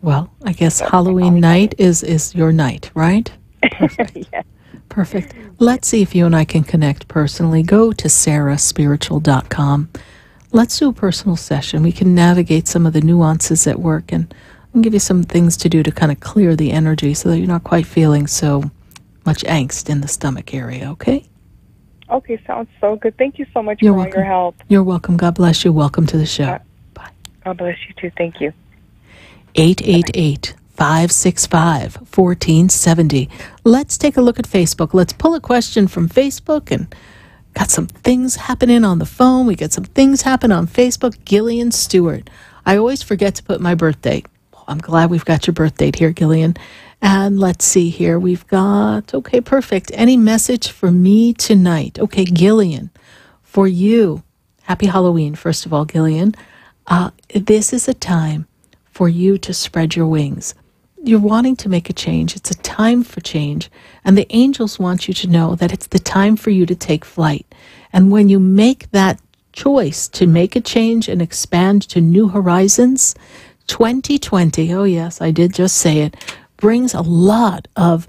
Well, I guess Halloween night is your night, right? Perfect. Yes. Perfect. Let's see if you and I can connect personally. Go to SarahSpiritual.com. Let's do a personal session. We can navigate some of the nuances at work, and I'll give you some things to do to kind of clear the energy so that you're not quite feeling so much angst in the stomach area, okay? Okay, sounds so good. Thank you so much You're for welcome. all your help. You're welcome. God bless you. Welcome to the show. God bless you too. Thank you. 888-565-1470. Let's take a look at Facebook. Let's pull a question from Facebook, and got some things happening on the phone. We got some things happen on Facebook. Gillian Stewart. I always forget to put my birth date. I'm glad we've got your birth date here, Gillian. And let's see here. We've got, okay, perfect. Any message for me tonight? Okay, Gillian, for you, happy Halloween, first of all, Gillian. This is a time for you to spread your wings. You're wanting to make a change. It's a time for change. And the angels want you to know that it's the time for you to take flight. And when you make that choice to make a change and expand to new horizons, 2020, oh yes, I did just say it, brings a lot of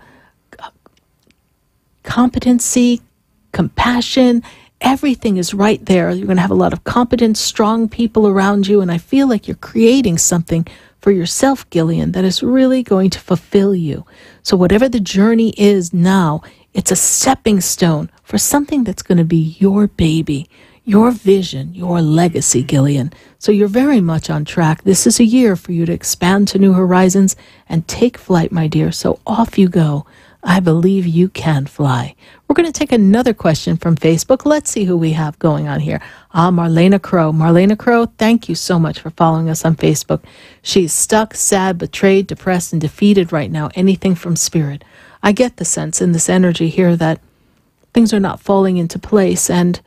competency, compassion. Everything is right there. You're going to have a lot of competent, strong people around you, and I feel like you're creating something for yourself, Gillian, that is really going to fulfill you. So whatever the journey is now, it's a stepping stone for something that's going to be your baby, your vision, your legacy, Gillian. So you're very much on track. This is a year for you to expand to new horizons and take flight, my dear. So off you go. I believe you can fly. We're going to take another question from Facebook. Let's see who we have going on here. Marlena Crow. Marlena Crow, thank you so much for following us on Facebook. She's stuck, sad, betrayed, depressed, and defeated right now. Anything from spirit. I get the sense in this energy here that things are not falling into place, and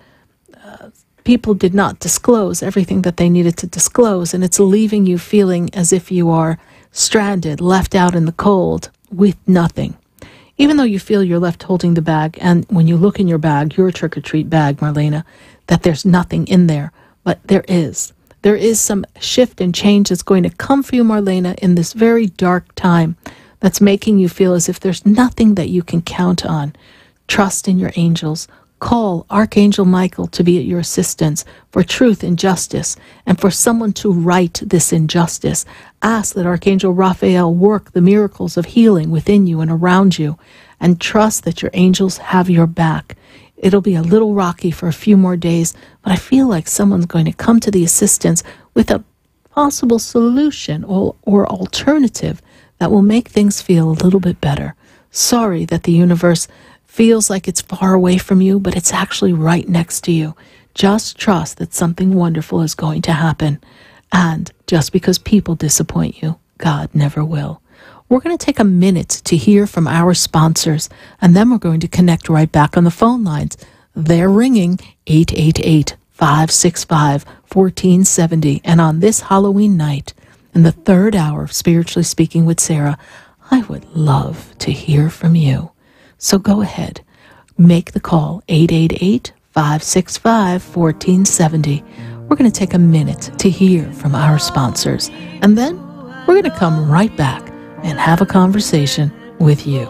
people did not disclose everything that they needed to disclose, and it's leaving you feeling as if you are stranded, left out in the cold with nothing. Even though you feel you're left holding the bag, and when you look in your bag, your trick-or-treat bag, Marlena, that there's nothing in there, but there is. There is some shift and change that's going to come for you, Marlena, in this very dark time that's making you feel as if there's nothing that you can count on. Trust in your angels. Call Archangel Michael to be at your assistance for truth and justice, and for someone to right this injustice. Ask that Archangel Raphael work the miracles of healing within you and around you, and trust that your angels have your back. It'll be a little rocky for a few more days, but I feel like someone's going to come to the assistance with a possible solution or alternative that will make things feel a little bit better. Sorry that the universe feels like it's far away from you, but it's actually right next to you. Just trust that something wonderful is going to happen. And just because people disappoint you, God never will. We're going to take a minute to hear from our sponsors, and then we're going to connect right back on the phone lines. They're ringing 888-565-1470. And on this Halloween night, in the third hour of Spiritually Speaking with Sarah, I would love to hear from you. So go ahead, make the call, 888-565-1470. We're going to take a minute to hear from our sponsors, and then we're going to come right back and have a conversation with you.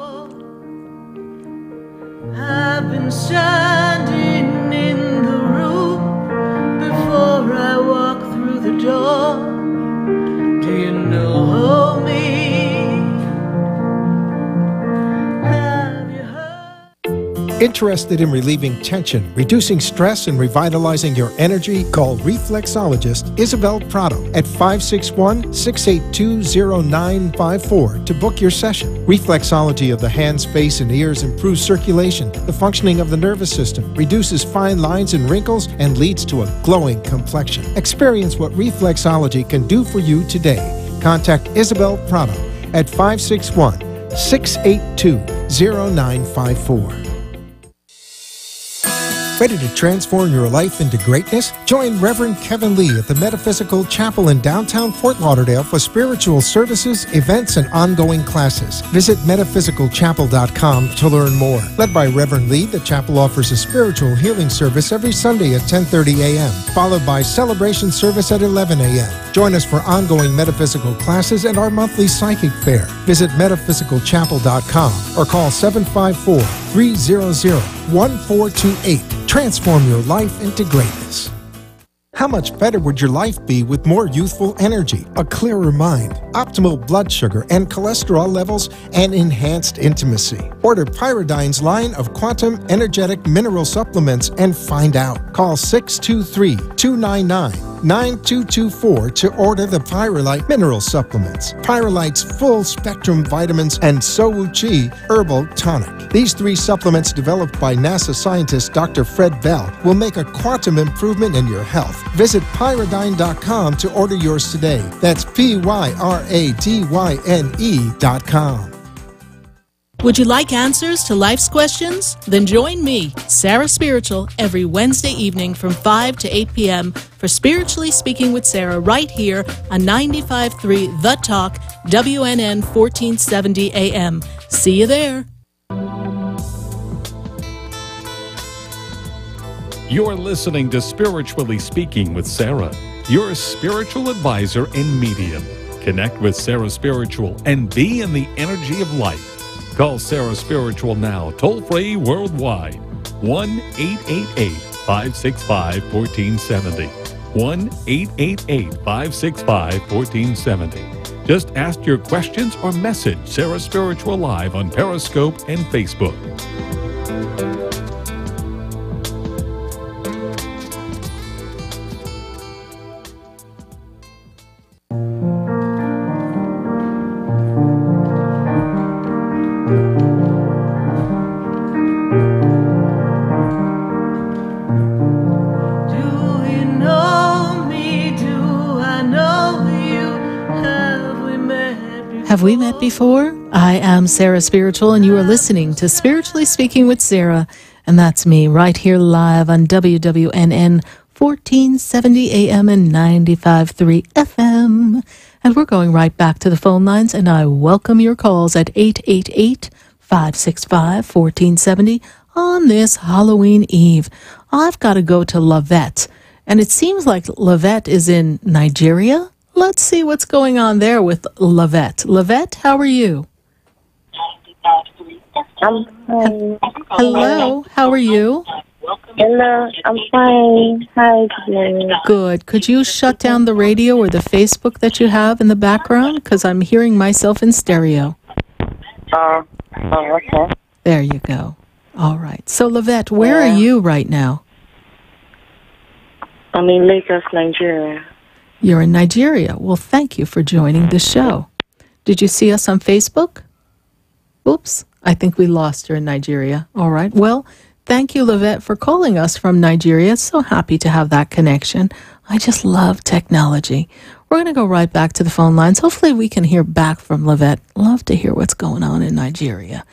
I've been standing in the room before I walk through the door. Do you know me? Interested in relieving tension, reducing stress, and revitalizing your energy? Call reflexologist Isabel Prado at 561-682-0954 to book your session. Reflexology of the hands, face, and ears improves circulation, the functioning of the nervous system, reduces fine lines and wrinkles, and leads to a glowing complexion. Experience what reflexology can do for you today. Contact Isabel Prado at 561-682-0954. Ready to transform your life into greatness? Join Reverend Kevin Lee at the Metaphysical Chapel in downtown Fort Lauderdale for spiritual services, events, and ongoing classes. Visit metaphysicalchapel.com to learn more. Led by Reverend Lee, the chapel offers a spiritual healing service every Sunday at 10:30 a.m., followed by celebration service at 11 a.m. Join us for ongoing metaphysical classes and our monthly psychic fair. Visit metaphysicalchapel.com or call 754-300-1428. Transform your life into greatness. How much better would your life be with more youthful energy, a clearer mind, optimal blood sugar and cholesterol levels, and enhanced intimacy? Order Pyridine's line of quantum energetic mineral supplements and find out. Call 623-299-9224 to order the Pyrolite mineral supplements, Pyrolite's full-spectrum vitamins, and So-Wu-Chi herbal tonic. These 3 supplements developed by NASA scientist Dr. Fred Bell will make a quantum improvement in your health. Visit Pyridine.com to order yours today. That's PYRADYNE.com. Would you like answers to life's questions? Then join me, Sarah Spiritual, every Wednesday evening from 5 to 8 p.m. for Spiritually Speaking with Sarah right here on 95.3 The Talk, WNN 1470 AM. See you there. You're listening to Spiritually Speaking with Sarah, your spiritual advisor and medium. Connect with Sarah Spiritual and be in the energy of light. Call Sarah Spiritual now, toll-free worldwide, 1-888-565-1470. 1-888-565-1470. Just ask your questions or message Sarah Spiritual live on Periscope and Facebook. Have we met before? I am Sarah Spiritual, and you are listening to Spiritually Speaking with Sarah, and that's me right here live on WWNN 1470 AM and 95.3 FM. And we're going right back to the phone lines, and I welcome your calls at 888-565-1470 on this Halloween Eve. I've got to go to Lavette, and it seems like Lavette is in Nigeria. Let's see what's going on there with Lavette. Lavette, how are you? I'm fine. Hello, how are you? Hello, I'm fine. Hi, Glenn. Good. Could you shut down the radio or the Facebook that you have in the background? Because I'm hearing myself in stereo. Okay. There you go. All right. So, Lavette, where are you right now? I'm in Lagos, Nigeria. You're in Nigeria. Well, thank you for joining the show. Did you see us on Facebook? Oops, I think we lost her in Nigeria. All right. Well, thank you, Lavette, for calling us from Nigeria. So happy to have that connection. I just love technology. We're going to go right back to the phone lines. Hopefully we can hear back from Lavette. Love to hear what's going on in Nigeria.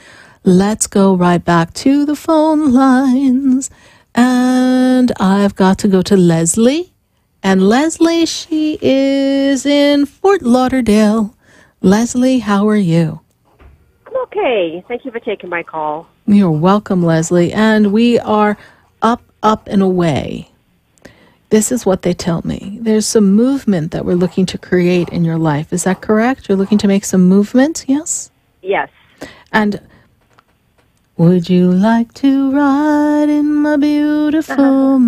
Let's go right back to the phone lines. And I've got to go to Leslie. And Leslie, she is in Fort Lauderdale. Leslie, how are you? I'm okay. Thank you for taking my call. You're welcome, Leslie. And we are up, and away. This is what they tell me. There's some movement that we're looking to create in your life. Is that correct? You're looking to make some movement, yes? Yes. And would you like to ride in my beautiful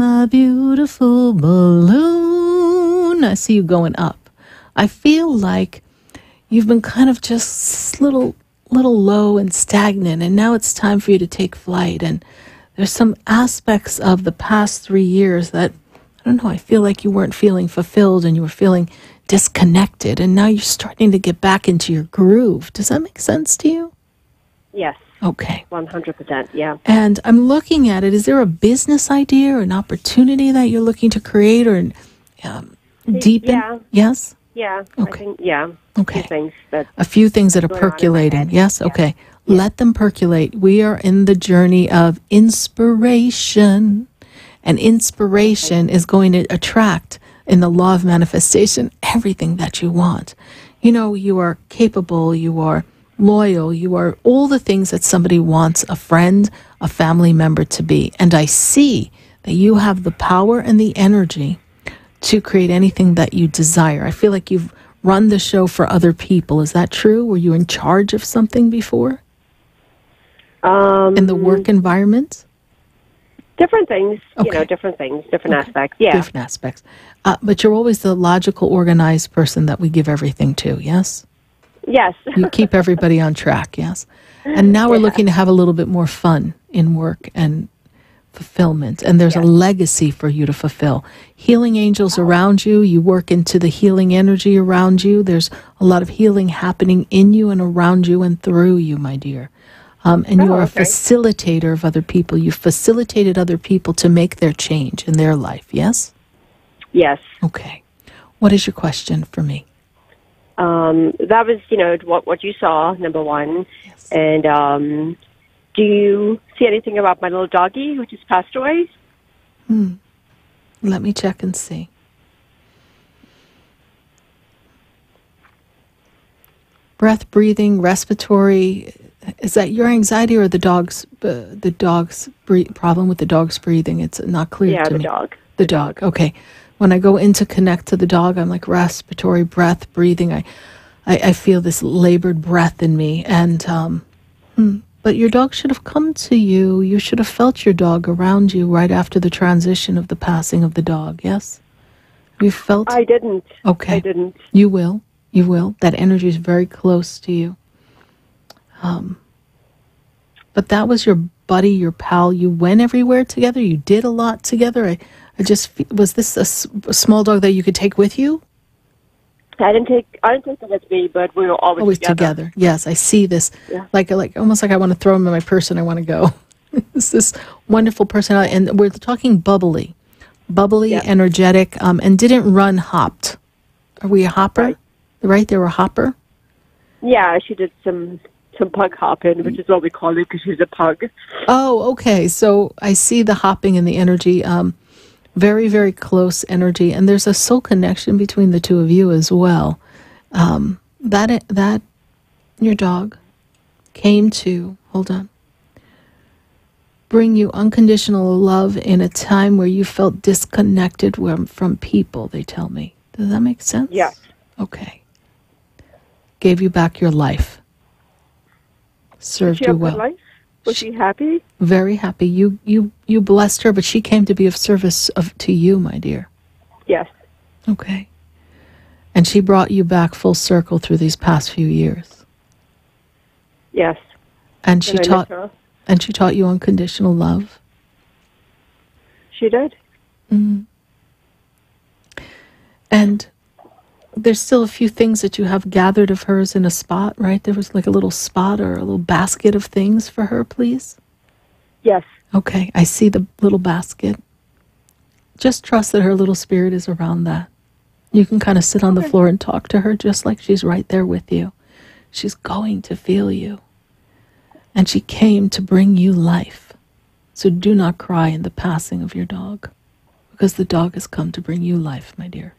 balloon? I see you going up. I feel like you've been kind of just little low and stagnant, and now it's time for you to take flight. And there's some aspects of the past 3 years that, I don't know, I feel like you weren't feeling fulfilled and you were feeling disconnected, and now you're starting to get back into your groove. Does that make sense to you? Yes. Okay. 100%, yeah. And I'm looking at it. Is there a business idea or an opportunity that you're looking to create or deepen? Yeah. Yes? Yeah. Okay. I think, yeah. Okay. A few things that are percolating. Yes? Okay. Yeah. Let them percolate. We are in the journey of inspiration. And inspiration is going to attract, in the law of manifestation, everything that you want. You know, you are capable, you are loyal, you are all the things that somebody wants a friend, a family member to be. And I see that you have the power and the energy to create anything that you desire. I feel like you've run the show for other people. Is that true? Were you in charge of something before? In the work environment? Different things, Okay. different things, different aspects. Yeah. Different aspects. But you're always the logical, organized person that we give everything to, yes? Yes. You keep everybody on track, yes? And now we're looking to have a little bit more fun in work and fulfillment. And there's a legacy for you to fulfill. Healing angels around you. You work into the healing energy around you. There's a lot of healing happening in you and around you and through you, my dear. And you are a facilitator of other people. You've facilitated other people to make their change in their life, yes? Yes. Okay. What is your question for me? That was, what you saw, number one. Yes. And do you see anything about my little doggy, which has passed away? Let me check and see. Breath, breathing, respiratory. Is that your anxiety or the dog's problem with the dog's breathing? It's not clear to me. Yeah, the dog. The dog. Okay. When I go in to connect to the dog, I'm like respiratory, breath, breathing. I feel this labored breath in me. And but your dog should have come to you. You should have felt your dog around you right after the transition of the passing of the dog. Yes? You felt? I didn't. Okay. I didn't. You will. You will. That energy is very close to you. But that was your buddy, your pal. You went everywhere together. You did a lot together. I was this a small dog that you could take with you? I didn't take it with me, but we were always together. Yes, I see this. Yeah. Like almost like I want to throw him in my purse and I want to go. It's this wonderful personality, and we're talking bubbly, energetic, and didn't run hopped. Are we a hopper? Right, they were a hopper. Yeah, she did some pug hopping, which is what we call it because she's a pug. Oh, okay. So I see the hopping and the energy, very, very close energy, and there's a soul connection between the two of you as well. That your dog came to bring you unconditional love in a time where you felt disconnected from people. They tell me. Does that make sense? Yes. Okay. Gave you back your life. Served you well. Life? Was she happy? Very happy. You blessed her, but she came to be of service to you, my dear. Yes. Okay. And she brought you back full circle through these past few years. Yes. And she taught you unconditional love. She did. Mm-hmm. And there's still a few things that you have gathered of hers in a spot, right? There was like a little spot or a little basket of things for her, please? Yes. Okay, I see the little basket. Just trust that her little spirit is around that. You can kind of sit on the floor and talk to her just like she's right there with you. She's going to feel you. And she came to bring you life. So do not cry in the passing of your dog, because the dog has come to bring you life, my dear.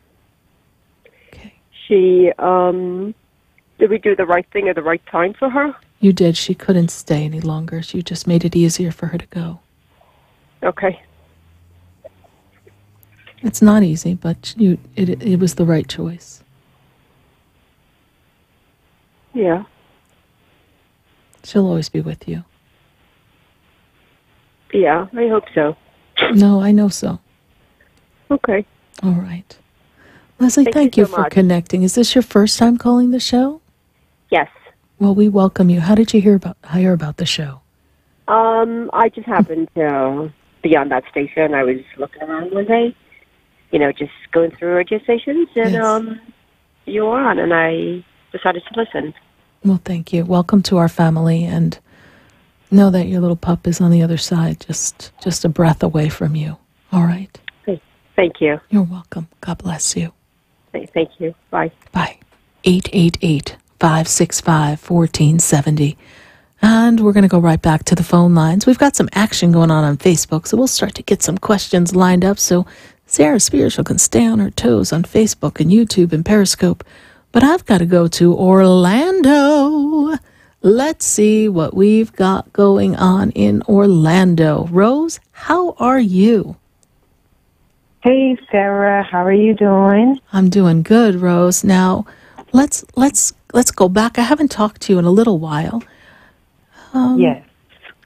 She, did we do the right thing at the right time for her? You did. She couldn't stay any longer. You just made it easier for her to go. Okay. It's not easy, but it was the right choice. Yeah. She'll always be with you. Yeah, I hope so. No, I know so. Okay. All right. Leslie, thank you so for much. connecting. Is this your first time calling the show? Yes. Well, we welcome you. How did you hear about the show? I just happened to be on that station. I was looking around one day, just going through radio stations, and you were on, and I decided to listen. Well, thank you. Welcome to our family, and know that your little pup is on the other side, just a breath away from you. All right? Thank you. You're welcome. God bless you. Thank you. Bye. Bye. 888-565-1470. And we're going to go right back to the phone lines. We've got some action going on Facebook, so we'll start to get some questions lined up so Sarah Spiritual can stay on her toes on Facebook and YouTube and Periscope. But I've got to go to Orlando. Let's see what we've got going on in Orlando. Rose, how are you? Hey, Sarah, how are you doing? I'm doing good, Rose. Now, let's go back. I haven't talked to you in a little while. Yes.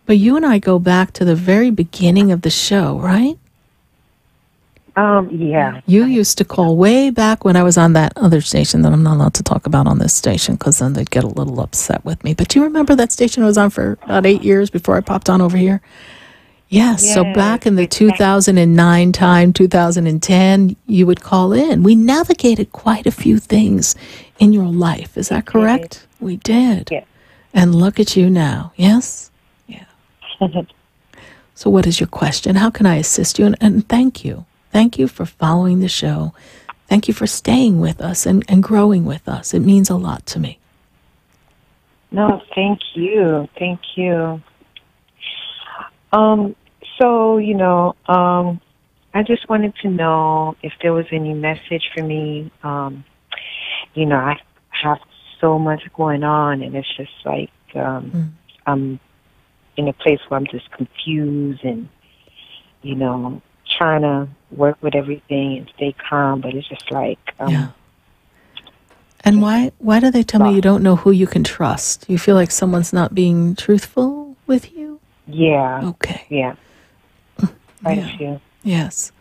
But you and I go back to the very beginning of the show, right? Yeah. You used to call way back when I was on that other station that I'm not allowed to talk about on this station because then they'd get a little upset with me. But do you remember that station I was on for about 8 years before I popped on over here? Yes. So back in the 2009 time, 2010, you would call in. We navigated quite a few things in your life. Is that correct? We did. Yes. And look at you now. Yes? Yeah. So what is your question? How can I assist you? And thank you. Thank you for following the show. Thank you for staying with us and growing with us. It means a lot to me. No, thank you. Thank you. So, I just wanted to know if there was any message for me. I have so much going on, and it's just like I'm in a place where I'm just confused and, trying to work with everything and stay calm, but it's just like... yeah. And why do they tell me you don't know who you can trust? You feel like someone's not being truthful with you? Yeah. Okay. Yeah. Thank you. Yes.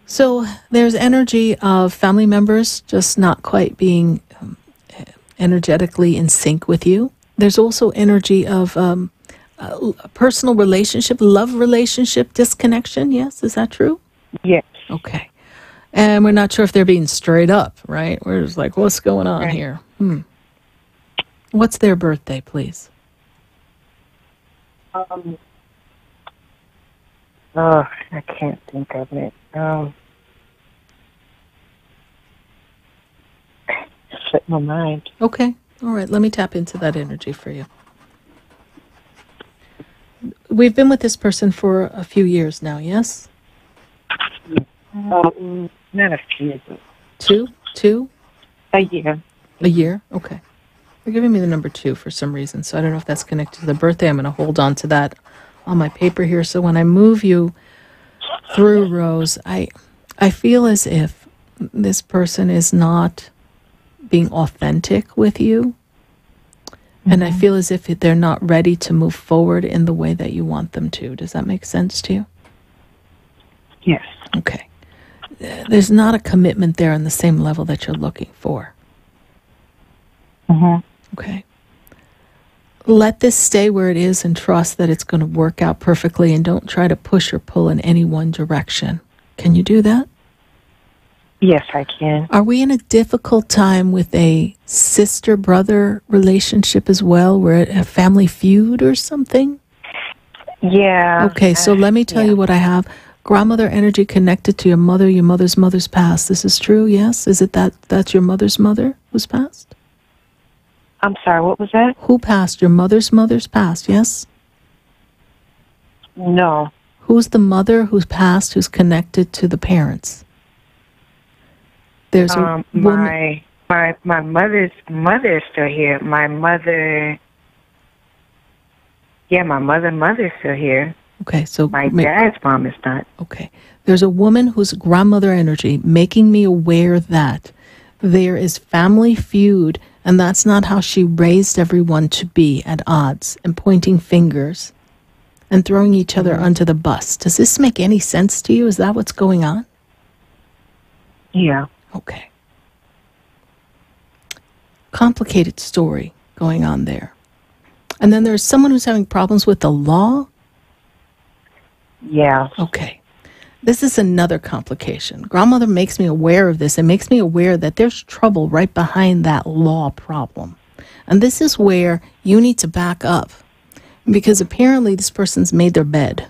So there's energy of family members just not quite being energetically in sync with you. There's also energy of a personal relationship, love relationship disconnection. Yes, is that true? Yes. Okay. And we're not sure if they're being straight up, right? We're just like, what's going on here? What's their birthday, please? I can't think of it. Slipped my mind. Okay. All right. Let me tap into that energy for you. We've been with this person for a few years now, yes? Not a few. Two? A year. A year? Okay. You're giving me the number 2 for some reason, so I don't know if that's connected to the birthday. I'm going to hold on to that on my paper here. So when I move you through, Rose, I feel as if this person is not being authentic with you. And I feel as if they're not ready to move forward in the way that you want them to. Does that make sense to you? Yes. Okay. There's not a commitment there on the same level that you're looking for. Okay. Let this stay where it is and trust that it's going to work out perfectly, and don't try to push or pull in any one direction. Can you do that? Yes, I can. Are we in a difficult time with a sister-brother relationship as well? We're at a family feud or something? Yeah. Okay, so let me tell you what I have. Grandmother energy connected to your mother's mother's past. This is true, yes? Is it that's your mother's mother who's passed? I'm sorry, what was that? Who passed? Your mother's past, yes? No. Who's the mother who's passed who's connected to the parents? There's a woman. My mother is still here. My mother... Yeah, my mother's still here. Okay, so... My dad's mom is not. Okay. There's a woman who's grandmother energy making me aware that there is family feud, and that's not how she raised everyone to be at odds and pointing fingers and throwing each other under the bus. Does this make any sense to you? Is that what's going on? Yeah. Okay. Complicated story going on there. And then there's someone who's having problems with the law? Yeah. Okay. This is another complication. Grandmother makes me aware of this and makes me aware that there's trouble right behind that law problem. And this is where you need to back up, because apparently this person's made their bed.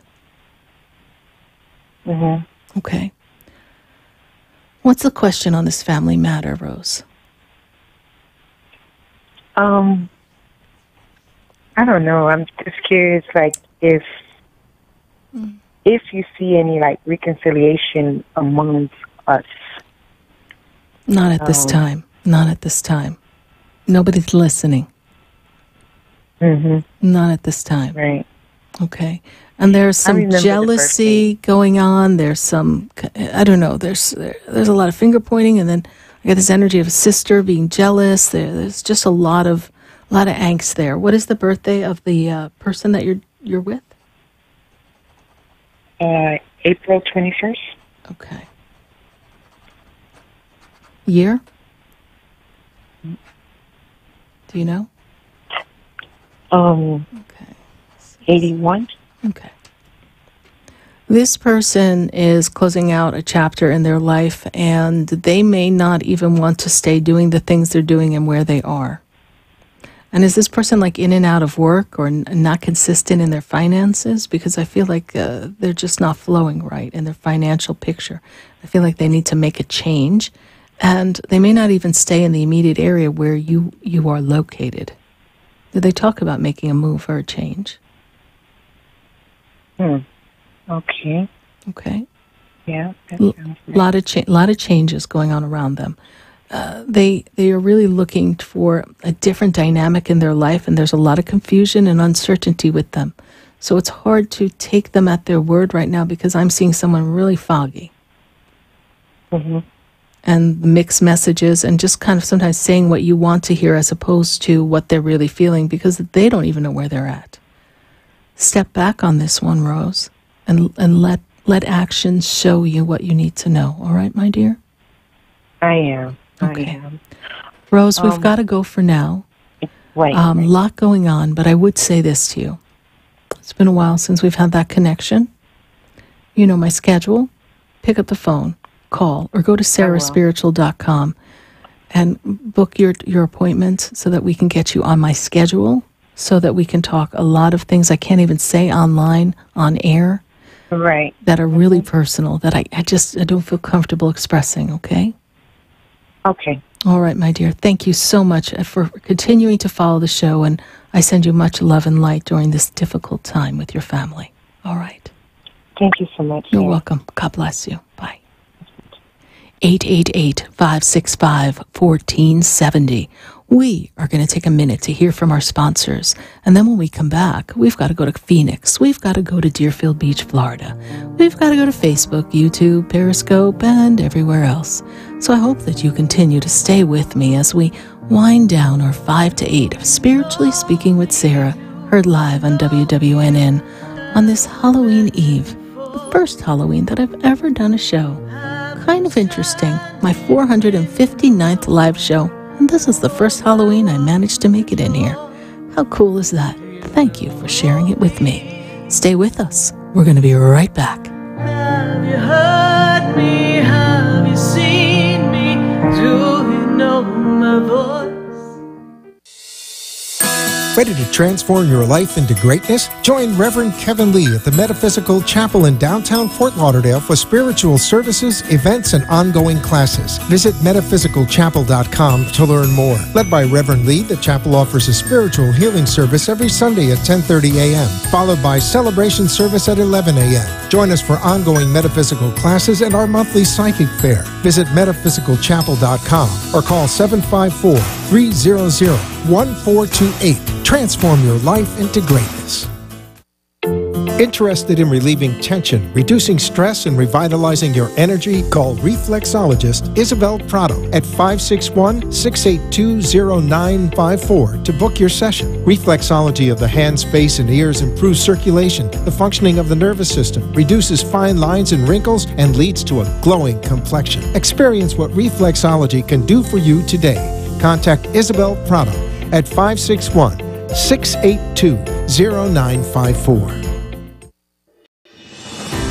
Okay. What's the question on this family matter, Rose? I I don't know. I'm just curious, like, if you see any, like, reconciliation amongst us. Not at this time. Not at this time. Nobody's listening. Not at this time. Right. Okay. And there's some jealousy going on. There's some, I don't know, there's a lot of finger pointing, and then I get this energy of a sister being jealous. There's just a lot of angst there. What is the birthday of the person that you're with? April 21st. Okay. Year? Do you know? Okay. 81. Okay. This person is closing out a chapter in their life, and they may not even want to stay doing the things they're doing and where they are. And is this person like in and out of work or not consistent in their finances? Because I feel like they're just not flowing right in their financial picture. I feel like they need to make a change, and they may not even stay in the immediate area where you are located. Did they talk about making a move or a change? Okay. Okay. Yeah. That sounds nice. Lot of changes going on around them. They are really looking for a different dynamic in their life, and there's a lot of confusion and uncertainty with them. So it's hard to take them at their word right now because I'm seeing someone really foggy. And mixed messages and just kind of sometimes saying what you want to hear as opposed to what they're really feeling because they don't even know where they're at. Step back on this one, Rose, and let actions show you what you need to know. All right, my dear? I am. Okay. I am. Rose, we've got to go for now. Right. Lot going on, but I would say this to you. It's been a while since we've had that connection. You know my schedule. Pick up the phone, call, or go to SarahSpiritual.com and book your appointment so that we can get you on my schedule so that we can talk a lot of things I can't even say online, on air. Right. That are really personal, that I don't feel comfortable expressing, okay? Okay. All right, my dear. Thank you so much for continuing to follow the show, and I send you much love and light during this difficult time with your family. All right. Thank you so much. You're welcome. God bless you. Bye. 888-565-1470. We are going to take a minute to hear from our sponsors. And then when we come back, we've got to go to Phoenix. We've got to go to Deerfield Beach, Florida. We've got to go to Facebook, YouTube, Periscope, and everywhere else. So I hope that you continue to stay with me as we wind down our 5 to 8 of Spiritually Speaking with Sarah, heard live on WWNN on this Halloween Eve, the first Halloween that I've ever done a show. Kind of interesting. My 459th live show. And this is the first Halloween I managed to make it in here. How cool is that? Thank you for sharing it with me. Stay with us. We're going to be right back. Have you heard me? Have you seen me? Do you know my voice? Ready to transform your life into greatness? Join Reverend Kevin Lee at the Metaphysical Chapel in downtown Fort Lauderdale for spiritual services, events, and ongoing classes. Visit metaphysicalchapel.com to learn more. Led by Reverend Lee, the chapel offers a spiritual healing service every Sunday at 10:30 a.m., followed by celebration service at 11 a.m. Join us for ongoing metaphysical classes and our monthly psychic fair. Visit metaphysicalchapel.com or call 754-300-1428. Transform your life into greatness. Interested in relieving tension, reducing stress, and revitalizing your energy? Call reflexologist Isabel Prado at 561-682-0954 to book your session. Reflexology of the hands, face, and ears improves circulation, the functioning of the nervous system, reduces fine lines and wrinkles, and leads to a glowing complexion. Experience what reflexology can do for you today. Contact Isabel Prado at 561-682-0954.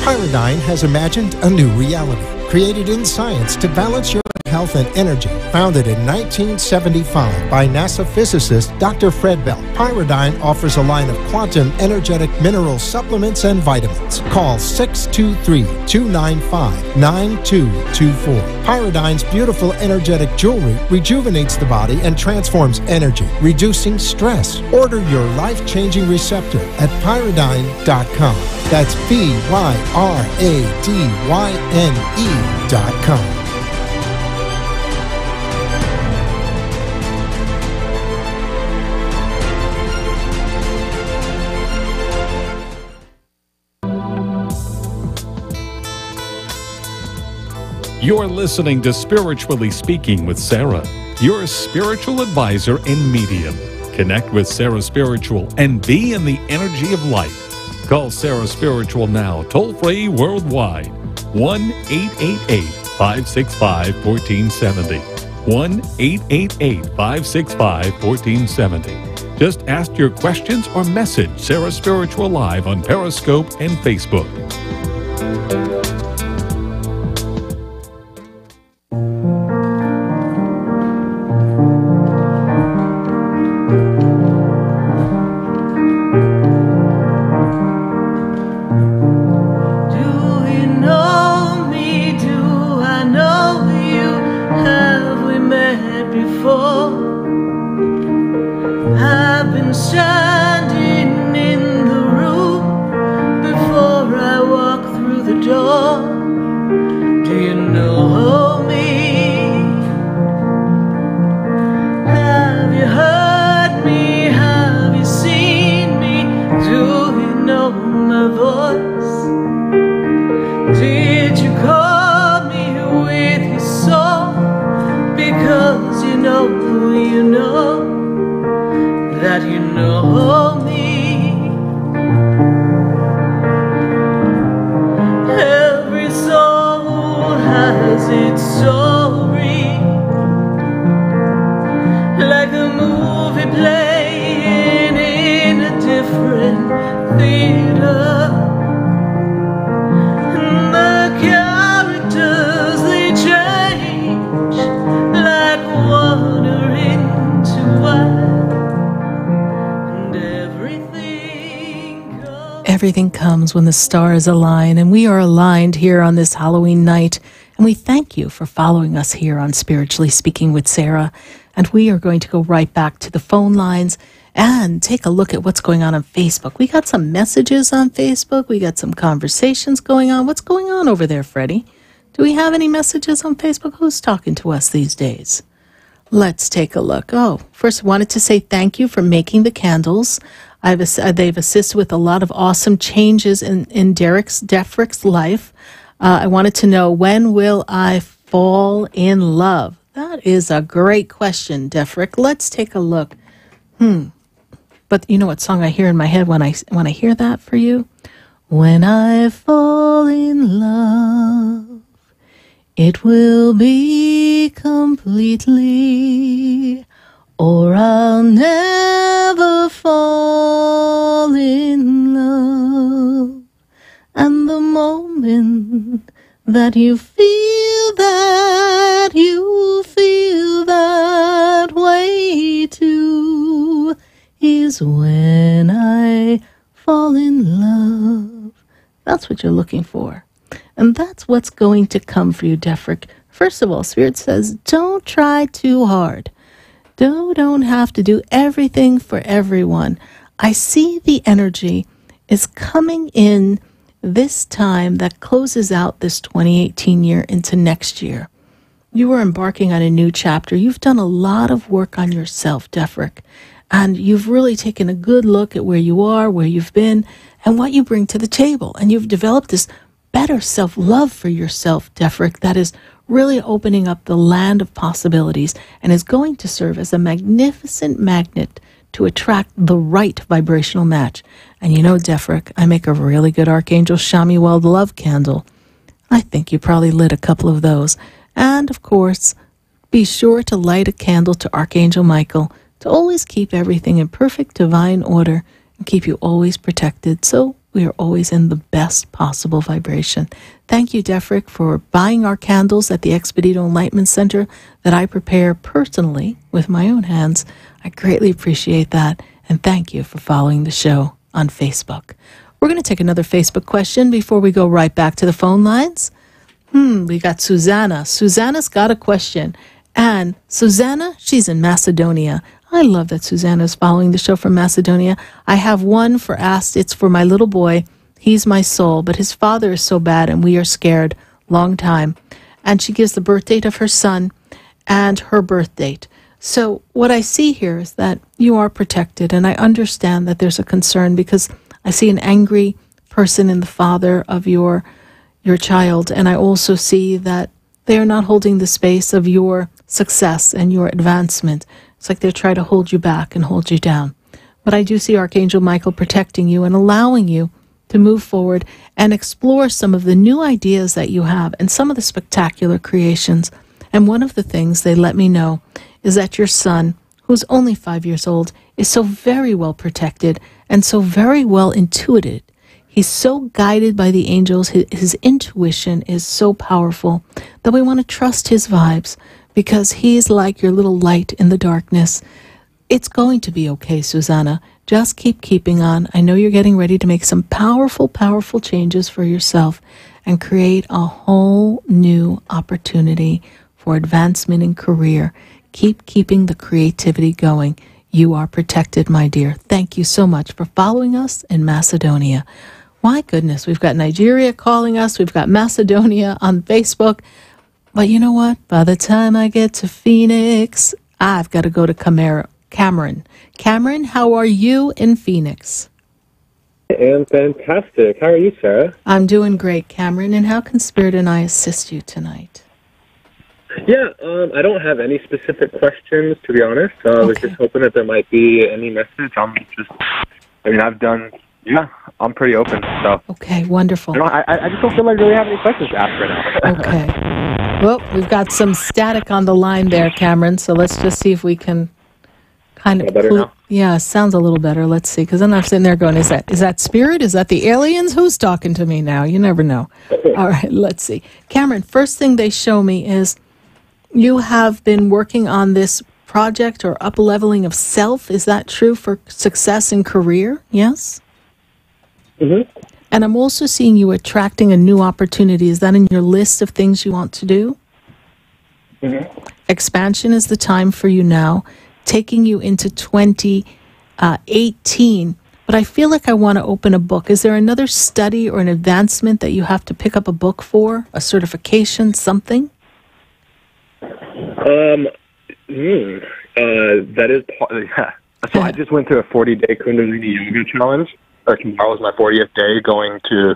Pyridine has imagined a new reality, created in science to balance your health and energy Founded in 1975 by NASA physicist Dr. Fred Bell, Pyridine offers a line of quantum energetic mineral supplements and vitamins. Call 623-295-9224. Pyridine's beautiful energetic jewelry rejuvenates the body and transforms energy, reducing stress. Order your life-changing receptor at pyridine.com. That's PYRADYNE.com. You're listening to Spiritually Speaking with Sarah, your spiritual advisor and medium. Connect with SarahSpiritual and be in the energy of light. Call SarahSpiritual now, toll-free worldwide. 1-888-565-1470. 1-888-565-1470. Just ask your questions or message SarahSpiritual live on Periscope and Facebook. Everything comes when the stars align, and we are aligned here on this Halloween night. And we thank you for following us here on Spiritually Speaking with Sarah. And we are going to go right back to the phone lines and take a look at what's going on Facebook. We got some messages on Facebook. We got some conversations going on. What's going on over there, Freddie? Do we have any messages on Facebook? Who's talking to us these days? Let's take a look. Oh, first I wanted to say thank you for making the candles. They've assisted with a lot of awesome changes in Defrick's life. I wanted to know, when will I fall in love? That is a great question, Defrick. Let's take a look. But you know what song I hear in my head when I hear that for you? When I fall in love, it will be completely, or I'll never fall in love. And the moment that you feel that way too, is when I fall in love. That's what you're looking for. And that's what's going to come for you, Defrick. First of all, Spirit says, don't try too hard. Don't have to do everything for everyone. I see the energy is coming in this time that closes out this 2018 year into next year. You are embarking on a new chapter. You've done a lot of work on yourself, Defrick, and you've really taken a good look at where you are, where you've been, and what you bring to the table. And you've developed this better self-love for yourself, Defrick, that is really opening up the land of possibilities and is going to serve as a magnificent magnet to attract the right vibrational match. And you know, Defrick, I make a really good Archangel Shamuel love candle. I think you probably lit a couple of those. And, of course, be sure to light a candle to Archangel Michael to always keep everything in perfect divine order and keep you always protected. So we are always in the best possible vibration. Thank you, Defrick, for buying our candles at the Expedito Enlightenment Center that I prepare personally with my own hands. I greatly appreciate that. And thank you for following the show on Facebook. We're going to take another Facebook question before we go right back to the phone lines. We got Susanna. Susanna's got a question. And Susanna, she's in Macedonia. I love that Susanna is following the show from Macedonia. I have one for asked. It's for my little boy. He's my soul, but his father is so bad and we are scared. Long time. And she gives the birth date of her son and her birth date. So what I see here is that you are protected, and I understand that there's a concern because I see an angry person in the father of your child, and I also see that they are not holding the space of your success and your advancement. It's like they're trying to hold you back and hold you down. But I do see Archangel Michael protecting you and allowing you to move forward and explore some of the new ideas that you have and some of the spectacular creations. And one of the things they let me know is that your son, who's only 5 years old, is so very well protected and so very well intuited. He's so guided by the angels. His intuition is so powerful that we want to trust his vibes because he's like your little light in the darkness. It's going to be okay, Susanna. Just keep keeping on. I know you're getting ready to make some powerful, powerful changes for yourself and create a whole new opportunity for advancement in career. Keep keeping the creativity going. You are protected, my dear. Thank you so much for following us in Macedonia. My goodness, we've got Nigeria calling us. We've got Macedonia on Facebook. But you know what? By the time I get to Phoenix, I've got to go to Cameron. Cameron, how are you in Phoenix? I am fantastic. How are you, Sarah? I'm doing great, Cameron. And how can Spirit and I assist you tonight? Yeah, I don't have any specific questions, to be honest. I was just hoping that there might be any message. I'm pretty open. So. Okay, wonderful. I just don't feel like I really have any questions to ask right now. Okay. Well, we've got some static on the line there, Cameron, so let's just see if we can kind of... better now? Yeah, sounds a little better. Let's see, because then I'm sitting there going, is that Spirit? Is that the aliens? Who's talking to me now? You never know. All right, let's see. Cameron, first thing they show me is you have been working on this project or up-leveling of self. Is that true for success in career? Yes? Mm-hmm. And I'm also seeing you attracting a new opportunity. Is that in your list of things you want to do? Mm-hmm. Expansion is the time for you now, taking you into 2018. But I feel like I want to open a book. Is there another study or an advancement that you have to pick up a book for? A certification, something? That is part. Yeah. So I just went through a 40-day Kundalini yoga challenge. Tomorrow was my 40th day going to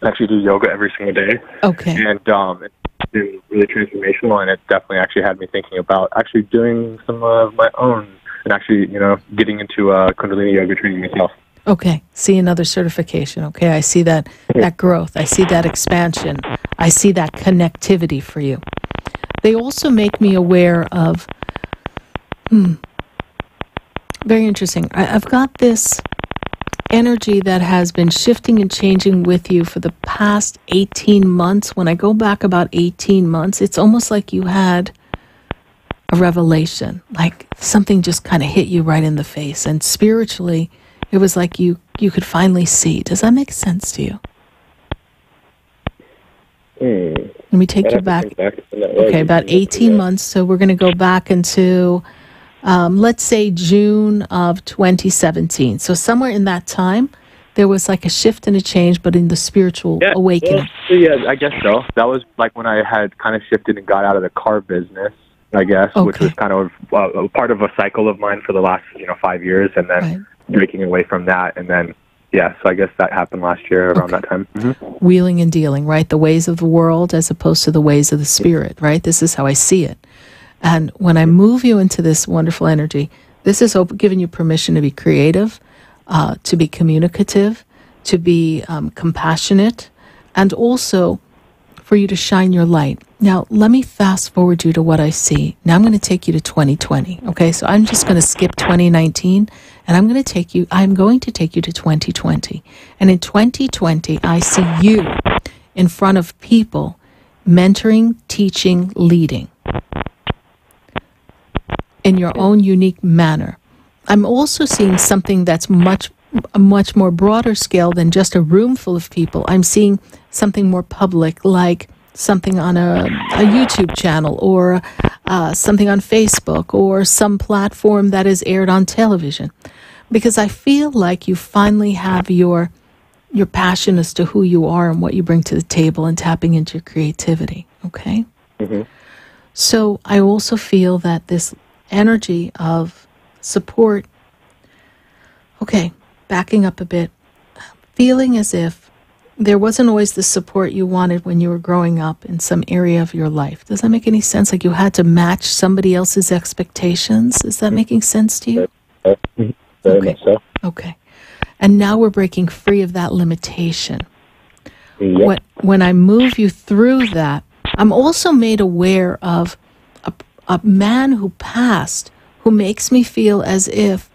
actually do yoga every single day. Okay. And it's been really transformational, and it definitely actually had me thinking about actually doing some of my own and actually, getting into Kundalini yoga training myself. Okay. See another certification. Okay. I see that growth. I see that expansion. I see that connectivity for you. They also make me aware of, very interesting. I've got this energy that has been shifting and changing with you for the past 18 months. When I go back about 18 months, it's almost like you had a revelation, like something just kind of hit you right in the face. And spiritually, it was like you could finally see. Does that make sense to you? Let me take you back. Okay, about 18 months. So we're going to go back into, let's say, June of 2017. So somewhere in that time, there was like a shift and a change, but in the spiritual awakening. Yeah, I guess so. That was like when I had kind of shifted and got out of the car business, I guess, which was kind of a part of a cycle of mine for the last 5 years, and then breaking away from that, and then so I guess that happened last year around that time. Mm-hmm. Wheeling and dealing, right? The ways of the world as opposed to the ways of the spirit, right? This is how I see it. And when I move you into this wonderful energy, this is giving you permission to be creative, to be communicative, to be compassionate, and also for you to shine your light. Now, let me fast forward you to what I see. Now I'm going to take you to 2020. Okay, so I'm just going to skip 2019, and I'm going to take you to 2020. And in 2020, I see you in front of people, mentoring, teaching, leading in your own unique manner. I'm also seeing something that's a much more broader scale than just a room full of people. I'm seeing something more public, like something on a YouTube channel, or something on Facebook, or some platform that is aired on television. Because I feel like you finally have your passion as to who you are and what you bring to the table, and tapping into your creativity, okay? Mm-hmm. So I also feel that this energy of support, okay, backing up a bit, feeling as if there wasn't always the support you wanted when you were growing up in some area of your life. Does that make any sense? Like you had to match somebody else's expectations? Is that making sense to you? Very much so. Okay. And now we're breaking free of that limitation. Yep. When I move you through that, I'm also made aware of a man who passed, who makes me feel as if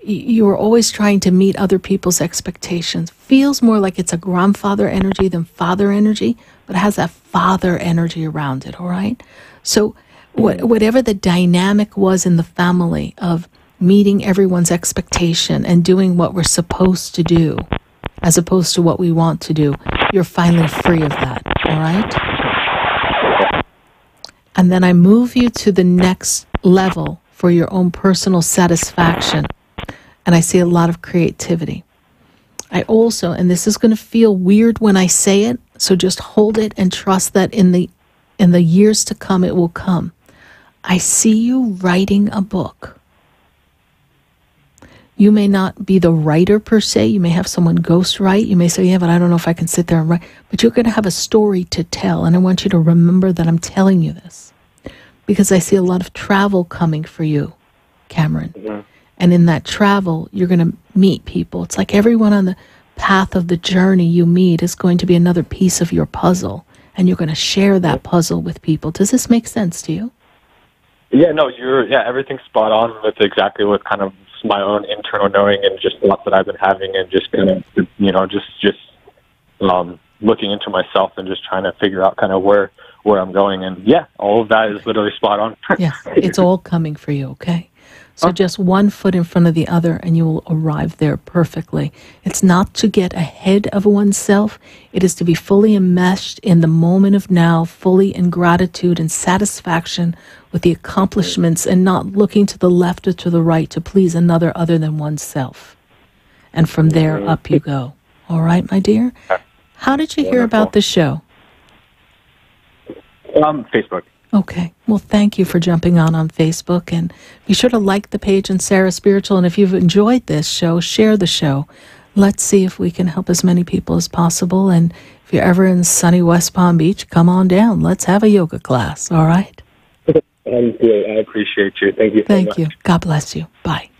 you were always trying to meet other people's expectations. Feels more like it's a grandfather energy than father energy, but it has that father energy around it, all right? So whatever the dynamic was in the family of meeting everyone's expectation and doing what we're supposed to do as opposed to what we want to do, you're finally free of that, all right? And then I move you to the next level for your own personal satisfaction. And I see a lot of creativity. I also, and this is going to feel weird when I say it, so just hold it and trust that in the years to come, it will come. I see you writing a book. You may not be the writer per se. You may have someone ghost write. You may say, yeah, but I don't know if I can sit there and write. But you're going to have a story to tell. And I want you to remember that I'm telling you this. Because I see a lot of travel coming for you, Cameron. Mm-hmm. And in that travel, you're going to meet people. It's like everyone on the path of the journey you meet is going to be another piece of your puzzle. And you're going to share that puzzle with people. Does this make sense to you? Yeah, no, everything's spot on with exactly what kind of my own internal knowing and just thoughts that I've been having, and just kind of, just looking into myself and just trying to figure out kind of where I'm going. And yeah, all of that is literally spot on. Yeah, it's all coming for you, okay? So just one foot in front of the other and you will arrive there perfectly. It's not to get ahead of oneself. It is to be fully enmeshed in the moment of now, fully in gratitude and satisfaction with the accomplishments, and not looking to the left or to the right to please another other than oneself. And from there up you go. All right, my dear? How did you hear about the show? Facebook. Okay. Well, thank you for jumping on Facebook, and be sure to like the page in SarahSpiritual. And if you've enjoyed this show, share the show. Let's see if we can help as many people as possible. And if you're ever in sunny West Palm Beach, come on down. Let's have a yoga class. All right? I appreciate you. Thank you so much. Thank you. God bless you. Bye.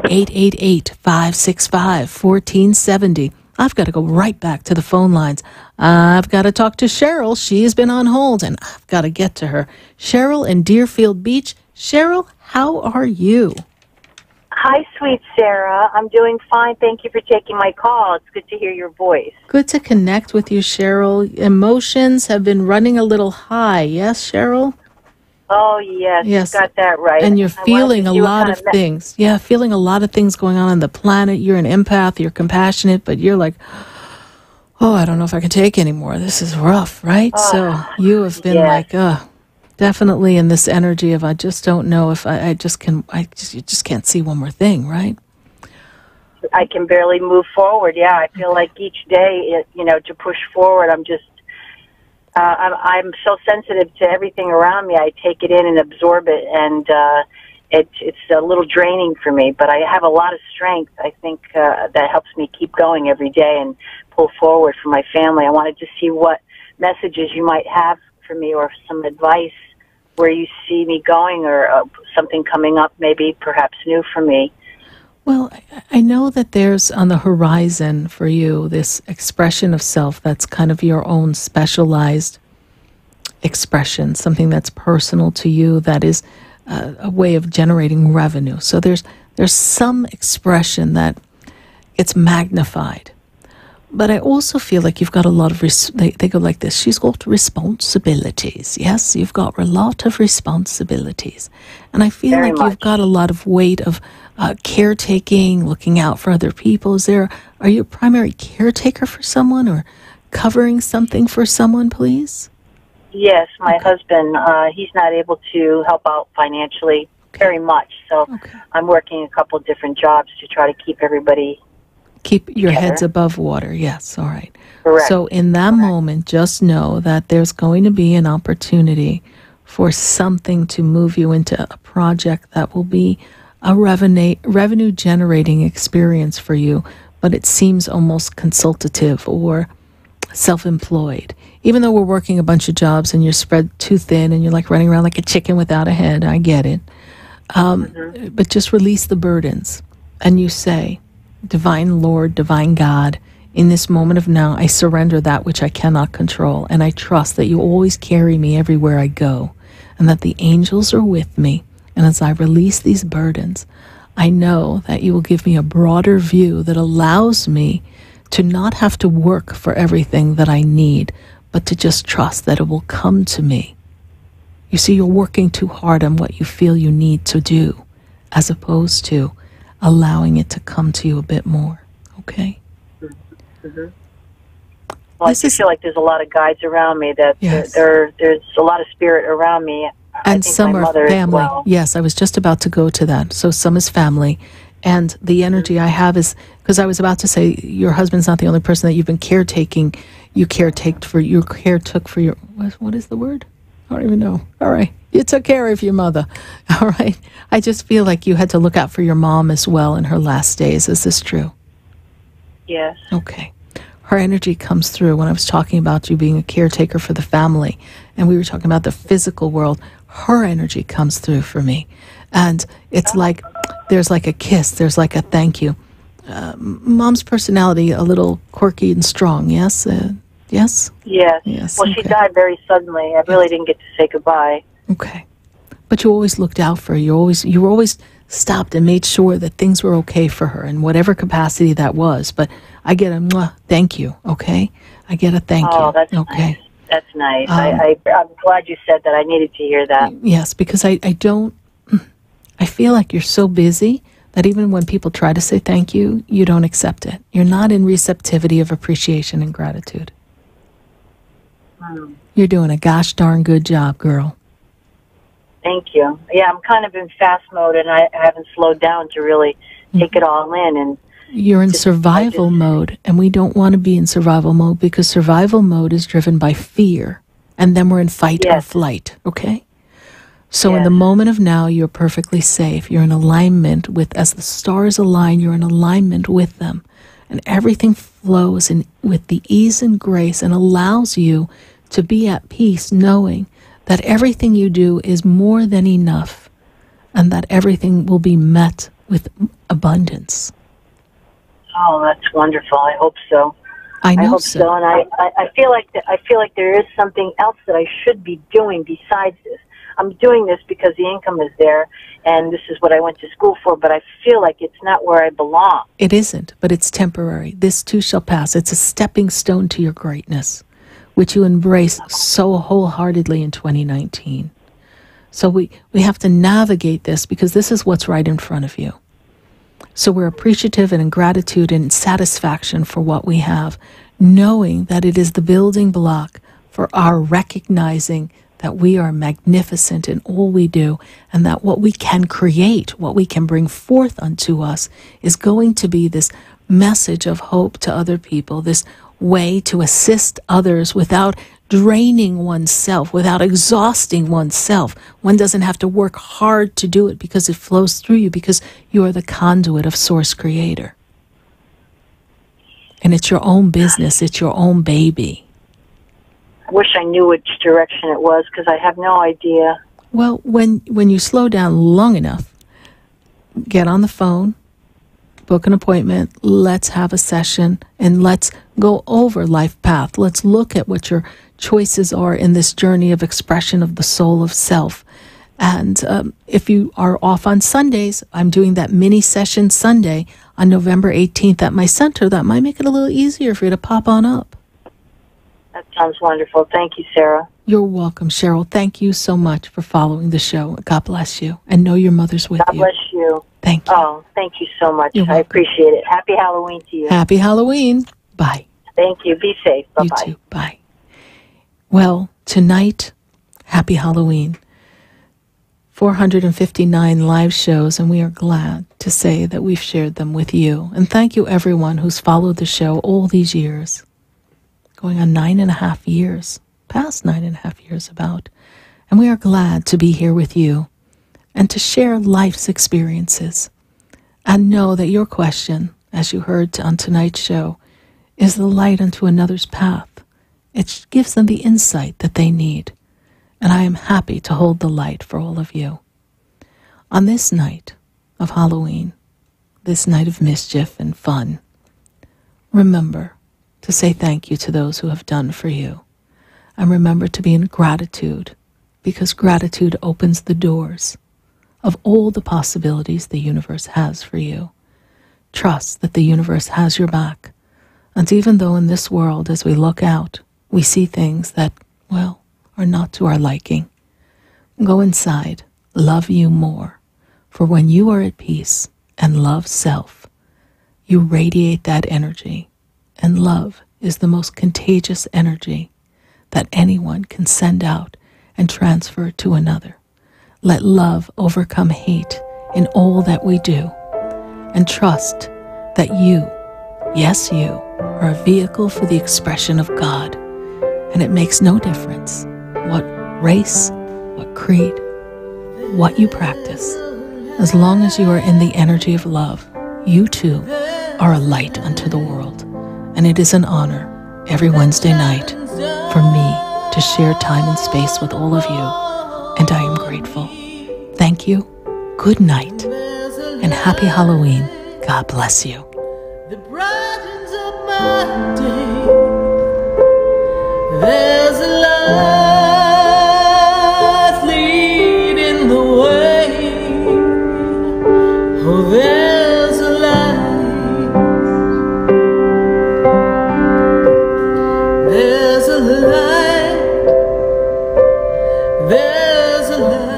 888-565-1470. I've got to go right back to the phone lines. I've got to talk to Cheryl. She's been on hold, and I've got to get to her. Cheryl in Deerfield Beach. Cheryl, how are you? Hi, sweet Sarah. I'm doing fine. Thank you for taking my call. It's good to hear your voice. Good to connect with you, Cheryl. Emotions have been running a little high. Yes, Cheryl? Oh, yes. You got that right. And you're feeling a lot of things. Yeah, feeling a lot of things going on the planet. You're an empath. You're compassionate, but you're like, oh, I don't know if I can take anymore. This is rough, right? So you have been definitely in this energy of I just don't know if you just can't see one more thing, right? I can barely move forward. Yeah, I feel like each day, to push forward, I'm just, I'm so sensitive to everything around me. I take it in and absorb it, and it's a little draining for me. But I have a lot of strength. I think that helps me keep going every day and pull forward for my family. I wanted to see what messages you might have for me, or some advice where you see me going, or something coming up, maybe perhaps new for me. Well, I know that there's on the horizon for you this expression of self that's kind of your own specialized expression, something that's personal to you, that is a way of generating revenue. So there's some expression that it's magnified. But I also feel like you've got a lot of, they go like this, she's got responsibilities. Yes, you've got a lot of responsibilities. And I feel Very like much. you've got a lot of weight of caretaking, looking out for other people. Are you a primary caretaker for someone or covering something for someone, please? Yes, my husband, he's not able to help out financially very much. So I'm working a couple different jobs to try to keep everybody Keep your together. heads above water. Yes, all right. Correct. So in that moment, just know that there's going to be an opportunity for something to move you into a project that will be a revenue-generating experience for you, but it seems almost consultative or self-employed. Even though we're working a bunch of jobs and you're spread too thin and you're like running around like a chicken without a head, I get it. But just release the burdens and you say, Divine Lord, Divine God, in this moment of now, I surrender that which I cannot control, and I trust that you always carry me everywhere I go, and that the angels are with me. And as I release these burdens, I know that you will give me a broader view that allows me to not have to work for everything that I need, but to just trust that it will come to me. You see, you're working too hard on what you feel you need to do, as opposed to allowing it to come to you a bit more. Okay? Mm-hmm. Well, I just feel like there's a lot of guides around me that there's a lot of spirit around me. And I think some my are mother as family. well. Yes, I was just about to go to that. So some is family. And the energy I have is, because I was about to say, your husband's not the only person that you've been caretaking. You caretook for your, what is the word? I don't even know. All right. You took care of your mother. All right. I just feel like you had to look out for your mom as well in her last days. Is this true? Yes. Okay. Her energy comes through when I was talking about you being a caretaker for the family, and we were talking about the physical world. Her energy comes through for me. And it's like, there's like a kiss. There's like a thank you. Mom's personality, a little quirky and strong. Yes? Yes? Yes. Yes. Well, she died very suddenly. I really didn't get to say goodbye. Okay. But you always looked out for her. You were always stopped and made sure that things were okay for her in whatever capacity that was. But I get a mwah, thank you, okay? I get a thank you. Oh, that's okay. nice. That's nice. I'm glad you said that. I needed to hear that. Yes, because I feel like you're so busy that even when people try to say thank you, you don't accept it. You're not in receptivity of appreciation and gratitude. You're doing a gosh darn good job, girl. Thank you. Yeah, I'm kind of in fast mode, and I haven't slowed down to really take it all in. And you're in survival mode, and we don't want to be in survival mode because survival mode is driven by fear, and then we're in fight or flight, okay? So in the moment of now, you're perfectly safe. You're in alignment with, as the stars align, you're in alignment with them. And everything flows with the ease and grace and allows you to be at peace knowing that everything you do is more than enough and that everything will be met with abundance. Oh, that's wonderful. I hope so. I hope so. And I feel like there is something else that I should be doing besides this. I'm doing this because the income is there, and this is what I went to school for, but I feel like it's not where I belong. It isn't, but it's temporary. This too shall pass. It's a stepping stone to your greatness, which you embrace so wholeheartedly in 2019. So we have to navigate this because this is what's right in front of you. So we're appreciative and in gratitude and in satisfaction for what we have, knowing that it is the building block for our recognizing that we are magnificent in all we do, and that what we can create, what we can bring forth unto us, is going to be this message of hope to other people, this way to assist others without draining oneself, without exhausting oneself. One doesn't have to work hard to do it because it flows through you, because you are the conduit of Source Creator. And it's your own business, it's your own baby. I wish I knew which direction it was because I have no idea. Well, when you slow down long enough, get on the phone, book an appointment. Let's have a session and let's go over life path. Let's look at what your choices are in this journey of expression of the soul of self. And if you are off on Sundays, I'm doing that mini session Sunday on November 18th at my center. That might make it a little easier for you to pop on up. That sounds wonderful. Thank you, Sarah. You're welcome, Cheryl. Thank you so much for following the show. God bless you. And know your mother's with you. God bless you. Thank you. Oh, thank you so much. You're I appreciate it. Happy Halloween to you. Happy Halloween. Bye. Thank you. Be safe. Bye-bye. You too. Bye. Well, tonight, happy Halloween. 459 live shows, and we are glad to say that we've shared them with you. And thank you, everyone who's followed the show all these years. Going on 9.5 years, past 9.5 years about. And we are glad to be here with you and to share life's experiences. And know that your question, as you heard on tonight's show, is the light unto another's path. It gives them the insight that they need. And I am happy to hold the light for all of you. On this night of Halloween, this night of mischief and fun, remember to say thank you to those who have done for you. And remember to be in gratitude, because gratitude opens the doors of all the possibilities the universe has for you. Trust that the universe has your back. And even though in this world, as we look out, we see things that, well, are not to our liking, go inside, love you more. For when you are at peace and love self, you radiate that energy. And love is the most contagious energy that anyone can send out and transfer to another. Let love overcome hate in all that we do. And trust that you, yes you, are a vehicle for the expression of God. And it makes no difference what race, what creed, what you practice. As long as you are in the energy of love, you too are a light unto the world. And it is an honor every Wednesday night for me to share time and space with all of you. And I am grateful. Thank you, good night, and happy Halloween. God bless you. The brightens up my day. There's a light leading the way. Oh, there's a light. There's a light. There's a light.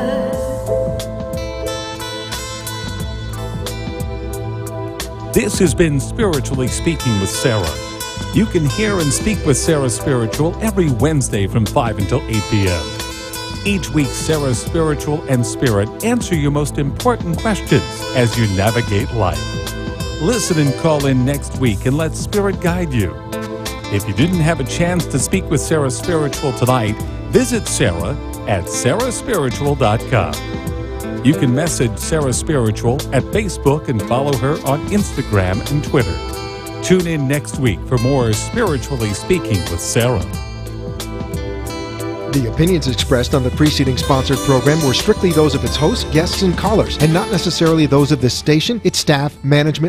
This has been Spiritually Speaking with Sarah. You can hear and speak with Sarah Spiritual every Wednesday from 5 until 8 p.m. Each week, Sarah Spiritual and Spirit answer your most important questions as you navigate life. Listen and call in next week and let Spirit guide you. If you didn't have a chance to speak with Sarah Spiritual tonight, visit Sarah at SarahSpiritual.com. You can message Sarah Spiritual at Facebook and follow her on Instagram and Twitter. Tune in next week for more Spiritually Speaking with Sarah. The opinions expressed on the preceding sponsored program were strictly those of its hosts, guests, and callers, and not necessarily those of this station, its staff, management,